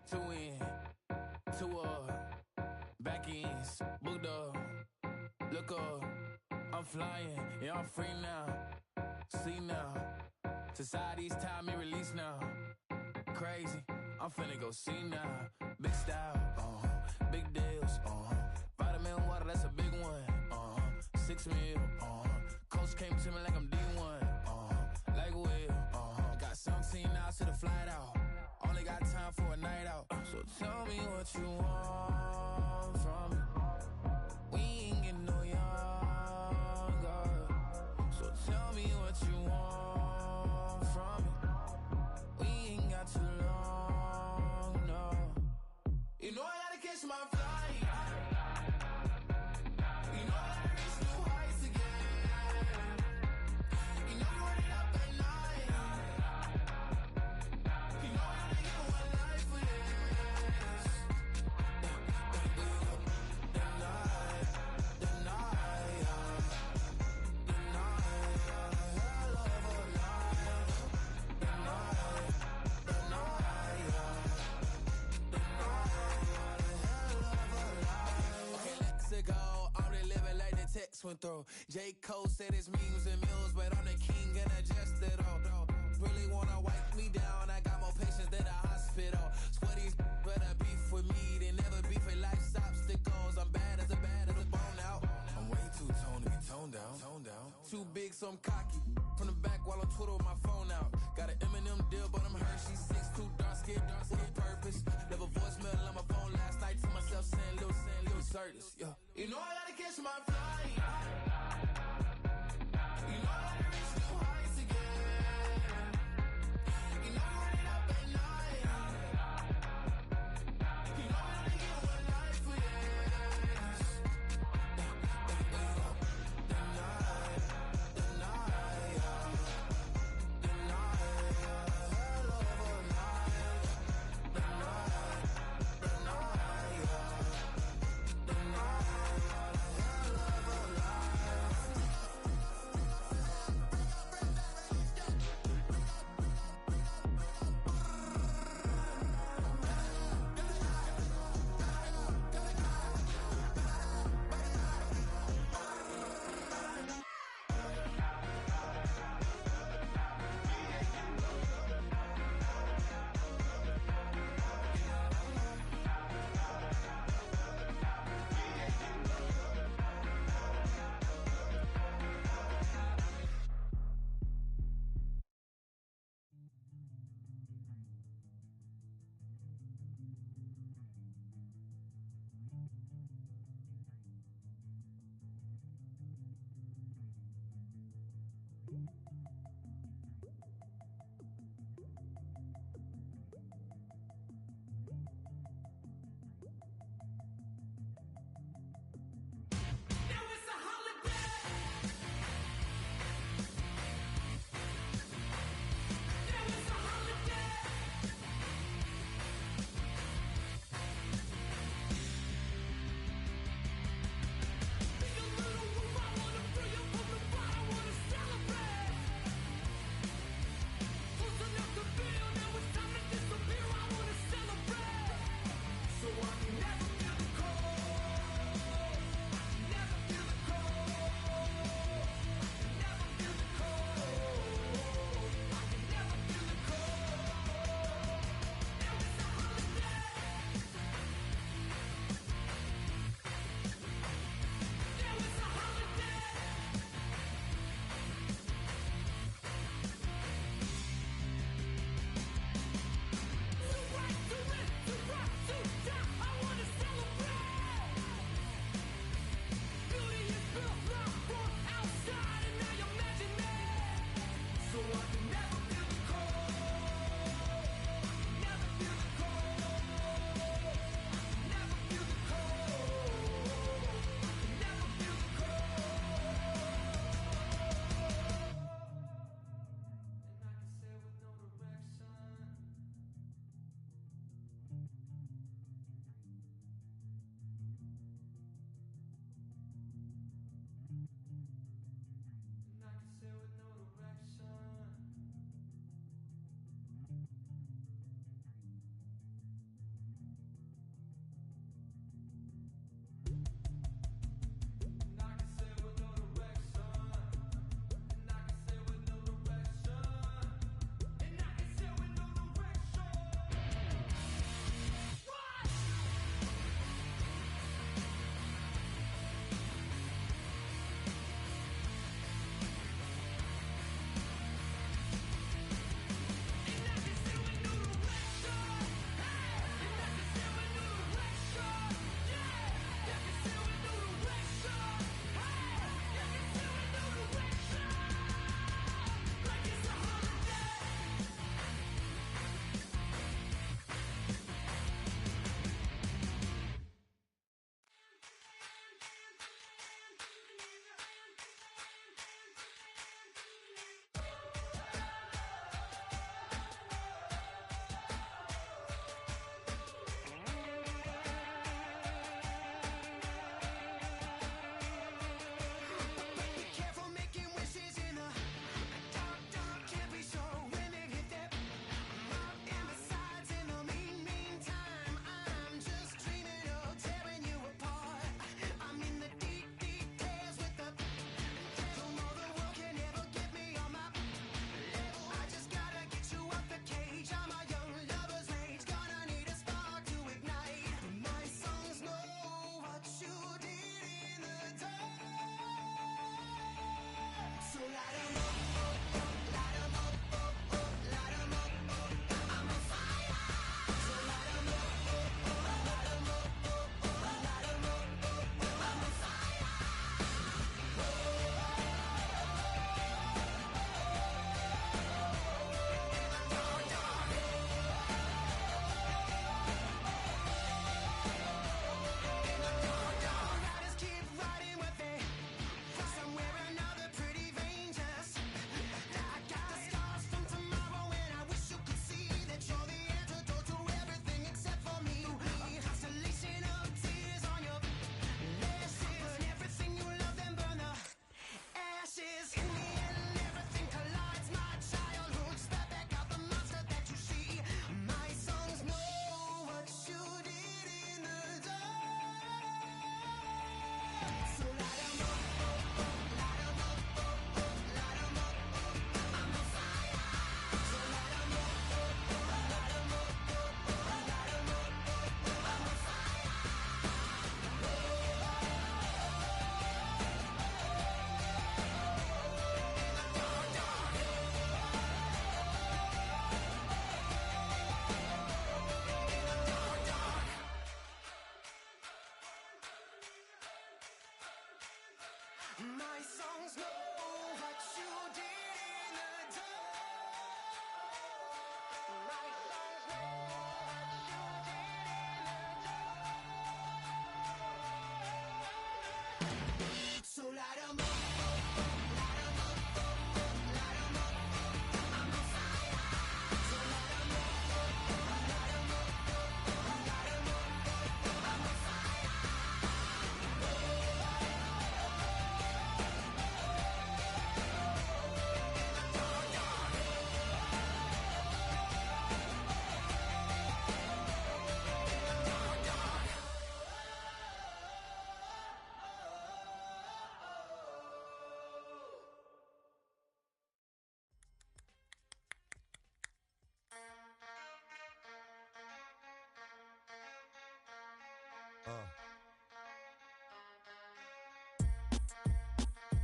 two in, two back ends, booked up, look up, I'm flying, yeah, I'm free now, see now, society's time me release now, crazy, I'm finna go see now, big style, big deals, vitamin water, that's a big one, 6 mil, coach came to me like I'm D1, like Will, got 17 hours to the flight out, only got time for a night out, so tell me what you want from me, we ain't getting no younger, so tell me what you want from me, we ain't got too long, no, you know I gotta catch my flight. Went through. J. Cole said it's memes and mills, but I'm the king and I just it all. Really wanna wipe me down, I got more patience than a hospital. Sweaties better beef with me than never beef with life's obstacles. I'm bad as a bone out. I'm way too toned to be toned down. Too big, so I'm cocky. From the back while I'm Twitter with my phone out. Got an Eminem deal, but I'm Hershey. 6'2", dark skin with purpose. Never voicemail on my phone last night to myself saying Lil Curtis, yeah. You know I gotta catch my flight. You know I gotta reach new heights again. You know I'm running up at night. You know I only get one life for this. The night, hell of a night.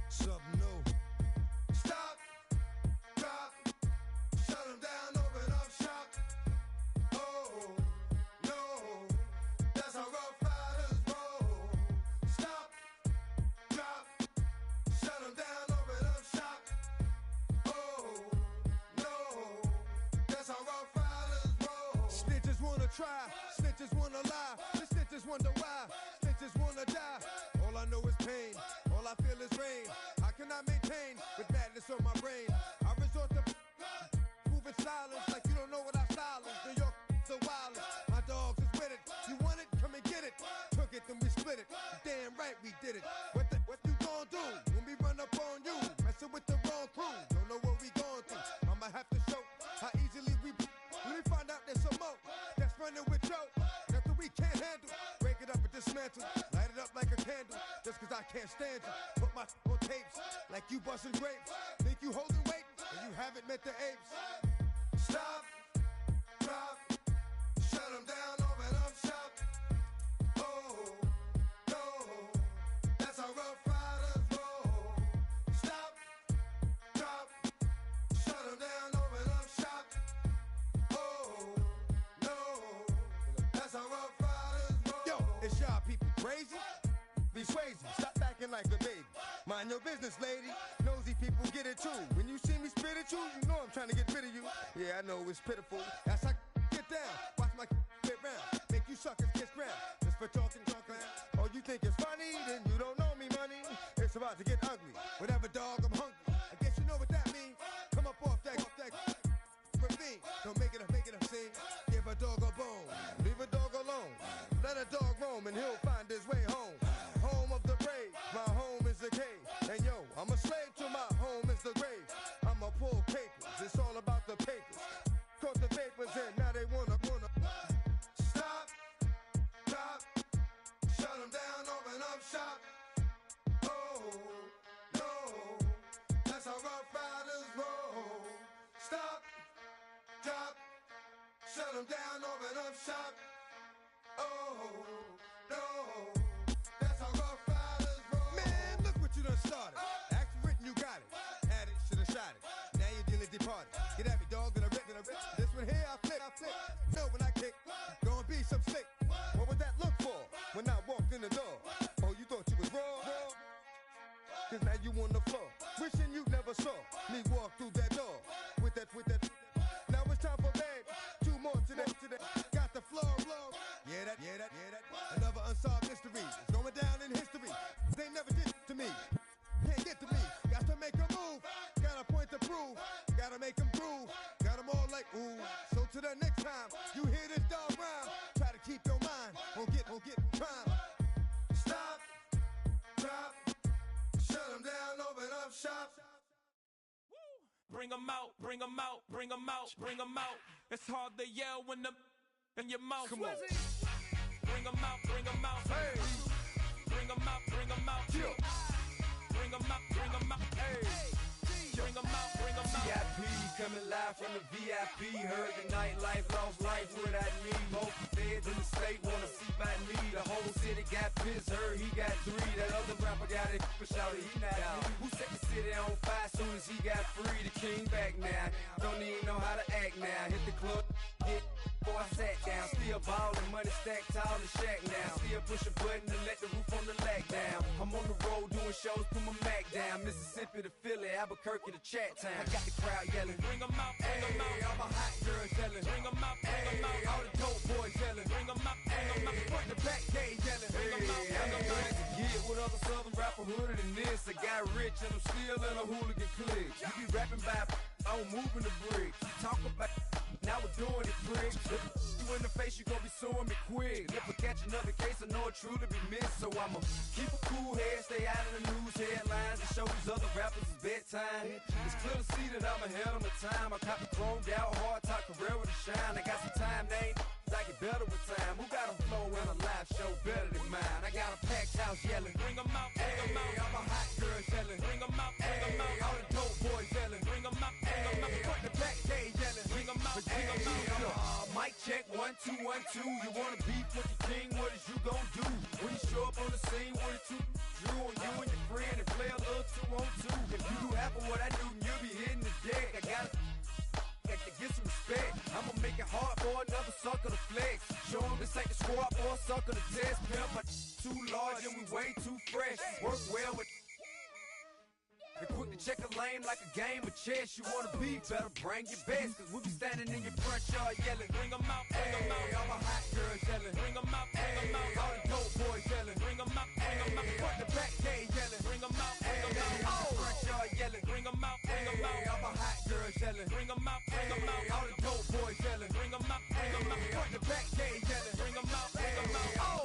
Something new. Stop, drop, shut them down, open up shop. Oh, no, that's how Rough Riders roll. Stop, drop, shut them down, open up shop. Oh, no, that's how Rough Riders roll. Snitches wanna try, snitches wanna lie, the snitches wonder why, snitches wanna die. All I know is pain, all I feel is rain. I cannot maintain with madness on my brain. I resort to moving silence like you don't know what I silence. New York, the wildest. My dogs is with it. You want it? Come and get it. Took it, then we split it. Damn right we did it. What you gonna do when we run up on you? Messing with the wrong crew. Don't know what we going through. I'ma have to show how easily we. Let me find out there's some more that's running with Joe. Nothing we can't handle. Break it up and dismantle. Light it up like a candle. Just cause I can't stand you. Put my on tapes like you busting grapes. Think you holding weight and you haven't met the apes. Stop, drop, shut them down, open up shop. Oh, no, that's how Rough Riders roll. Stop, drop, shut them down, open up shop. Oh, no, that's how Rough Riders roll. Yo, it's y'all people crazy? Be swayzy, stop acting like a baby. Mind your business, lady. Nosy people get it too. When you see me spit at you, you know I'm trying to get rid of you. Yeah, I know it's pitiful. That's how get down. Watch my get round. Make you suckers kiss ground. Just for talking. Oh, you think it's funny? Then you don't know me, money. It's about to get ugly. Whatever, dog, I'm hungry. I guess you know what that means. Come up off that ravine. Don't make it a scene. Give a dog a bone. Leave a dog alone. Let a dog roam and he'll find his way home. Home of the brave. My home is the cave. And yo, I'm a slave to my home is the grave. I'ma pull papers. It's all about the papers. Caught the papers and now they wanna stop, drop, shut them down, open up shop. Oh, no, that's how Rough Riders roll. Stop, drop, shut them down, open up shop. Oh, no, that's how Rough Riders roll. Man, look what you done started. Act written, you got it. Had it, should've shot it. Now you're dealing departed. Get at me, dog, that I rip. This one here, I flip. No, when I kick, gonna be some slick. What would that look for when I walked in the door? Oh, you thought you was raw? Cause now you on the floor. Wishing you never saw me walk through that door. With that. Now it's time for babe. 2 more today. Got the floor blown. Yeah, that. Another unsolved mystery. It's going down in history. They never did to me. Can't get to me. Got to make a move. Got a point to prove. Gotta make them groove. Got them all like ooh. So to the next time you hear this dog rhyme, try to keep your mind on get crime. Stop, drop, shut them down, open up shop. Bring them out, bring them out, bring them out, bring them out. It's hard to yell when the in your mouth. Come on. Bring them out, bring them out. Hey. Bring them out, bring them out. Yeah. Bring them out, bring them out. Hey. Bring them out, bring them out. VIP coming live from the VIP. Heard the nightlife, lost life without me. Most feds in the state wanna see by me. The whole city got pissed, heard he got 3. That other rapper got it, but shouted he not out. Who set the city on fire soon as he got free? The king back now. Don't even know how to act now. Hit the club, hit. Before I sat down, still ballin', money stacked tall in the shack now. Still push a button to let the roof on the lag down. I'm on the road doing shows, put my Mac down. Mississippi to Philly, Albuquerque to Chat Town. I got the crowd yelling, bring them out, bring them out. All my hot girls yelling, bring them out, bring them out. All the dope boys yelling, bring them out, bring them out. Front the back gate yelling, bring them out, bring them out. Get with other southern rapper hooded than this. I got rich and I'm still in a hooligan clique. You be rapping by, I'm moving the bricks. Talk about, now we're doing it, prick. You in the face, you gon' be suing me quick. If I catch another case, I know it truly be missed. So I'ma keep a cool head, stay out of the news headlines, and show these other rappers it's bedtime. It's clear to see that I'm ahead of my time. I cop the chromed out, hard top career with a shine. I got some time, they ain't I get better with time. Who got a flow and a live show better than mine? I got a packed house yelling, bring them out, bring them out. All my hot girls yelling, bring them out, bring them out. All the dope boys yelling, bring them out, bring them out. Front the back gate yelling, bring them out, bring them out. Mic check, 1, 2, 1, 2. You wanna beef with the king, what is you gon' do? When you show up on the scene with a 2, drew on you and your friend and play a little 2 on 2. If you do half of what I do, you'll be hitting the deck. I gotta get some respect. I'ma make it hard for another sucker to flex. Show 'em this ain't the squad for a sucker to test. Pimp, my too large and we way too fresh. Work well with and quick to check a lane like a game of chess. You wanna be better, bring your best. Cause we be standing in your front yard yelling. Bring 'em out, bring 'em out. All my hot girls yelling. Bring 'em out, bring 'em out. All the dope boys yelling. Bring 'em out, bring 'em out. Front the back gate yelling. Bring 'em out, bring 'em out. All the front yard yelling. Bring 'em out, bring 'em out. All my hot girls yelling. Bring 'em out, bring 'em out. All the dope boys yelling. Bring 'em out, bring 'em out. Front the back gate yelling. Bring 'em out, bring 'em out. Oh.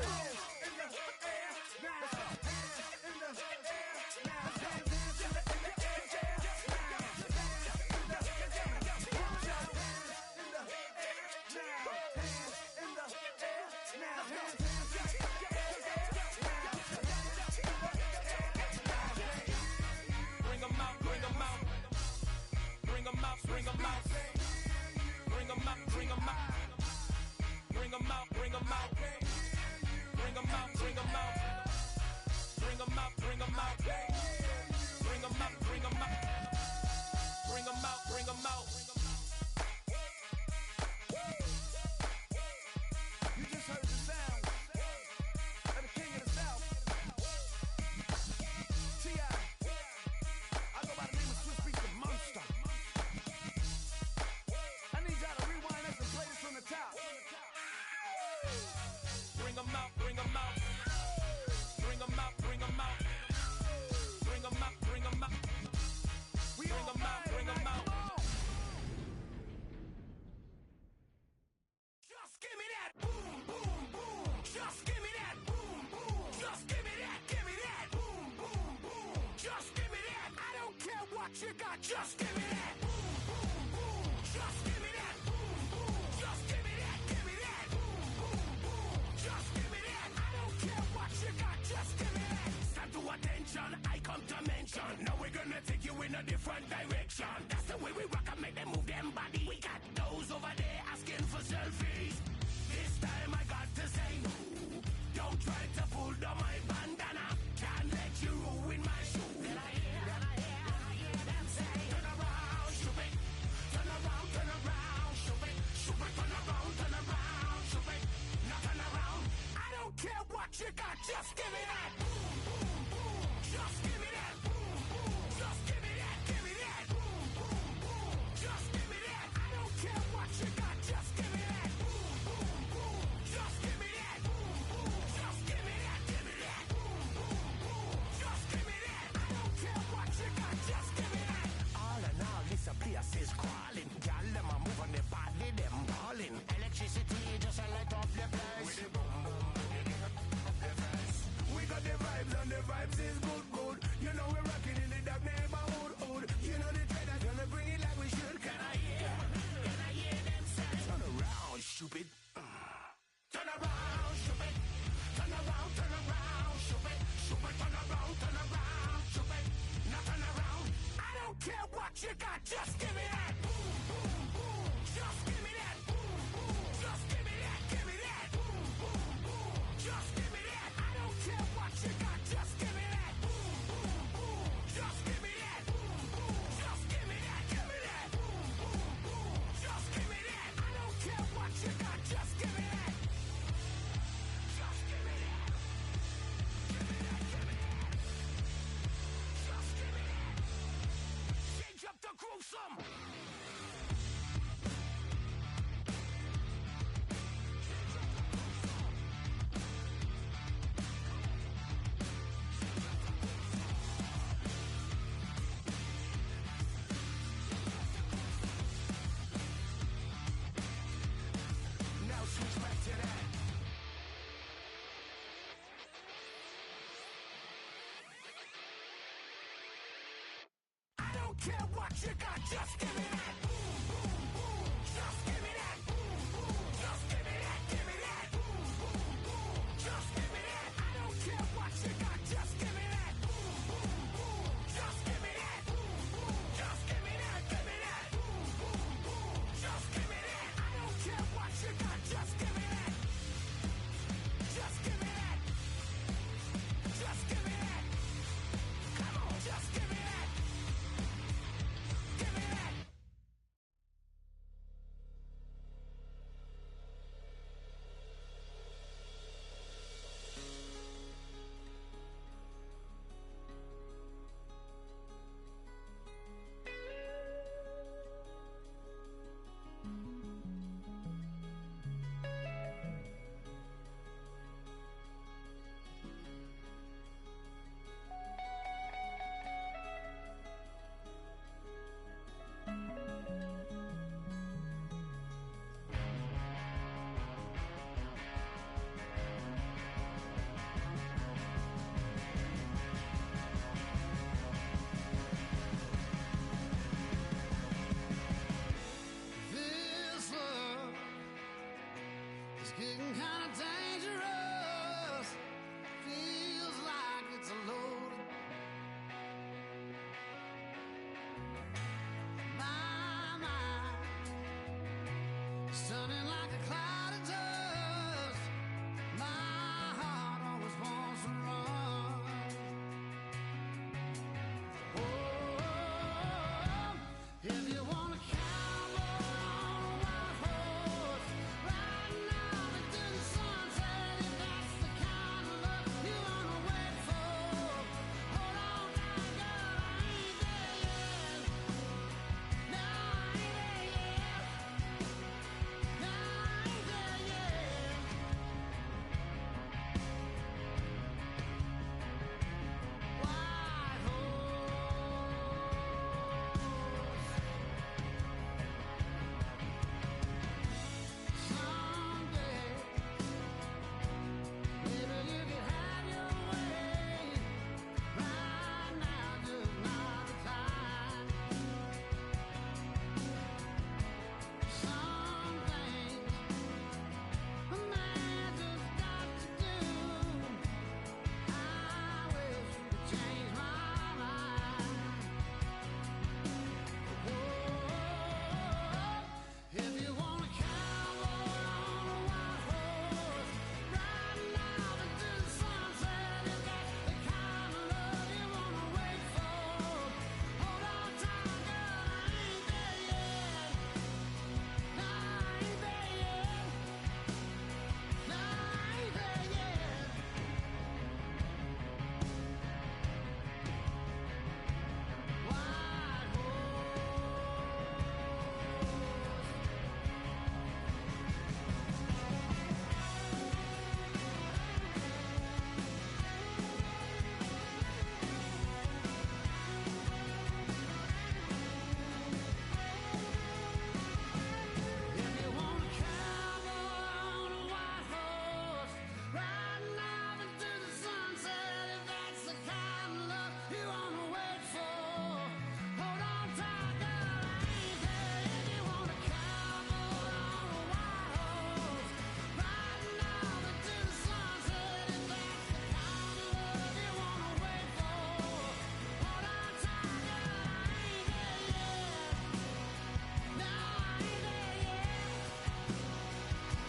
You got just give me that. Boom, boom, boom. Just give me that. Boom, boom. Just give me that. Give me that. Boom, boom, boom. Just give me that. I don't care what you got. Just give me that. Stand to attention. I come to mention. Now we're gonna take you in a different direction. That's the way we rock and make them move them body. We got those over there asking for selfies. This time I got to say no. Don't try to pull down my bandana. Can't let you ruin my shoe. Care what you got, just give me that. Boom, boom, boom. Just give me that. Boom, boom. Just give me that. Give me that. Boom, boom, boom. Just give me that. I don't care what you got, just give me that. Boom, boom, boom. Just give me that. Boom, boom. Just give me that. Give me that. Boom, boom, boom. Just give me that. I don't care what you got, just give me that. All in all, this place is crawling. Y'all them a move on the body, them balling. Electricity just a light up the place. With the boom, boom. The vibes and the vibes is good, good. You know we're rocking in the dark neighborhood, hood. You know the trainers gonna bring it like we should. Can I hear them say? Turn around, stupid. Turn around, stupid. Turn around, stupid. Stupid, turn around, stupid. Now turn around. I don't care what you got, just give me that. Boom, boom, boom. Just give me that. Boom, boom. Just give me that. Give me that. Boom, boom, boom. Just give me that. I don't care what you got, just give me that. Boom, boom, boom. Just give me that. Boom, boom. Just give me that. Give me that. Boom, boom, boom. Just give me that. I don't care what you got, just give me that. Just give me that. Give me that. Give me that. Just give me that. Change up the groove some. Care what you got, just give me that. Boom, boom, boom. Just give me that. Boom, boom. Just give me that. Give me that. Boom, boom, boom. Just give me that. I don't care what you got, just give me that. Boom, boom, boom. Just give me that. Boom, boom. Just give me that. Give me that. Boom, boom, boom. Just give me that. I don't care what you got, just Getting kind of dangerous. Feels like it's a load. My mind is turning like a cloud of dust. My heart always wants to run. Oh, if you want to cowboy on a white horse, riding out into the sunset, if that's the kind of love you want to wait for, hold on tight, girl, I ain't there yet. No, I ain't there yet. No, I ain't there yet. White someday, maybe you could have your way. Right now, just not the time. Some things a man just got to do. I wish you could change my mind. If you want a cowboy on a white horse, riding out into the sunset, if that's the kind of love you want to wait for, hold on tight, girl, I ain't there yet. No, I ain't there yet. No, I ain't there yet. White If you want a cowboy on a white horse, riding out into the sunset, if that's the kind of love you want to wait for, hold on tight, girl, I ain't there. If you want a cowboy on a white horse, riding out into the sunset, if that's the kind of love you want to wait for, hold on tight, girl, I ain't there yet. No, I ain't there yet.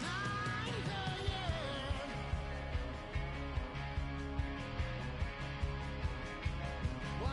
No, I ain't there yet. White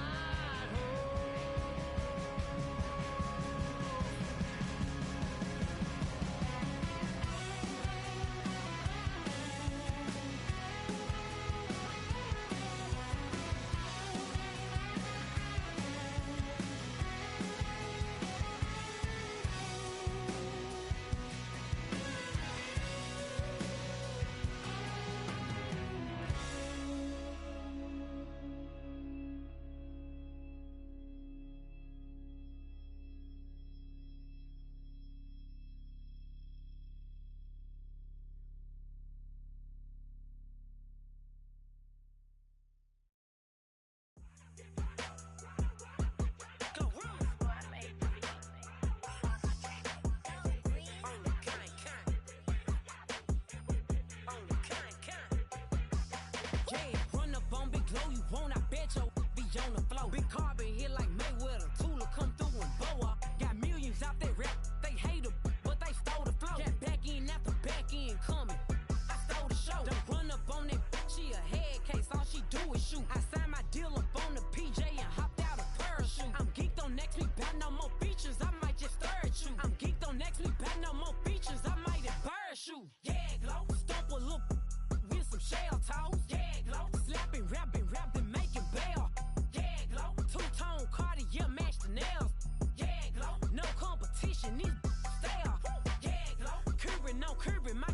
Yeah, run up on Big Glow, you won't, I bet your be on the floor. Big Carbon here like Mayweather, Tula come through and boa. Got millions out there rap, they hate her, but they stole the flow. Got back in after back end coming, I stole the show. Don't run up on that, she a head case, all she do is shoot. I signed my deal up on the PJ and hopped out a parachute. I'm geeked on next week, back no more features, I might just stir at you. I'm geeked on next week, back no more features, I might embarrass you. Yeah, Glow, stomp a little with some shell toes. Yeah, Glow, slapping, rapping, making bail. Yeah, Glow, two-tone Cartier match the nails. Yeah, Glow, no competition, these stale. Yeah, Glow, curving, no curving, my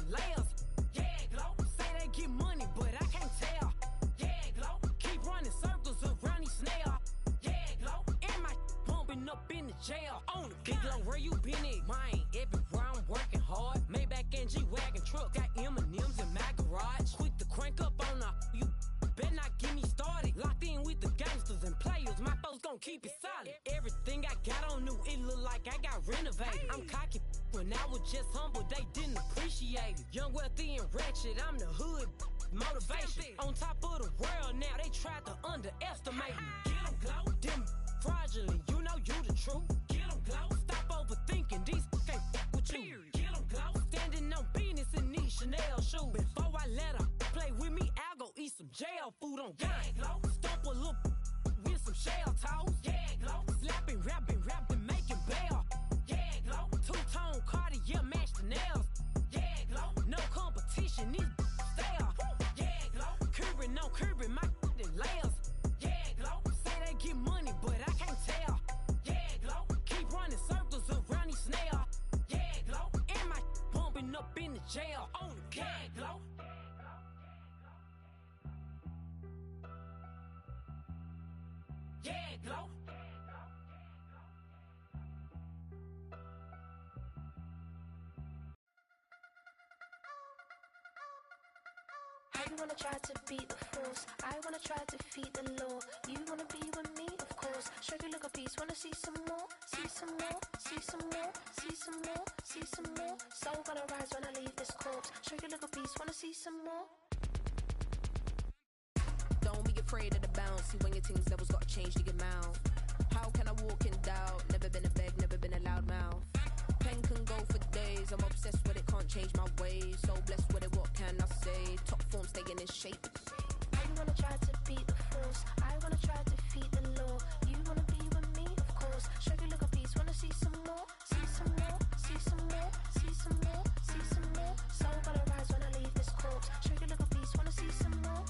layers. Yeah, Glow, say they get money, but I can't tell. Yeah, Glow, keep running circles around these snail. Yeah, Glow, and my bumping up in the jail. On the Big Glow, where you been at? Mine, everywhere I'm working hard. Maybach and G-Wagon truck, got M&M's in my garage. Quick to crank up on her, you better not get me started. Locked in with the gangsters and players, my folks gon' keep it solid. Everything I got on new, it look like I got renovated. I'm cocky when I was just humble, they didn't appreciate it. Young, wealthy, and ratchet, I'm the hood motivation. On top of the world now, they tried to underestimate me. Get them, glow. Them fraudulent, you know you the truth. Get them, glow. Stop overthinking, these can't fuck with you. Get them, glow. Standing on business in these Chanel shoes. Before I let her play with me, I'll go eat some jail food on God. Glow. Stomp a little with some shell toes. Yeah, glow. Slapping, rapping, making bail. Yeah, glow. Two-tone Cartier match the nails. Yeah, glow. No competition, these stale. Yeah, glow. Curbing, no curbing, my layers. Yeah, glow. Say they get money, but I can't tell. Yeah, glow. Keep running circles around these snails. Yeah, glow. And my bumping up in the jail. On the yeah, glow. Yeah, glow. I wanna try to beat the force. I wanna try to defeat the law. You wanna be with me, of course. Show you look a piece. Wanna see some more? See some more? See some more? See some more? See some more? Soul gonna rise when I leave this corpse. Show you look a piece. Wanna see some more? Don't be afraid of the bounce. See when your things levels got changed to your mouth. How can I walk in doubt? Never been a beg, never been a loud mouth. Pen can go for days. I'm obsessed with it, can't change my ways. So blessed with it, what can I say? Top form staying in shape. I wanna try to beat the force. I wanna try to defeat the law. You wanna be with me, of course. Show you look a piece. Wanna see some more? See some more? See some more? See some more? See some more? Soul gonna rise when I leave this corpse. Show you look a piece. Wanna see some more?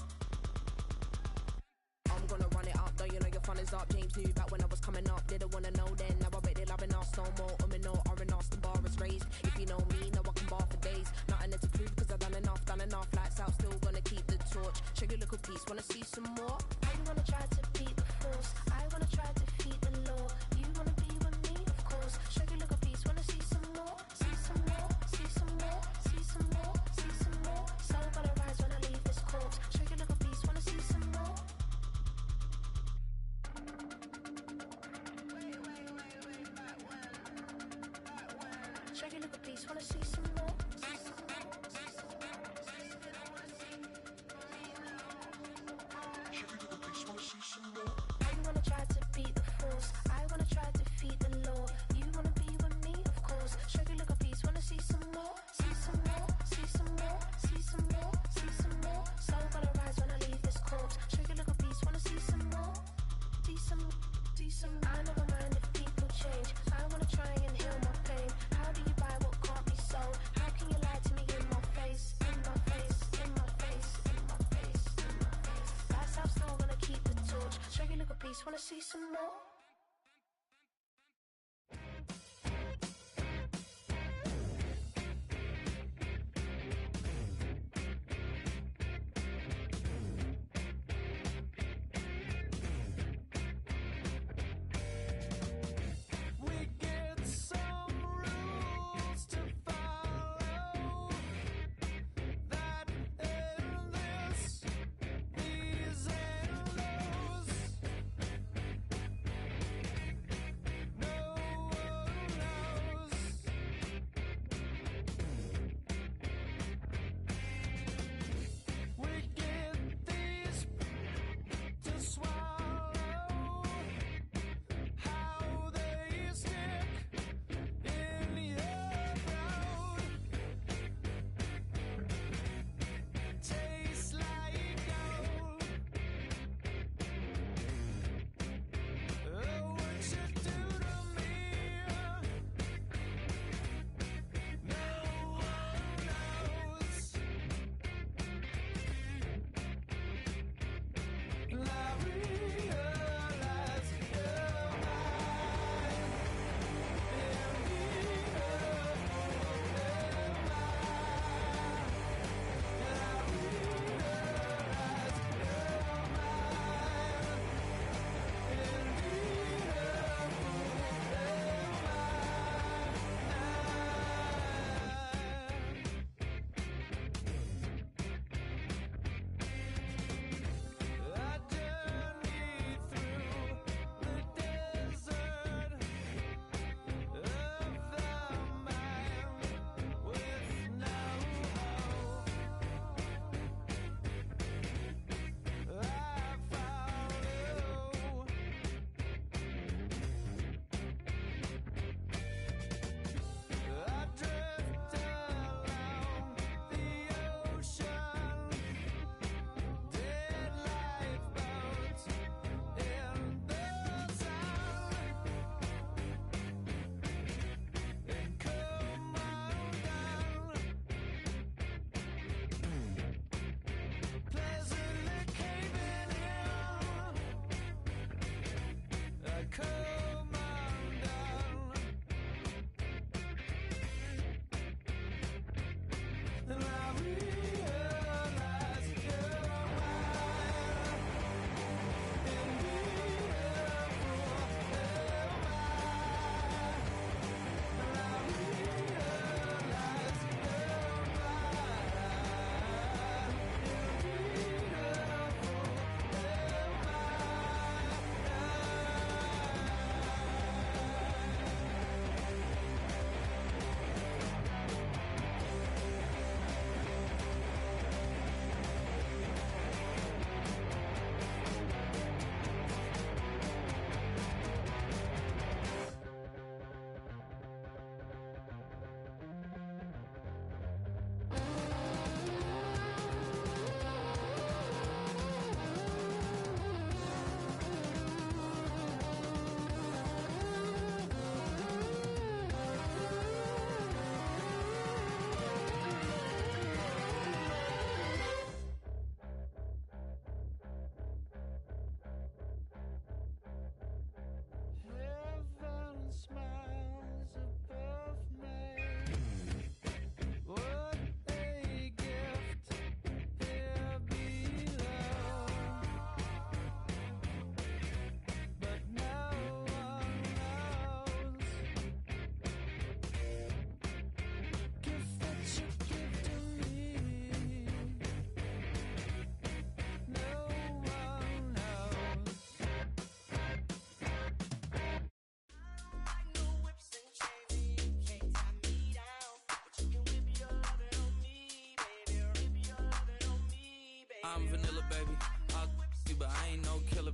I'm gonna run it up, though you know your fun is up. James knew back when I was coming up. Didn't wanna know then, now I bet they loving us no more. No R&R's, the bar is raised. If you know me, now I can bar for days. Nothing to prove cause I've done enough. Lights out, still gonna keep the torch. Show you little piece, wanna see some more? I wanna try to beat the force. I wanna try to defeat the law. You wanna be with me, of course. Show you look a piece. Wanna see some more? See some more? See some more? See some more? See some more? Soul gonna rise when I leave this corpse. Show you look a piece. Wanna see some more? Show you look a piece. Wanna see some more? I wanna try to beat the force. I wanna try to defeat the law. You wanna be with me, of course. Show you look a piece. Wanna see some more? See some more? See some more? See some more? See some more? Soul gonna rise when I leave this corpse. Show you look a piece. Wanna see some more? See some? See some? I never mind if people change. I wanna try and heal my pain. How do you buy what can't be sold? How can you lie to me in my face? In my face? In my face? In my face? In my face? That's how I'm still gonna keep the torch. Show you look a piece. Wanna see some more?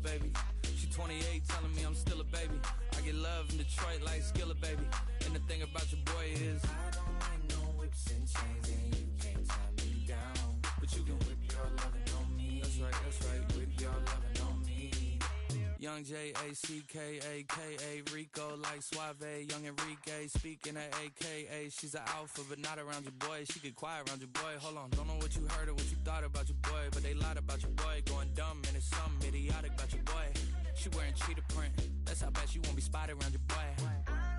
baby. She 28, telling me I'm still a baby. I get love in Detroit like Skilla, baby. And the thing about your boy is I don't like no whips and chains, and you can't tie me down. But you can whip your lovin' on me. That's right, whip your lovin' on me. Young J-A-C-K-A-K-A, Rico like Suave, young Enrique, speaking at AKA. She's an alpha, but not around your boy. She get quiet around your boy. Hold on, don't know what you heard or what you thought about your boy, but they lied about your boy. Going dumb, and it's something idiotic about your boy. She wearing cheetah print, that's how bad she won't be spotted around your boy. I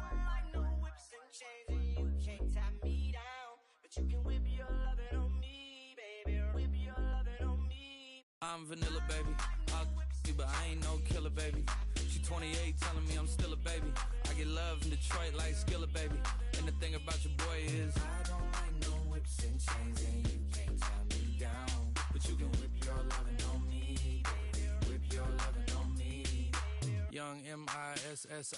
don't like no whips and chains, and you can't tie me down, but you can whip your lovin' on me, baby. Whip your lovin' on me. I'm vanilla, baby. I'll you, but I ain't no killer, baby. She 28, telling me I'm still a baby. I get love in Detroit like Skilla, baby. And the thing about your boy is I don't like no whips and chains, and you can't tie me down, but you can whip your lovin' on me, baby. Whip your lovin' on me. Young M-I-S-S-I-O-N-A-R-Y.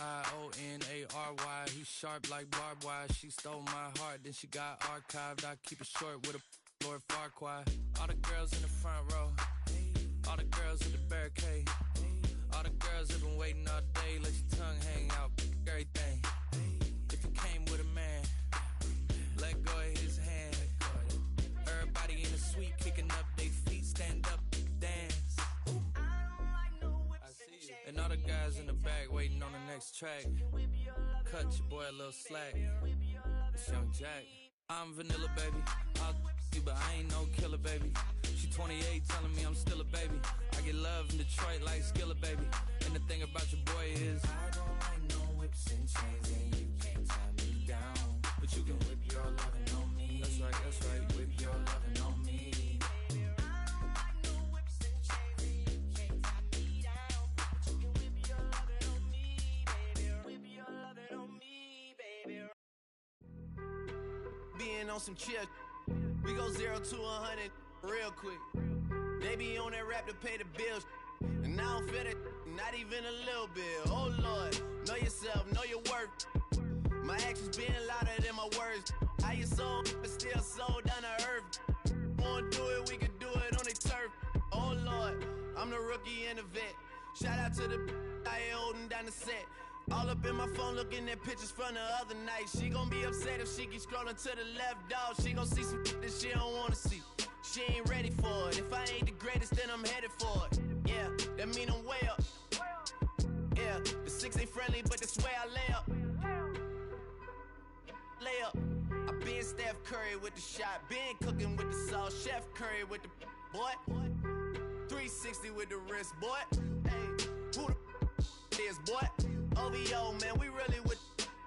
He's sharp like barbed wire. She stole my heart, then she got archived. I keep it short with a Lord Farquaad. All the girls in the front row, all the girls at the barricade, all the girls have been waiting all day. Let your tongue hang out, everything. If you came with a man, let go of his hand. Everybody in the suite kicking up their feet, stand up, dance. I see you. And all the guys in the back waiting on the next track. Cut your boy a little slack. It's Young Jack. I'm vanilla, baby. I'll you, but I ain't no killer, baby. She 28, telling me I'm still a baby. I get love in Detroit like Skilla, baby. And the thing about your boy is I don't like no whips and chains, and you can't tie me down, but you can whip your lovin' on me. That's right, whip your lovin' on me. Being on some chill, we go 0 to 100 real quick. They be on that rap to pay the bills, and I don't feel it, not even a little bit. Oh Lord, know yourself, know your worth. My actions being louder than my words. How you sold, but still sold down to earth. Wanna do it, we can do it on the turf. Oh Lord, I'm the rookie and the vet. Shout out to the I ain't holding down the set. All up in my phone looking at pictures from the other night. She gon' be upset if she keeps scrolling to the left, dog. She gon' see some that she don't wanna see. She ain't ready for it. If I ain't the greatest, then I'm headed for it. Yeah, that mean I'm way up. Yeah, the 6 ain't friendly, but that's where I lay up. Lay up. I been Steph Curry with the shot. Been cooking with the sauce. Chef Curry with the boy. 360 with the wrist, boy. Hey, who the is, boy? OVO, man, we really with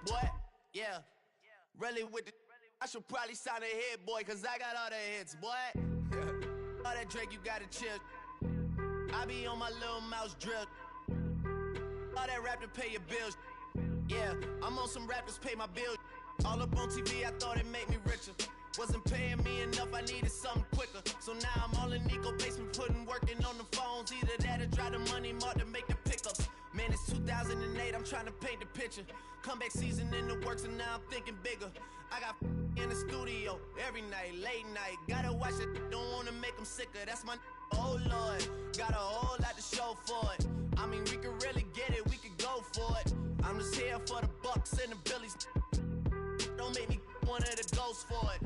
boy. Yeah, really with the. I should probably sign a hit, boy, cause I got all the hits, boy. All that Drake, you gotta chill. I be on my little mouse drill. All that rap to pay your bills. Yeah, I'm on some rappers pay my bills. All up on TV, I thought it made me richer. Wasn't paying me enough, I needed something quicker. So now I'm all in Nico basement, working on the phones. Either that or drive the money mark to make the pickups. Man, it's 2008, I'm trying to paint the picture. Comeback season in the works, and now I'm thinking bigger. I got in the studio every night, late night. Gotta watch it, don't wanna make them sicker. That's my oh Lord, got a whole lot to show for it. I mean, we could really get it, we could go for it. I'm just here for the bucks and the billies. Don't make me one of the ghosts for it.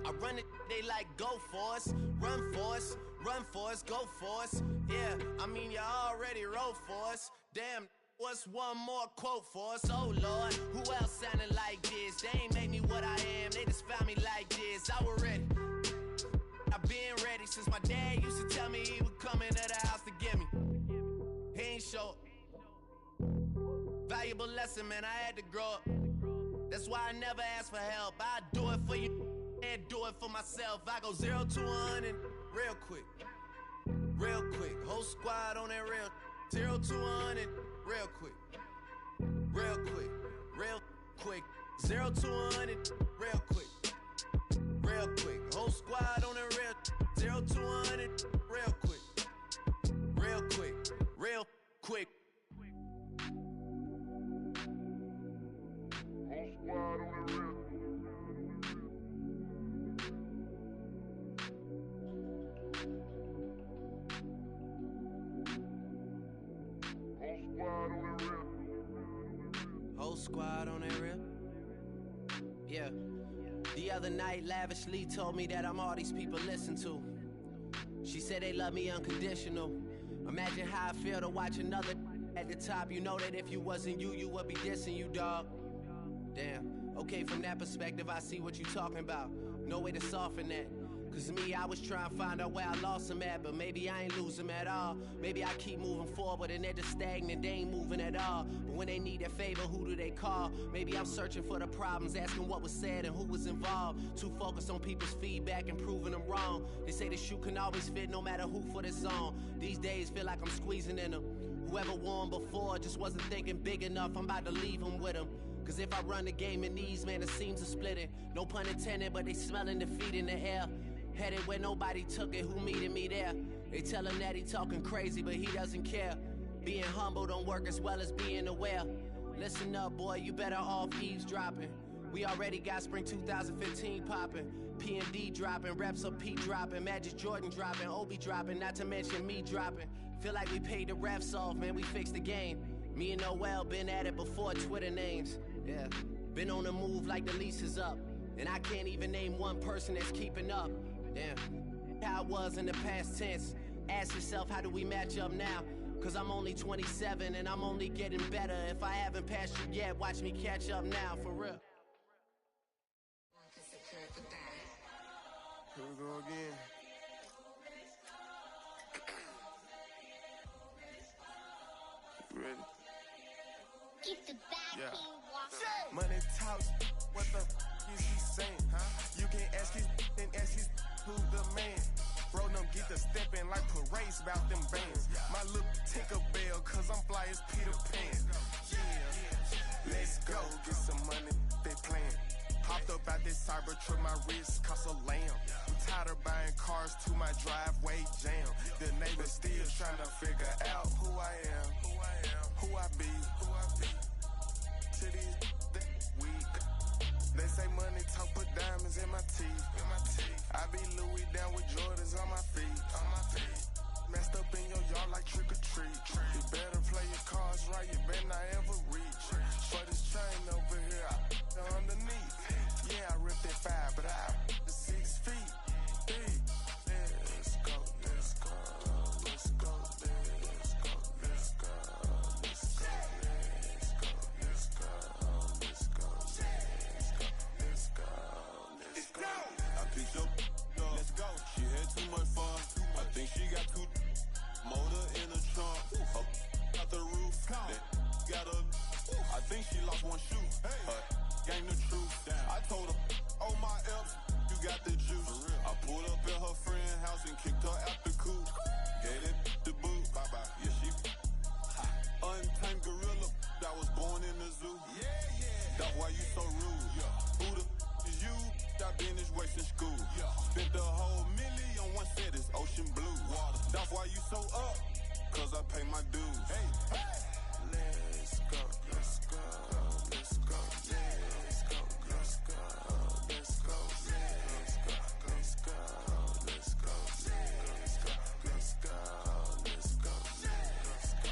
I run it, they like go for us, run for us, run for us, go for us. Yeah, I mean, you already wrote for us. Damn, what's one more quote for us? Oh Lord, who else sounding like this? They ain't made me what I am, they just found me like this. I was ready, I've been ready since my dad used to tell me he would come into the house to get me. He ain't show. Valuable lesson, man, I had to grow up. That's why I never ask for help. I do it for you and do it for myself. I go 0 to 100 real quick. Real quick. Whole squad on that real. 0 to 100 real quick. Real quick. Real quick. 0 to 100 real quick. Real quick. Whole squad on that real. 0 to 100 real quick. Real quick. Real quick. Squad on the real. squad on that rip. Yeah. The other night, lavishly told me that I'm all these people listen to. She said they love me unconditional. Imagine how I feel to watch another at the top. You know that if you wasn't you, you would be dissing you, dog. Damn. Okay, from that perspective, I see what you talking about. No way to soften that. Cause me, I was trying to find out where I lost them at, but maybe I ain't lose them at all. Maybe I keep moving forward and they're just stagnant, they ain't moving at all. But when they need a favor, who do they call? Maybe I'm searching for the problems, asking what was said and who was involved. Too focused on people's feedback and proving them wrong. They say the shoe can always fit no matter who for this song. These days feel like I'm squeezing in them. Whoever won before just wasn't thinking big enough, I'm about to leave them with them. Cause if I run the game in these, man, it seems to split it. No pun intended, but they smelling defeat in the air. Headed where nobody took it, who meeting me there? They tell him that he talking crazy, but he doesn't care. Being humble don't work as well as being aware. Listen up, boy, you better off eavesdropping. We already got spring 2015 popping. P&D dropping, reps of P dropping, Magic Jordan dropping, Obi dropping, not to mention me dropping. Feel like we paid the refs off, man, we fixed the game. Me and Noel been at it before Twitter names. Yeah, been on the move like the lease is up. And I can't even name one person that's keeping up. Damn, how it was in the past tense. Ask yourself, how do we match up now? Cause I'm only 27 and I'm only getting better. If I haven't passed you yet, watch me catch up now, for real. Here we go again. You ready? Keep the back Yeah. Money talks, what the is he saying? Huh? You can ask his and ask his who the man. Bro, them get the steppin' like parades about them bands. My little Tinkerbell, cause I'm fly as Peter Pan. Yeah, let's go, get some money, they playin'. Hopped up out this cyber truck, my wrist cost a lamb. I'm tired of buying cars to my driveway jam. The neighbors still trying to figure out who I am, who I be. To these weak. They say money talk, put diamonds in my teeth. I be Louis down with Jordans on my feet. Messed up in your yard like trick or treat. You better play your cards right, you better not ever reach. For this chain over here, I underneath. Yeah, I ripped that 5, but I the 6 feet. Deep. Let's go, let's go, let's go, let's go, let's go, let's go, let's go, let's go, let's go, let's go. I picked up, let's go. She had too much fun. I think she got too motor in the trunk. Up out the roof. Got a. I think she lost one shoe. Game the truth. I told her, oh my F's, you got the juice. I pulled up at her friend's house and kicked her out the coop. Gave it the boot. Bye bye. Yeah, she untamed gorilla. I was born in the zoo. That's why you so rude. Who the is you? I been this way since school. Spent the whole million on one set, it's ocean blue. That's why you so up, cause I pay my dues. Let's go, let's go, let's go, let's go, let's go, let's go, let's go, let's go, let's go, let's go, let's go, let's go, let's go.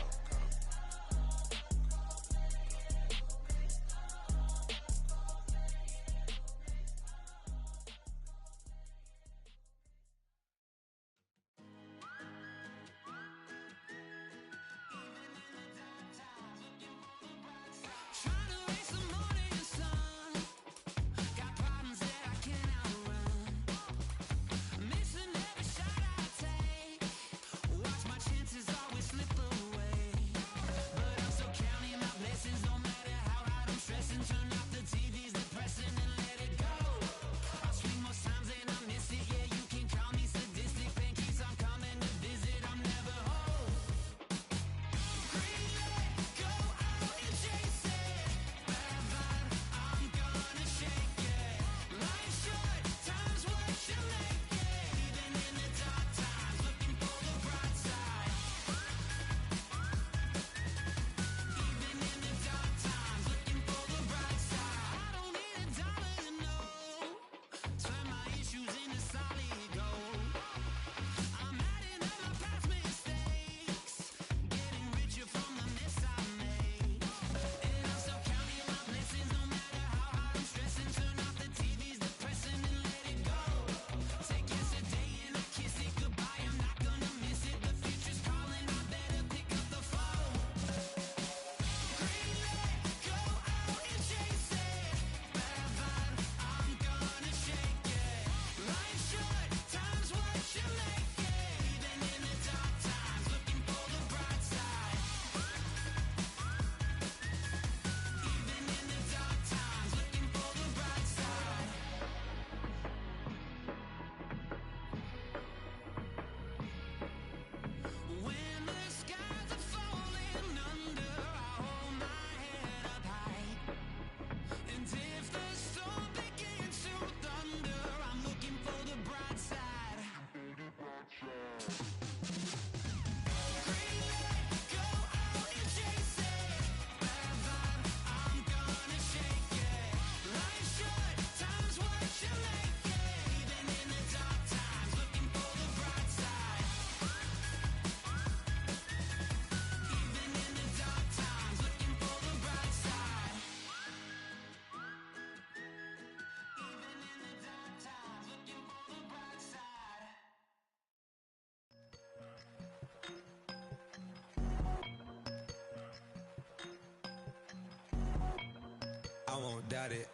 I won't doubt it,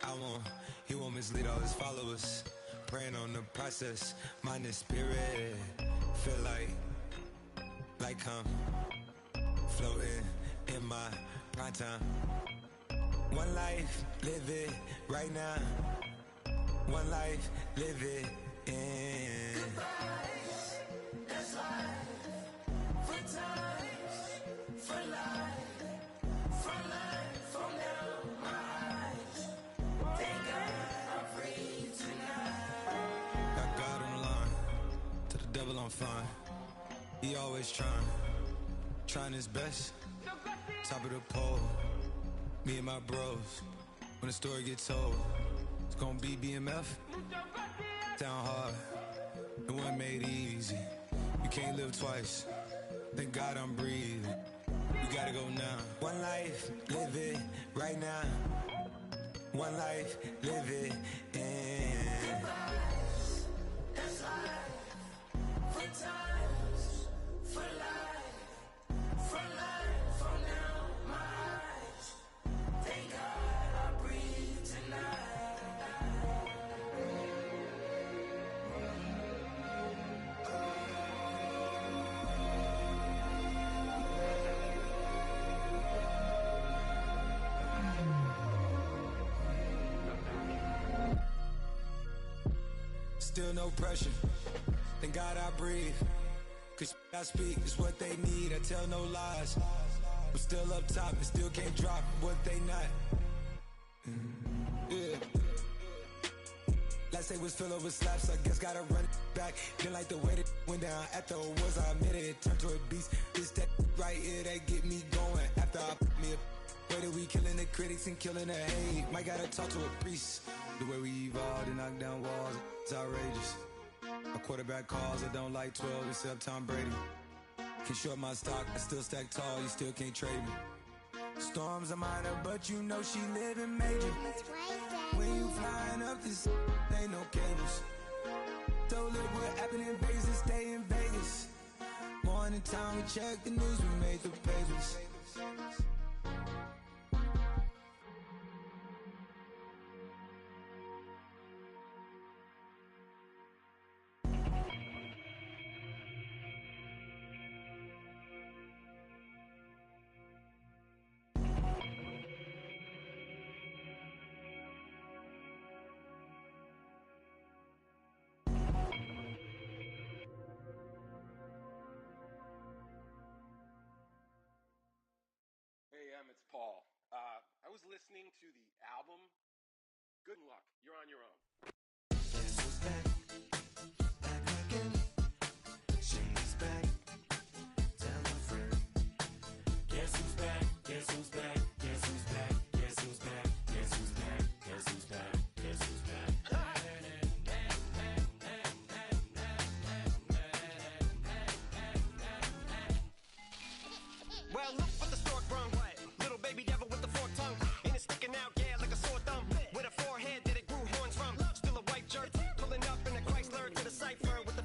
he won't mislead all his followers. Praying on the process, mind and spirit. Feel like I'm floating in my prime time. One life, live it right now. One life, live it in. Goodbyes, that's life. For times, for life. For life, from now, my eyes. Thank God I'm free tonight. Got God on the line, to the devil I'm fine. He always trying his best. Top of the pole, me and my bros. When the story gets told, it's gonna be BMF. Down hard, it wasn't made easy. You can't live twice. Thank God I'm breathing. We gotta go now. One life, live it right now. One life, live it in. Goodbyes, that's life. For times, for life. For life, from now, my eyes. Thank God I breathe tonight. Still no pressure. Thank God I breathe. Cause I speak is what they need. I tell no lies. I'm still up top and still can't drop what they not. Yeah. Last day was filled over slaps. I guess gotta run it back. Didn't like the way that went down at the awards. I admit it turned to a beast. This that right here that get me going. After I put me a way that we killing the critics and killing the hate. Might gotta talk to a priest. The way we evolved and knock down walls, it's outrageous. A quarterback calls, I don't like 12 except Tom Brady. Can short my stock, I still stack tall, you still can't trade me. Storms are minor, but you know she living major. When you flying up this, ain't no cables. Don't look what happened in Vegas and stay in Vegas. Morning time, we check the news, we made the papers. It's Paul. I was listening to the album. Good luck. You're on your own. Guess who's back? Back again. She's back. Tell a friend. Guess who's back? Guess who's back? Guess who's back? Guess who's back? Guess who's back? Guess who's back? Guess who's back? Well, look what the stork brung. Little baby devil with the forked tongue. And it's sticking out, yeah, like a sore thumb. With a forehead that it grew horns from. Still a white jerk. Pulling up in a Chrysler to the cipher with the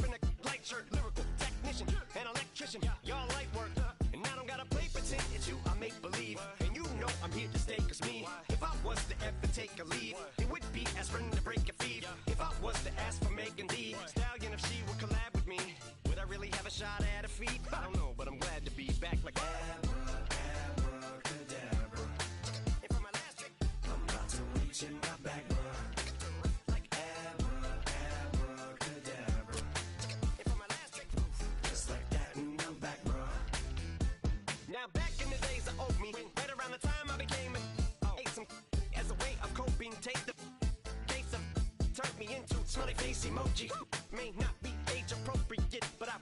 in a light shirt. Lyrical technician, an electrician. Y'all light work. And I don't gotta play pretend. It's you, I make believe. And you know I'm here to stay, cause me, if I was to ever take a lead, it would be aspirin to break your feet. If I was to ask for Megan D Stallion, if she would collab with me, would I really have a shot at her feet? I don't know, but I'm glad to be back like Abracadabra. And for my last trick, I'm about to reach in my back, bruh. Like abracadabra. And for my last trick, just like that, and I'm back, bruh. now back in the days of old me, right around the time I became ate some as a way of coping. Take the case of turned me into smiley face emoji. May not be age appropriate, but I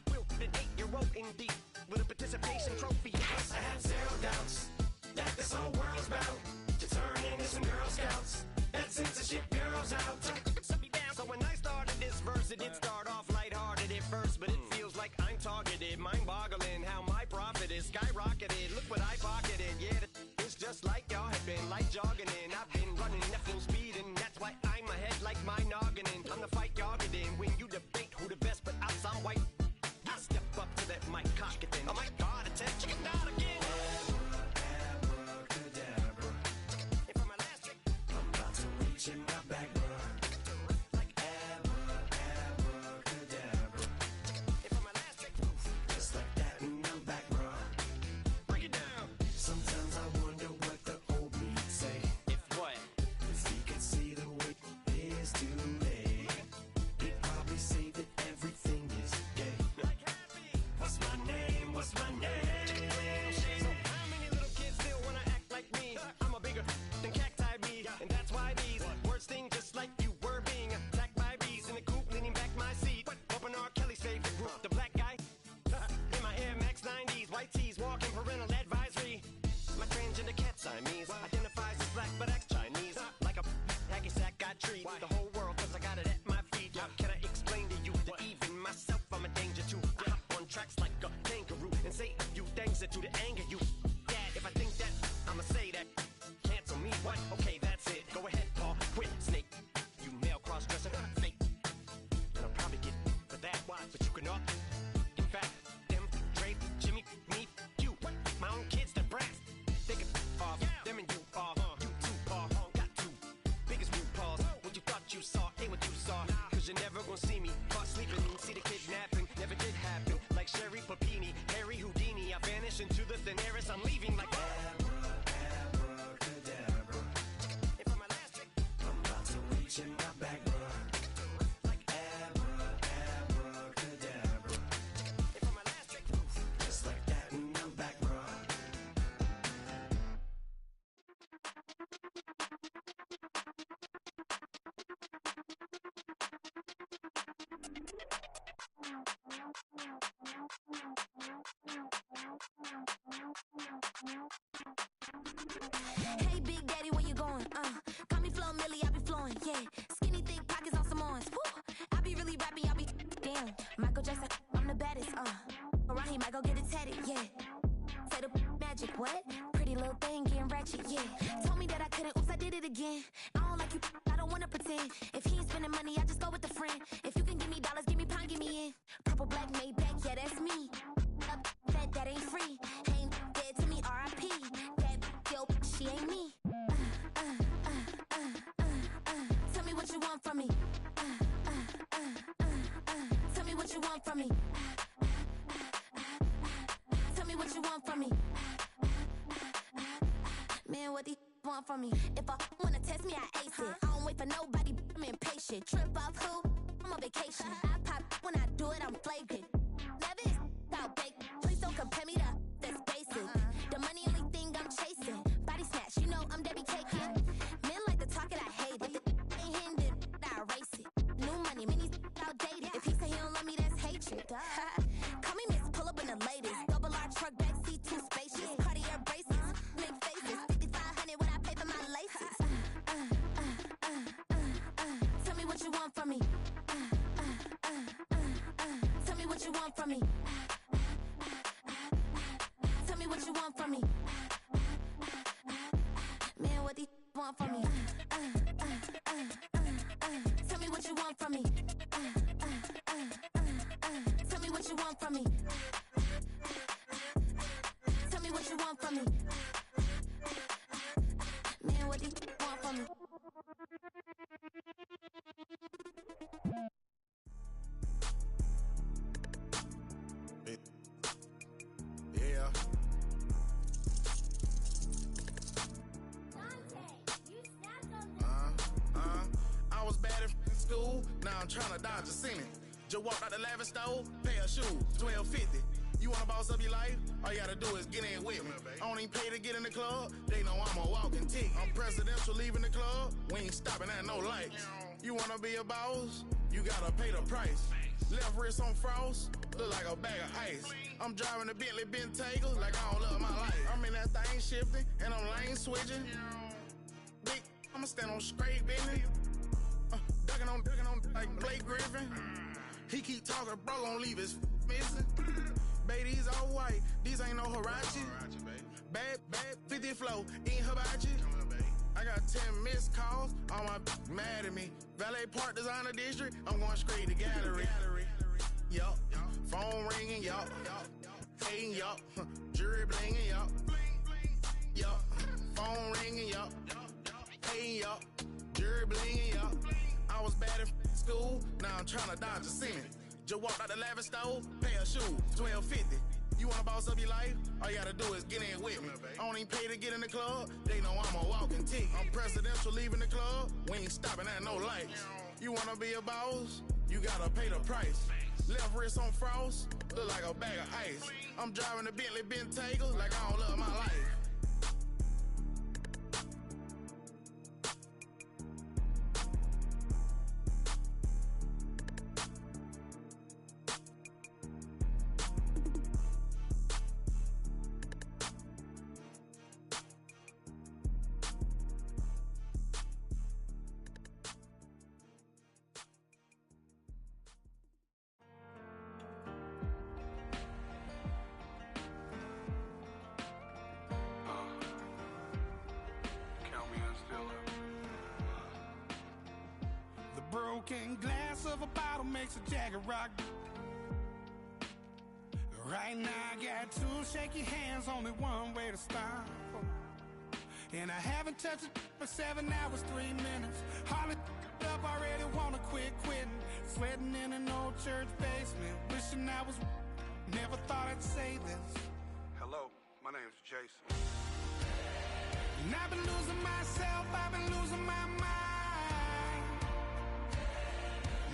whole world's about to turn into some Girl Scouts. That censorship girls out. So when I started this verse, it did start off lighthearted at first, but it feels like I'm targeted. Mind-boggling how my profit is skyrocketed. Look what I pocketed. Yeah, it's just like y'all have been, like jogging in. I've been running at full speed, and that's why I'm ahead like my noggin. I'm the fight y'all get in when you debate who the best, but I'm some white. I step up to that mic, cock it then. Oh my God, it's a chicken out again. Abracadabra. And for my last trick, I'm about to reach in my back, bro. Like abracadabra. And for my last trick, just like that, and I'm back, bro. Break it down. Sometimes I wonder what the old me say. If what? If he could see the way it is today, he'd probably say that everything is gay. What's my name? What's my name? So how many little kids still wanna act like me? I'm a bigger than cacti bee, and that's why these words sting just like you were being attacked by bees in the coop, leaning back my seat. Open R. Kelly's favorite group, the black guy. In my Air Max 90s, white tees, walking parental advisory. My transgender cat Siamese identifies as black but acts Chinese. Like a hacky sack, I treat the whole world 'cause I got it at my feet. How can I explain to you that even myself I'm a danger to? I hop on tracks like a kangaroo and say a few things that do to anger you. Dad, if I think that, I'ma say that. Cancel me, what? Okay, that's it. Go ahead, Paul, quit, snake. You male cross-dresser, fake. And I'll probably get for that, but you can all. In fact, them, Dre, Jimmy, me, you, my own kids, the brats. They can off, them and you off. You too, Paul, got two biggest root paws. What you thought you saw ain't what you saw. 'Cause you're never gonna see me caught sleeping. See the kidnapping, never did happen. Like Sherry Papini, Harry Houdini. I vanish into the thin air as I'm leaving like abracadabra. And for my last trick, I'm about to reach in my back, bro. Like abracadabra. And for my last trick, just like that, and I'm back, bro. Hey, Big Daddy, where you going? Call me Flo Millie, I be flowing, yeah. Skinny, thick pockets on Samoans. Woo! I be really rapping, I be damn. Michael Jackson, I'm the baddest, Around he might go get it tatted, yeah. Say the magic, what? Pretty little thing getting ratchet, yeah. Told me that I couldn't, oops, I did it again. I don't like you, I don't wanna pretend. If he ain't spending money, I just go with a friend. If you can give me dollars, give me pound, give me in. Purple, black, Maybach, yeah, that's me. That ain't free. Ain't dead to me, R.I.P. That yo, she ain't me. Tell me what you want from me. Tell me what you want from me. Tell me what you want from me. Man, what do you want from me? If I wanna test me, I ace it. I don't wait for nobody, I'm impatient. Trip off who? I'm on vacation. I pop when I do it, I'm flagrant. Never is out bake. Please don't compare me to that's basic. The money only thing I'm chasing. Body snatch, you know I'm Debbie Cakin. Men like to talk it, I hate it. Ain't hindered, I erase it. New money, many outdated. If he say he don't love me, that's hatred. Call me Miss, pull up in the latest. Double R truck, backseat, too spacious. Cartier braces, big faces. 5,500 when I pay for my laces. Tell me what you want from me. Tell me what you want from me. Tell me what you want from me. Man, what do you want from me? Tell me what you want from me. Tell me what you want from me. Tell me what you want from me. Man, what do you want from me? Yeah. I was bad in school, now I'm trying to dodge a sentence. Just walked out the lavish store, pair of shoes, $12.50. You wanna boss up your life? All you gotta do is get in with me. I don't even pay to get in the club, they know I'm a walking tick. I'm presidential leaving the club, we ain't stopping at no lights. You wanna be a boss? You gotta pay the price. Left wrist on frost, look like a bag of ice. I'm driving a Bentley Bentayga like I don't love my life. I'm in that thing shifting, and I'm lane switching. Big, I'ma stand on straight business. Ducking on like Blake Griffin. He keep talking, bro, gon' leave his missing. Baby, these all white, these ain't no Hirachi. Bad, 50 flow, ain't hibachi. I got 10 missed calls, all my mad at me. Valet Park Designer District, I'm going straight to gallery. Yup, phone ringing, yup. Hating, yup. Jury blinging, yup. Yup, phone ringing, yup. Hating, yup. Jury blinging, yup. I was bad in school, now I'm tryna dodge a sin. Just walked out the lavish stove, pay a shoe, $12.50. You wanna boss up your life? All you gotta do is get in with me. I don't even pay to get in the club, they know I'm a walking ticket. I'm presidential leaving the club, we ain't stopping at no lights. You wanna be a boss? You gotta pay the price. Left wrist on frost, look like a bag of ice. I'm driving a Bentley Bentayga like I don't love my life. Broken glass of a bottle makes a Jagger rock. Right now I got two shaky hands, only one way to stop. And I haven't touched it for 7 hours, 3 minutes. Hardly up, already wanna quit quitting. Sweating in an old church basement, wishing I was. Never thought I'd say this. Hello, my name's Jason. And I've been losing myself, I've been losing my mind.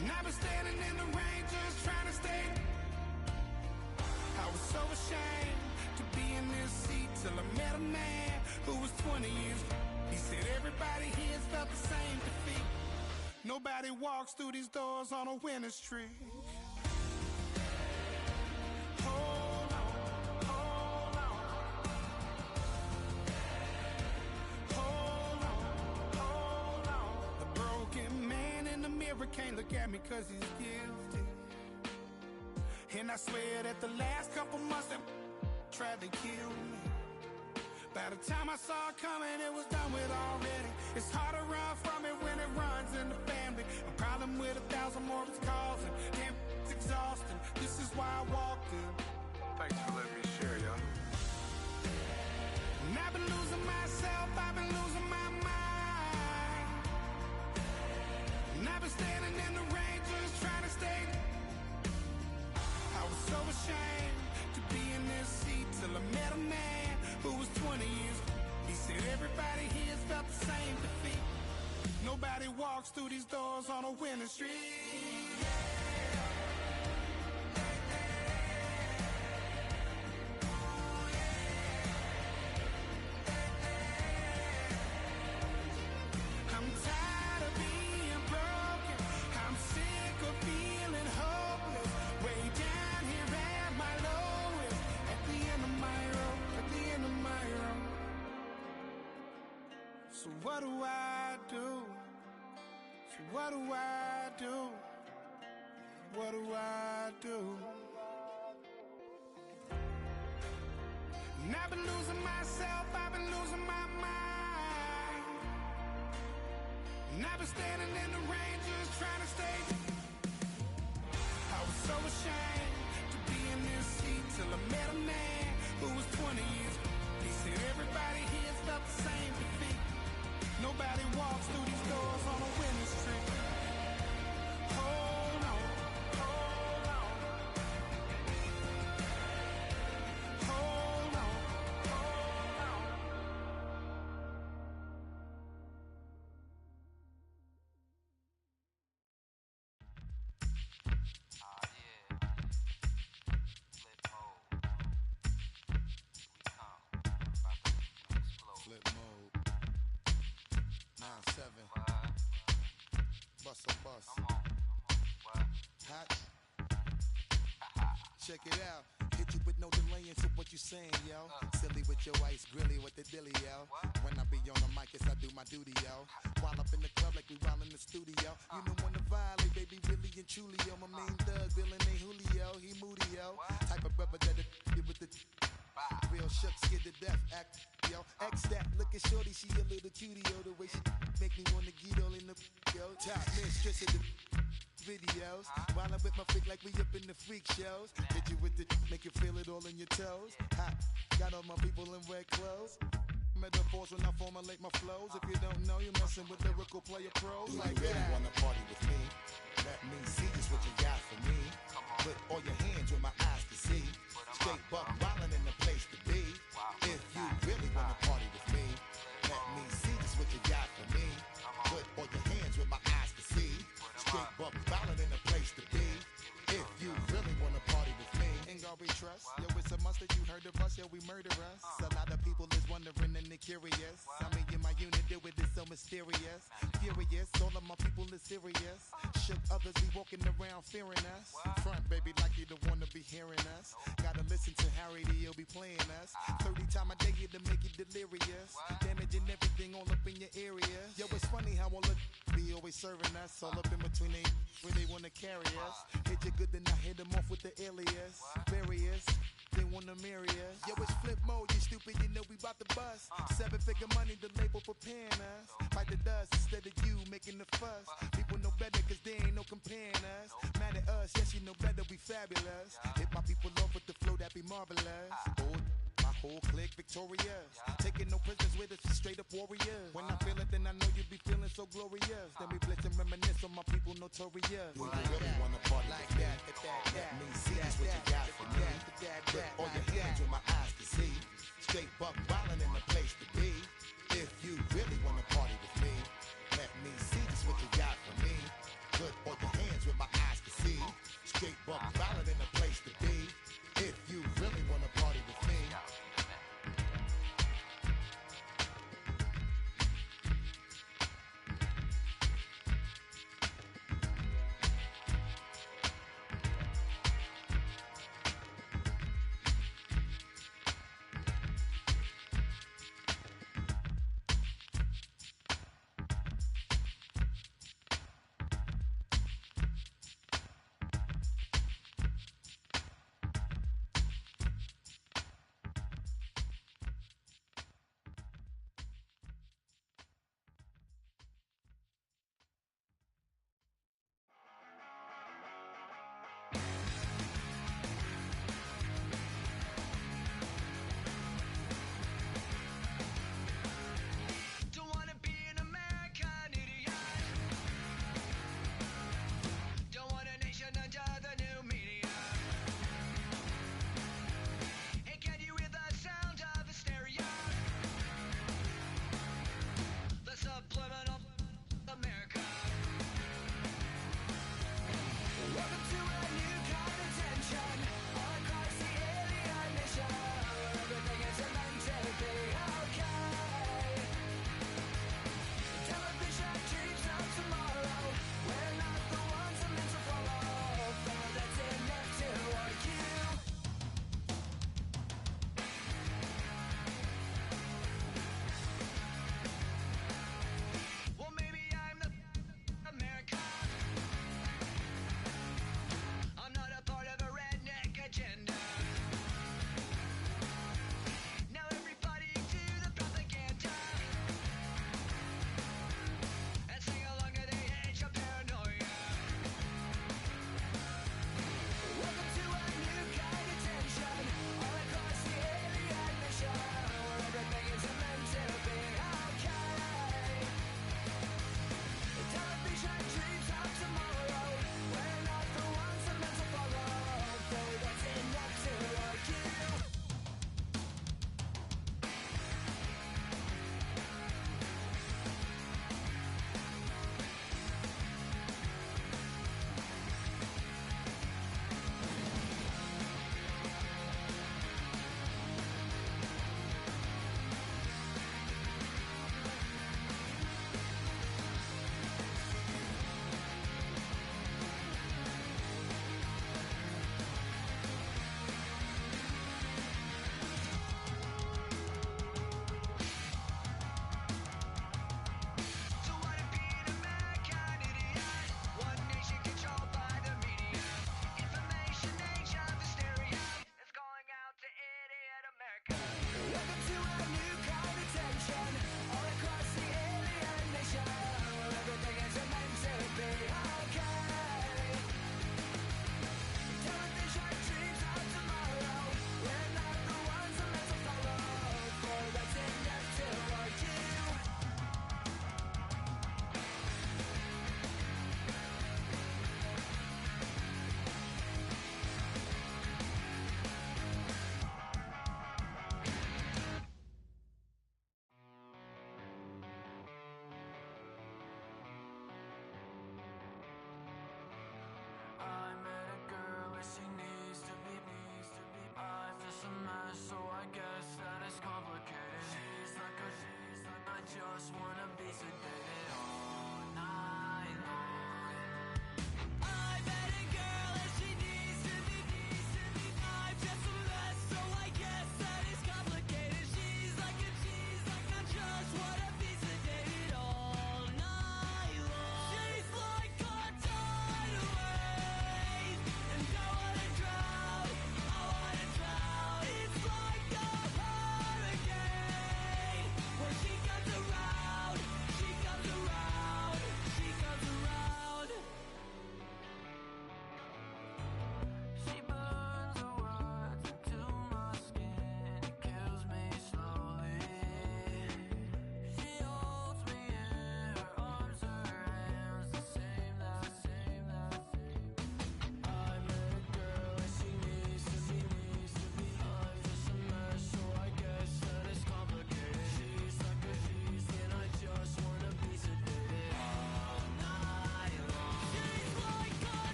And I've been standing in the rain just trying to stay. I was so ashamed to be in this seat till I met a man who was 20 years. He said everybody here's felt the same defeat. Nobody walks through these doors on a winning streak. Hold on, hold on. Hold on, hold on. The broken man in the mirror can't look at me 'cause he's guilty. And I swear that the last couple months that tried to kill me. By the time I saw it coming, it was done with already. It's hard to run from it when it runs in the family. A problem with 1,000 more it's causing. Damn, it's exhausting. This is why I walked in. Thanks for letting me share, y'all. And I've been losing myself, I've been losing my mind. And I've been standing in the rain just trying to stay. I was so ashamed to be in this seat till I met a man who was 20 years. He said everybody here's felt the same defeat. Nobody walks through these doors on a winning streak. I'm tired of being broken. I'm sick of feeling hopeless. Way down here at my lowest. At the end of my road. At the end of my road. So what do I do? So what do I do? What do I do? And I've been losing myself, I've been losing my mind. And I've been standing in the rain just trying to stay. I was so ashamed to be in this seat till I met a man who was 20 years. He said everybody here's felt the same defeat. Nobody walks through these doors on a winning streak. Hold on, hold on. Hold on, hold on. check it out. Hit you with no delay into what you saying, yo. Silly with your ice grilly with the dilly, yo. When I be on the mic, yes, I do my duty, yo. While up in the club like we while in the studio. You know when to violate, baby, really and truly, yo. My main thug, villain ain't Julio, he moody, yo. Type of brother that'll get with the real shook, scared to death, act, yo. X that, look at shorty, she a little cutie, yo. The way she make me wanna get all in the, yo. Top mistress of the videos. While I'm with my freak like we up in the freak shows. Hit you with the, make you feel it all in your toes. Hot, got all my people in red clothes. Metaphors when I formulate my flows. If you don't know, you're messing with lyrical player pros. Do like you really that. wanna party with me? Let me see just what you got for me. Put all your hands with my eyes to see. Straight buck wildin' in the place to be. If you really wanna party with me, let me see just what you got for me. Put all your hands with my eyes to see. Straight buck wildin' in the place to be. If you really wanna party with me, Ain't God we trust. Yo, it's a must that you heard of us. Yeah, we murder us. A lot of people is wondering and they curious. I mean, in my unit, do it is so mysterious. Furious, all of my people is serious. Shook others be walking around fearing us. Front, baby, like you don't wanna be hearing us. Gotta listen to Harry, he'll be playing us. 30 times a day to make you delirious. Damaging everything all up in your area. Yo, it's funny how all of be always serving us. All up in between they where they wanna carry us. Hit you good, then I hit them off with the alias. Various, they wanna marry us. Yo, it's flip mode, you stupid, you know we bout to bust. 7-figure money, the label preparing us. Fight the dust instead of you making the fuss. People know better cause they ain't no comparing us. Mad at us, yes you know better, we fabulous. Hit my people off with the flow, that be marvelous. Oh, my whole clique victorious. Taking no prisoners with us, straight up warriors. When I feel it, then I know you be feeling so glorious. Then we blitz and reminisce on my people notorious. do you really wanna party with me? Let me see just what you got for me. Put all your hands with my eyes to see. Straight buck wildin' in the place to be. If you really wanna party with me, let me see just what you got for me. Put all your hands with my eyes to see. Straight buck wildin' in the place to be. If you really wanna party with me.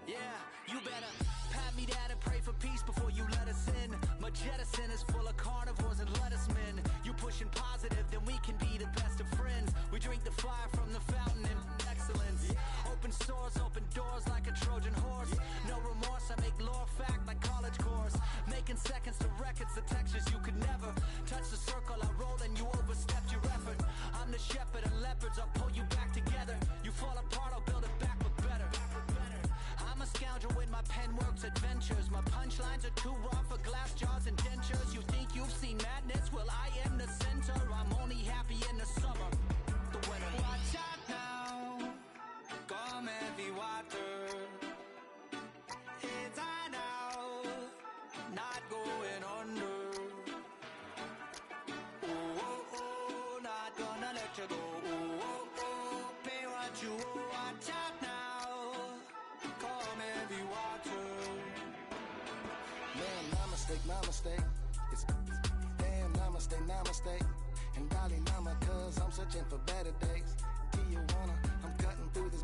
Yeah, you better pat me down and pray for peace before you let us in. My jettison is full of carnivores and lettucemen. You pushing positive, then we can be the best of friends. We drink the fire from the fountain and excellence. Open sores, open doors like a Trojan horse. No remorse, I make lore fact like college course. Making seconds to records, the textures you could never touch the circle I rolled and you overstepped your effort. I'm the shepherd and leopards, I'll pull you back together. You fall apart, I'll build it back but better. I'm a scoundrel with my pen works adventures. My punchlines are too raw for glass jars and dentures. You think you've seen madness? Well, I am the center. I'm only happy in the summer. The weather. Watch out now. Come heavy water. It's high now. Not going under. Oh, oh, oh. Not gonna let you go. Oh, oh, oh. Pay what you owe. Watch out now. Come heavy water. Man, namaste. It's damn namaste. And Dalai Lama, cause I'm searching for better days. Tijuana, I'm cutting through this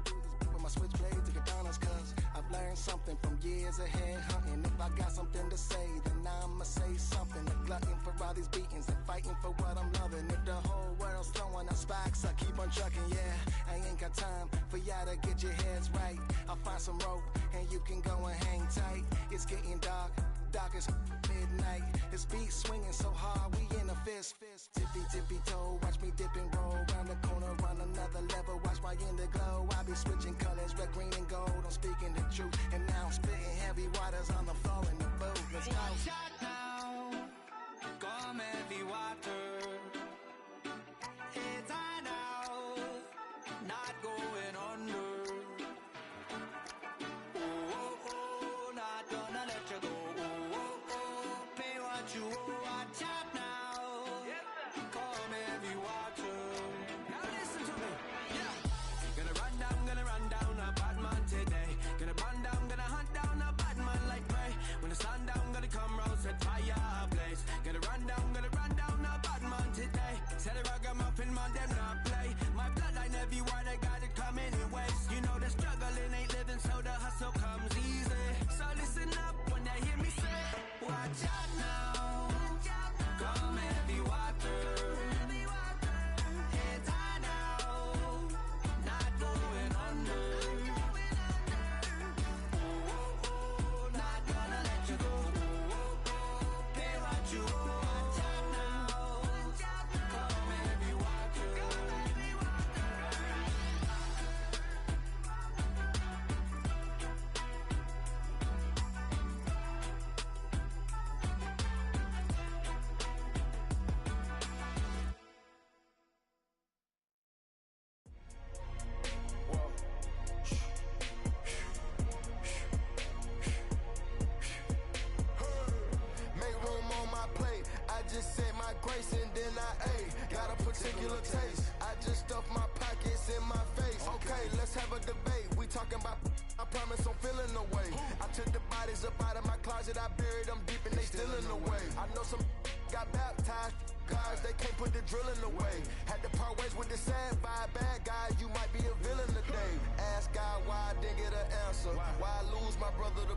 with my switchblade to katanas, cause I've learned something from years ahead hunting. If I got something to say, then I'ma say something. A glutton for all these beatings and fighting for what I'm loving. If the whole world's throwing out sparks, I keep on trucking, yeah. I ain't got time for y'all to get your heads right. I'll find some rope and you can go and hang tight. It's getting dark as midnight. His beat swinging so hard, we in a fist. Tippy toe, watch me dip and roll. Round the corner, run another level, watch my in the glow. I be switching colors, red, green, and gold. I'm speaking the truth, and now I'm spitting heavy waters on the floor in the booth. Let's go. Watch out now. Come heavy water. It's high now. Not going under. Oh, oh, oh. Not gonna let you go. Oh, oh, oh. Pay what you owe. Watch out now. Come heavy water. Now listen to me. Yeah. Gonna run down a bad man today. Gonna run down, gonna hunt down a bad man like prey. When the sun down, gonna come round, set fire ablaze. Gonna run down a bad man today. Said the ragamuffin man, them not play. My bloodline everywhere, they got it coming in waves. You know the struggling ain't living, so the hustle comes easy. So listen up when they hear me say, watch out now. Come heavy water. It's high now. Not going under. Oh, oh, oh. Not gonna let you go. Oh, oh, oh. Pay what you owe. Watch out now. Come heavy water. Make room on my plate. I just said my grace and then I ate. Got a particular taste. I just stuffed my pockets in my face. Okay, let's have a debate. We talking about, I promise I'm feeling the way. I took the bodies up out of my closet. I buried them deep and they still in the way. I know some got baptized. Guys, they can't put the drilling away. Had to part ways with the sad vibe. Bad guy, you might be a villain today. Ask God why I didn't get an answer. Why I lose my brother to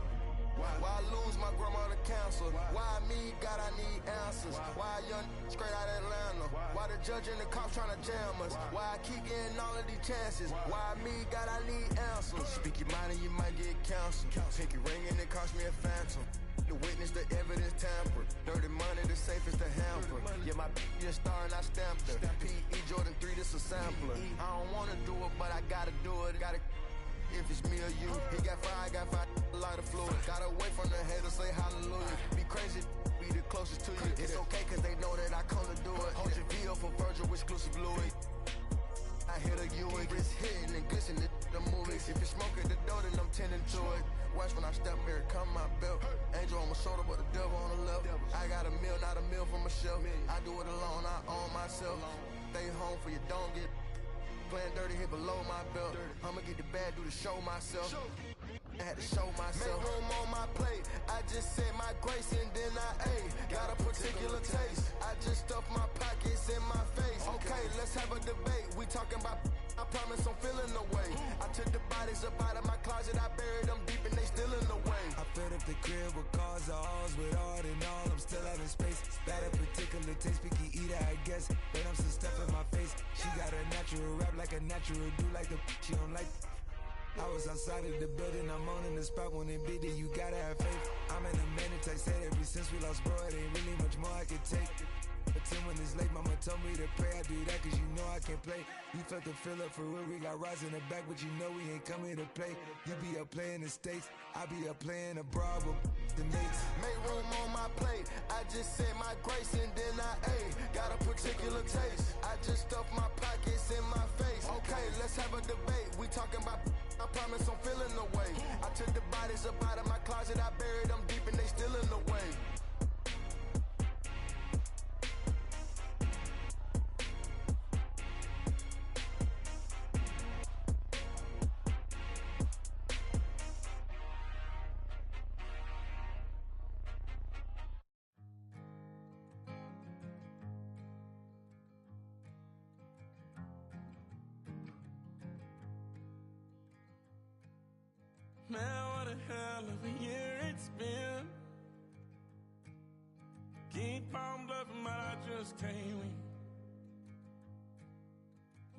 why I lose my grandma to cancer? Why me? God, I need answers. Why a young straight out Atlanta? Why the judge and the cops trying to jam us? Why I keep getting all of these chances? Why me? God, I need answers. Speak your mind and you might get canceled. Pinky ring and it cost me a phantom. The witness, the evidence tampered. Dirty money, the safest to hamper. Yeah, my just star and I stamped her. P.E. Jordan 3, this a sampler. I don't wanna do it, but I gotta do it. Gotta. If it's me or you, he got five, lighter fluid. Gotta wait from the haters, say hallelujah. Be crazy, be the closest to you. It's okay, cause they know that I come to do it. Hold your V up for Virgil, exclusive Louis. I hit a Ewing, it's hitting and glisten the movies. If you smoke at the door, then I'm tending to it. Watch when I step here, come my belt. Angel on my shoulder, but the devil on the left. I got a meal, not a meal for myself. I do it alone, I own myself. Stay home for you, don't get playing dirty, hit below my belt. I'ma get the bad, do to show myself. I had to show myself. Make room on my plate. I just said my grace and then I ate. Got a particular taste. I just stuffed my pockets in my face. Okay, let's have a debate. We talking about, I promise I'm feeling the way. I took the bodies up out of my closet. I buried them deep and they filled up the crib with cars, the halls with art and all. I'm still having space. Got a particular taste, picky eater, I guess. Then I'm some stuff in my face. She got a natural rap like a natural do like the she don't like. I was outside of the building, I'm on in the spot when it be there, you gotta have faith. I'm in a minute, I said ever since we lost bro, it ain't really much more I could take. But 10 when it's late, mama told me to pray. I do that cause you know I can play. You felt the fill up for real, we got rise in the back, but you know we ain't coming to play. You be up playing the States, I be up playing abroad with the mates. Make room on my plate, I just said my grace and then I ate. Got a particular taste, I just stuffed my pockets in my face. Okay, let's have a debate, we talking about I promise I'm feeling the way. I took the bodies up out of my closet, I buried them deep and they still in the way. Man, what a hell of a year it's been. Keep on bluffing, but I just can't win.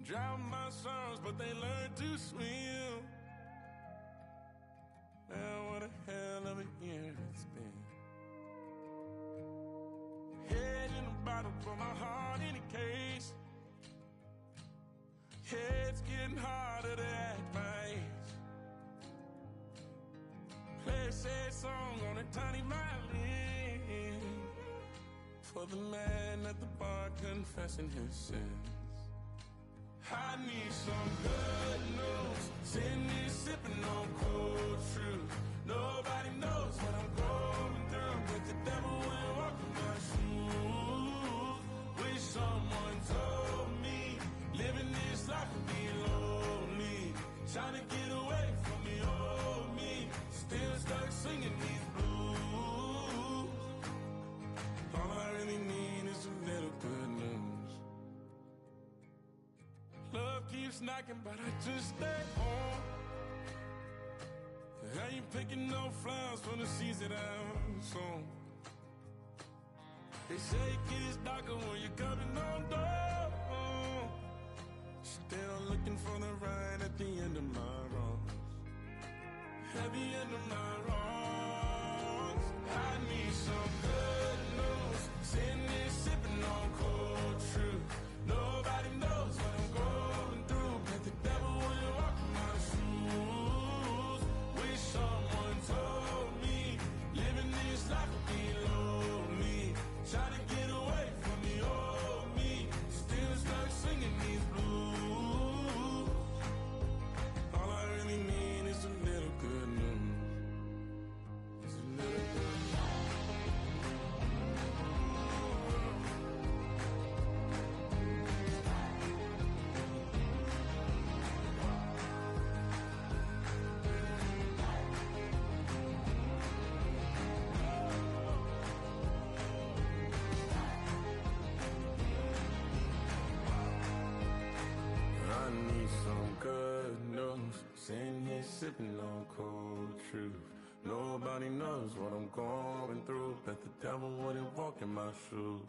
Drown my sorrows, but they learn to swim. Man, what a hell of a year it's been. Head in a bottle, put my heart in a case. It's getting harder to act my age. Play a sad song on a tiny violin for the man at the bar confessing his sins. I need some good news. Sitting here sipping on cold truth. Nobody knows what I'm going through, but the devil will walk in my shoes. Wish someone told me living this life would be lonely. Trying to get away from the old me. Still stuck singing these blues. All I really need is a little good news. Love keeps knocking, but I just stay home. I ain't picking no flowers from the seeds that I'm sown. They say it gets darker when you're coming on door. Still looking for the right at the end of my wrongs. At the end of my wrongs, I need some good news. Sitting there sipping on cold truth. Nobody knows what I'm going through, but the devil will walk in my shoes. Wish someone told me living this life would be lonely. Trying to get away from the old me. Still stuck singing these blues. All I really need is a little good news. It's a little good I need some good news. Sitting here sipping on cold truth. Nobody knows what I'm going through, but the devil wouldn't walk in my shoes.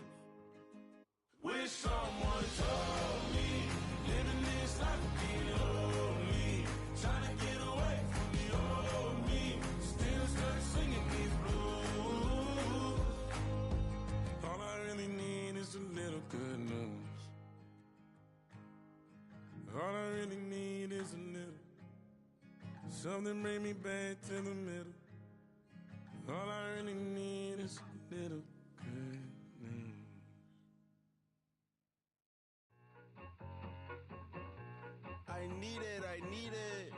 Wish someone told me living this life would be lonely. Trying to get away from the old me. Still stuck singing these blues. All I really need is a little good news. All I really need is a little. Something bring me back to the middle. All I really need is a little good news. I need it.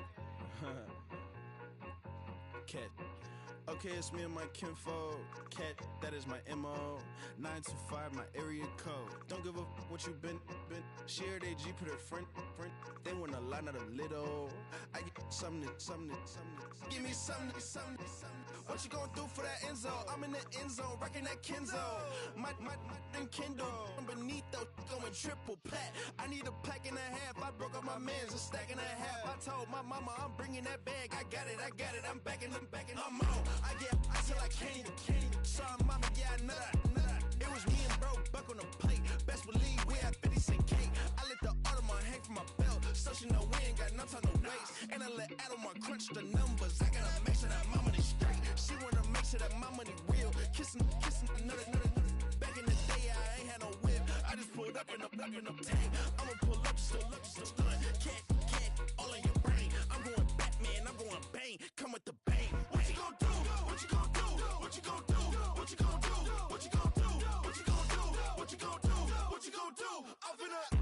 Cat. Okay, it's me and my kinfolk. Cat, that is my MO. 925, my area code. Don't give a what you been. Shared AG, put her friend. They want a lot, not a little. I get something. Give me something. What you gonna do for that Enzo? I'm in the end zone, wrecking that Kenzo. My burning Kindle. From beneath though, going triple plat. I need a pack and a half. I broke up my mans, a stack and a half. I told my mama I'm bringing that bag. I got it. I'm backing, I'm on. I get till I can't even. Sorry, mama, yeah, I nut. It was me and bro, buck on the plate. Best believe we had 50 cent cake. I let the Audemars hang from my belt, so she know we ain't got no time to waste. And I let Audemars crunch the numbers. I gotta make sure that my money straight. She wanna make sure that my money real. Kissing another. Back in the day, I ain't had no whip. I just pulled up in a tank. I'ma pull up just to stun. Can't, all in your brain. I'm going Batman, I'm going bang. Come with the bang. What you gon' do? What you gon' do? What you gon' do? What you gon' do? What you gon' do? What you gon' do? What you gon' do? What you gon' do? Up in up.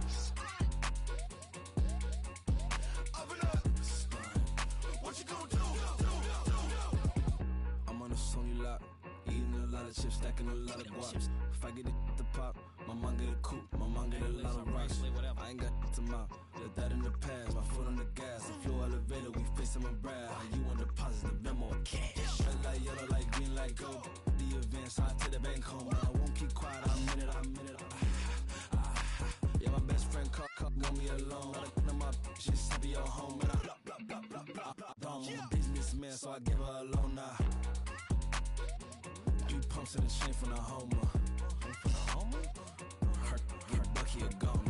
What you gon' do? I'm on a Sony lot, eating a lot of chips, stacking a lot of guaps. If I get it to pop, my mom get a coupe, my mom get a lot of rocks. I ain't got to mouth, let that in the past. My foot on the gas, I flew elevator, we facing my brad. How you on deposit, the Venmo or cash? Red light, yellow light, green light, gold. The events, I take the bank home. I won't keep quiet, I'm in it. Yeah, my best friend caught want me alone. None of my bitches happy at home, and I I'm a businessman, so I give her a loan now. 3 pumps in the chain from the Homer. Her Bucky a goner.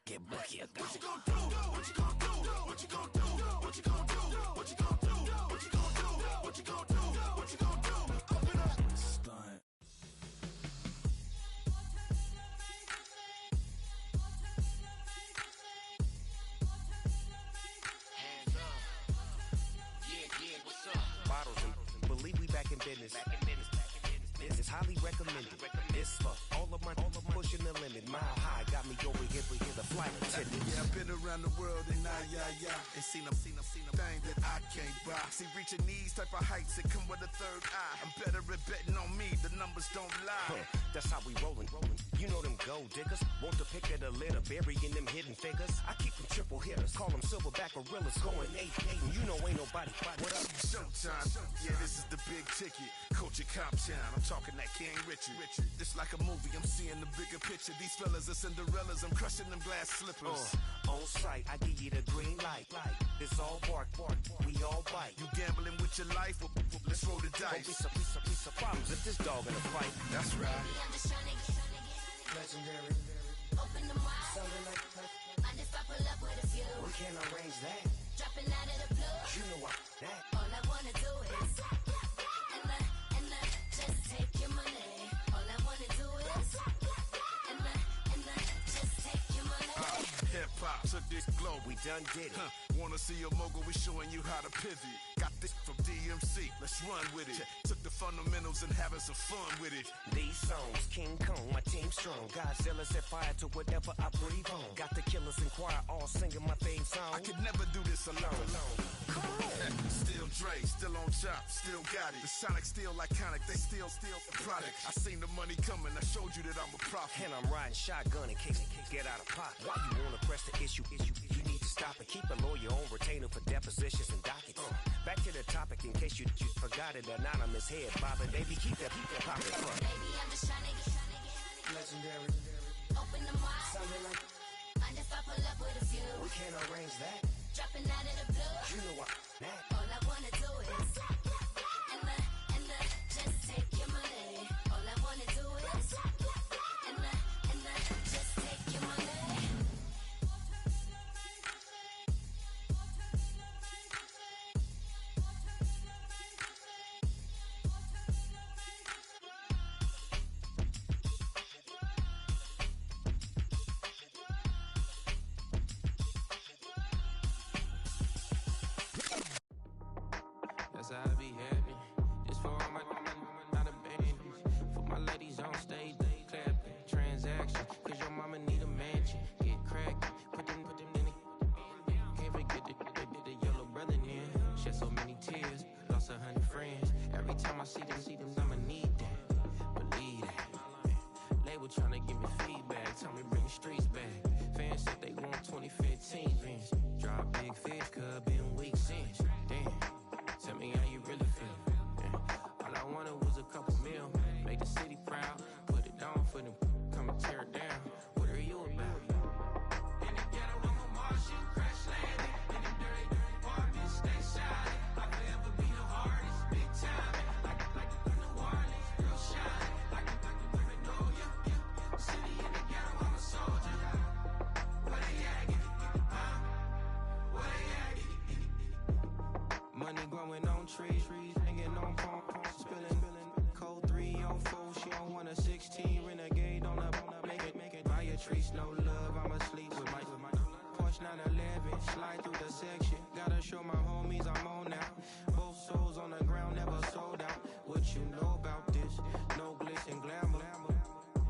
Get Bucky a goner. What you gon' do? What you gon' do? What you gon' do? What you gon' do? What you gon' do? What you gon' do? What you gon' do? What you gon' do? Up and up. Stunt. Bottles and believe we back in business. This is highly recommended. This for all of my pushing the limit. Mile high got me over here for the flight attendant. Yeah, I've been around the world and and seen a thing that I can't buy. See, reaching these type of heights, it come with a third eye. I'm better at betting on me, the numbers don't lie. That's how we rollin'. You know them gold diggers, want to pick at a litter, burying them hidden figures. I keep them triple hitters, call them silverback gorillas, going 8-8, and you know ain't nobody. What up? Showtime, yeah, this is the big ticket. Culture Cop Town, I'm talking that King Richard. This like a movie, I'm seeing the bigger picture. These fellas are Cinderellas, I'm crushing them glass slippers. On sight, I give you the green light. It's all bark, we all bite. You gambling with your life? Well, let's roll the dice. Don't be some problems if this dog in a fight. That's right. I'm just trying to get Legendary. Open them wide. Something like And if I pull up with a few, we can't arrange that. dropping out of the blue. You know what? That. All I wanna do is and just take your money. All I wanna do is and just take your money. Hip hop took this globe, we done did it. Wanna see a mogul? We showing you how to pivot. Got this from DMC, let's run with it. Took the fundamentals and having some fun with it. These songs, King Kong, my team strong. Godzilla set fire to whatever I breathe on. Got the killers in choir all singing my theme song. I could never do this alone. Still Dre, still on top, still got it. The Sonic still iconic, they still the product. I seen the money coming, I showed you that I'm a prophet. And I'm riding shotgun in case get out of pocket. Why you wanna press the issue? You need to stop and keep a lawyer on retainer for depositions and dockets. Back to the topic in case you forgot it. Anonymous head bobbing, baby, keep that popping front. Baby, I'm just trying to get Legendary. open them wide. Something like And if I pull up with a few, we can't arrange that. dropping out of the blue. You know what? That. All I wanna do is and just take your money. All I wanna do is and just take your money. That's how I be happy. This for all my not a band. For my ladies on stage, they clapping. Transaction, cause your mama need a mansion. Get crackin', put them in the. Can't forget the yellow brother in. Shed so many tears, lost 100 friends. Every time I see them, I'ma need that. Believe that. Label tryna give me feedback, tell me bring the streets back. Fans said they want 2015 Vince. Drop big fish, cuz been weak since. Damn. Tell me how you really streets, no love, I'ma sleep with my Porsche 911, slide through the section. Gotta show my homies I'm on now. Both souls on the ground, never sold out. What you know about this? No glitz and glamour.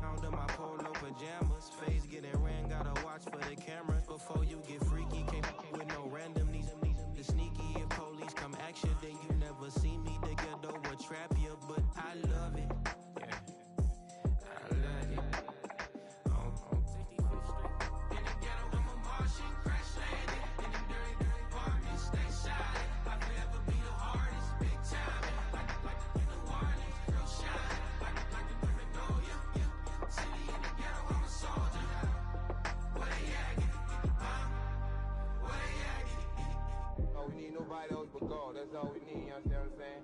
Under my polo pajamas, face getting ran, gotta watch for the cameras. Before you get freaky, can't with no random these the sneaky. If police come action, then you never see me. The ghetto will trap you, but I love it. Yeah, I love it. In the ghetto, I'm a Martian, crash landing. In the dirty apartments, stay shiny. I'll forever be the hardest, big time. Like the Warnings, real shine. Like the Paranoia, yeah. City in the ghetto, I'm a soldier. Where they at? Get it, where they at? Get it. Oh, we need nobody else but God. That's all we need, you understand what I'm saying?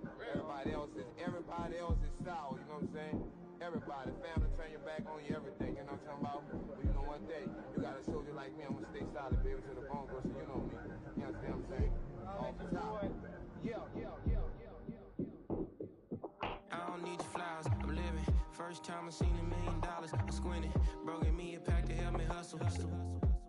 Everybody else is sour, you know what I'm saying? Everybody, family, turn your back on you, everything, you know what I'm talking about? But you know one day, you got a soldier like me, I'm gonna stay solid, baby, to the bone, bro, so you know me. You understand what I'm saying? Off the top. I don't need your flowers, I'm living. First time I seen $1 million, I squinted. Bro, gave me a pack to help me hustle.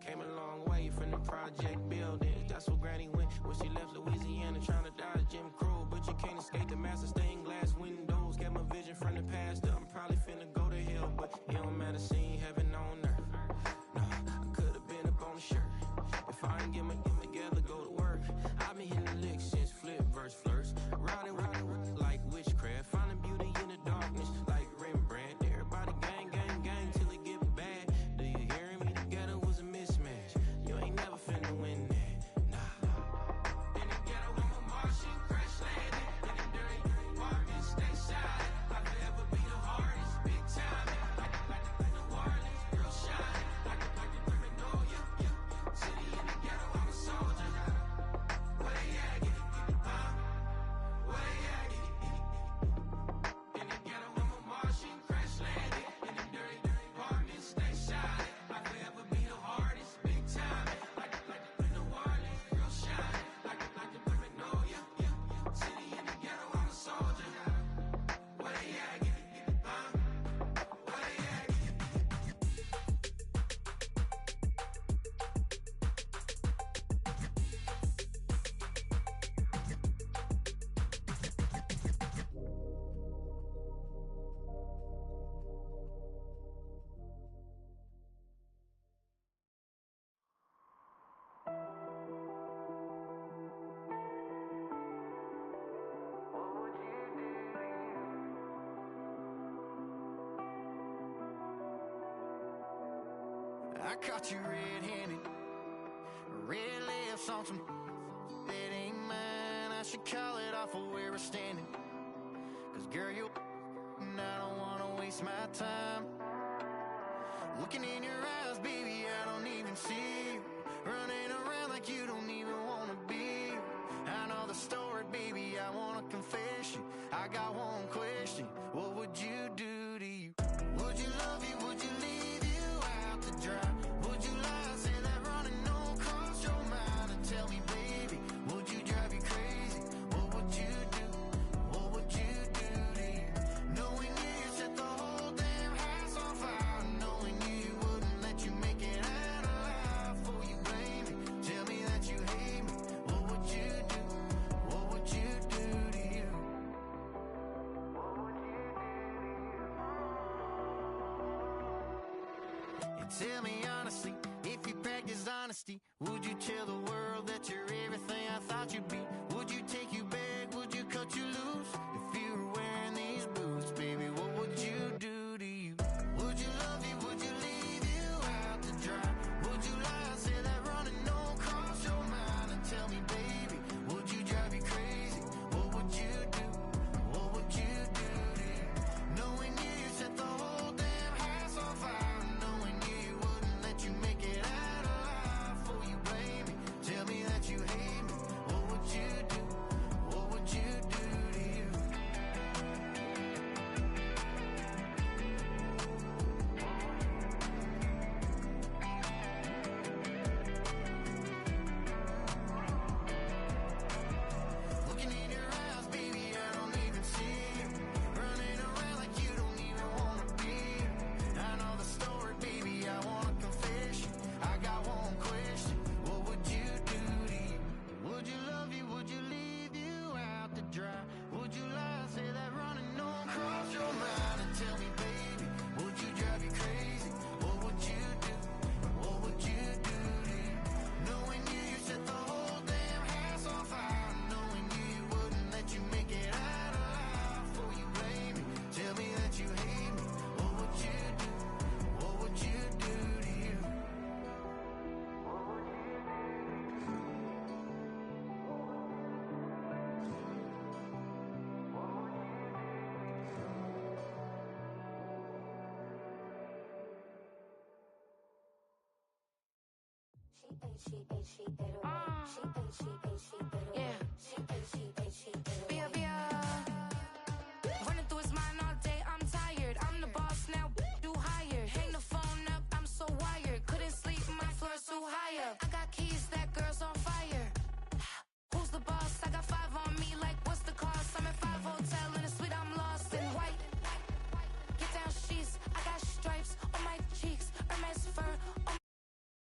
Came a long way from the project buildings. That's where Granny went when she left Louisiana, trying to dodge Jim Crow. But you can't escape the master stained glass windows. Got my vision from the past. I'm probably finna go to hell, but it don't matter. Seeing heaven on earth. No, I could have been up on the shirt. If I ain't get my together, go to work. I've been hitting the licks since flip verse flirts. Riding like witchcraft, finding beauty in the darkness like Rembrandt. Everybody gang, gang, gang till it get bad. Do you hear me? The ghetto was a mismatch. You ain't never finna win that. Nah. In the ghetto, I'm a Martian, crash landing. In the dirty apartments, stay shiny. I'll forever be the hardest, big time. Like the Warnings, real shine. Like the Paranoia, yeah. City in the ghetto, I'm a soldier. Where they at? Get it, where they at? Get it. In the ghetto, I'm a Martian, crash landing. In the dirty apartments, stay shiny. I'll forever be the hardest, big time. Like the Warnings, real shine. Like the Paranoia, yeah. City in the ghetto, I'm a soldier. Where they at? Get it, where they at? Get it. I caught you red-handed, red lips on some that ain't mine. I should call it off of where we're standing. Cause girl, you and I don't wanna waste my time. Looking in your eyes, baby, I don't even see you. Running around like you don't even wanna be. I know the story, baby, I wanna confess you. I got one question, what would you do to you? Would you love you, would you leave you out to dry? Would you lie, say that running don't cross your mind? And tell me, baby, would you drive you crazy? What would you do? What would you do to you? Knowing you set the whole damn house on fire. Knowing you wouldn't let you make it out alive. For you blame me, tell me that you hate me. What would you do? What would you do to you? And tell me honestly, if you practice honesty, would you tell the world that you're everything I thought you'd be? Would you take you back? Would you cut you loose? If you were wearing these boots, baby, what would you do to you? Would you love you? Would you leave you out to dry? Would you lie, say that running don't cross your mind? And tell me, baby, would you drive you crazy? What would you do? What would you do to you? Knowing you set the whole damn house on fire. Knowing you wouldn't let you make it out alive. For you blame me, tell me that you hate me. What would you do? What would you do to you? Yeah. Bia, bia.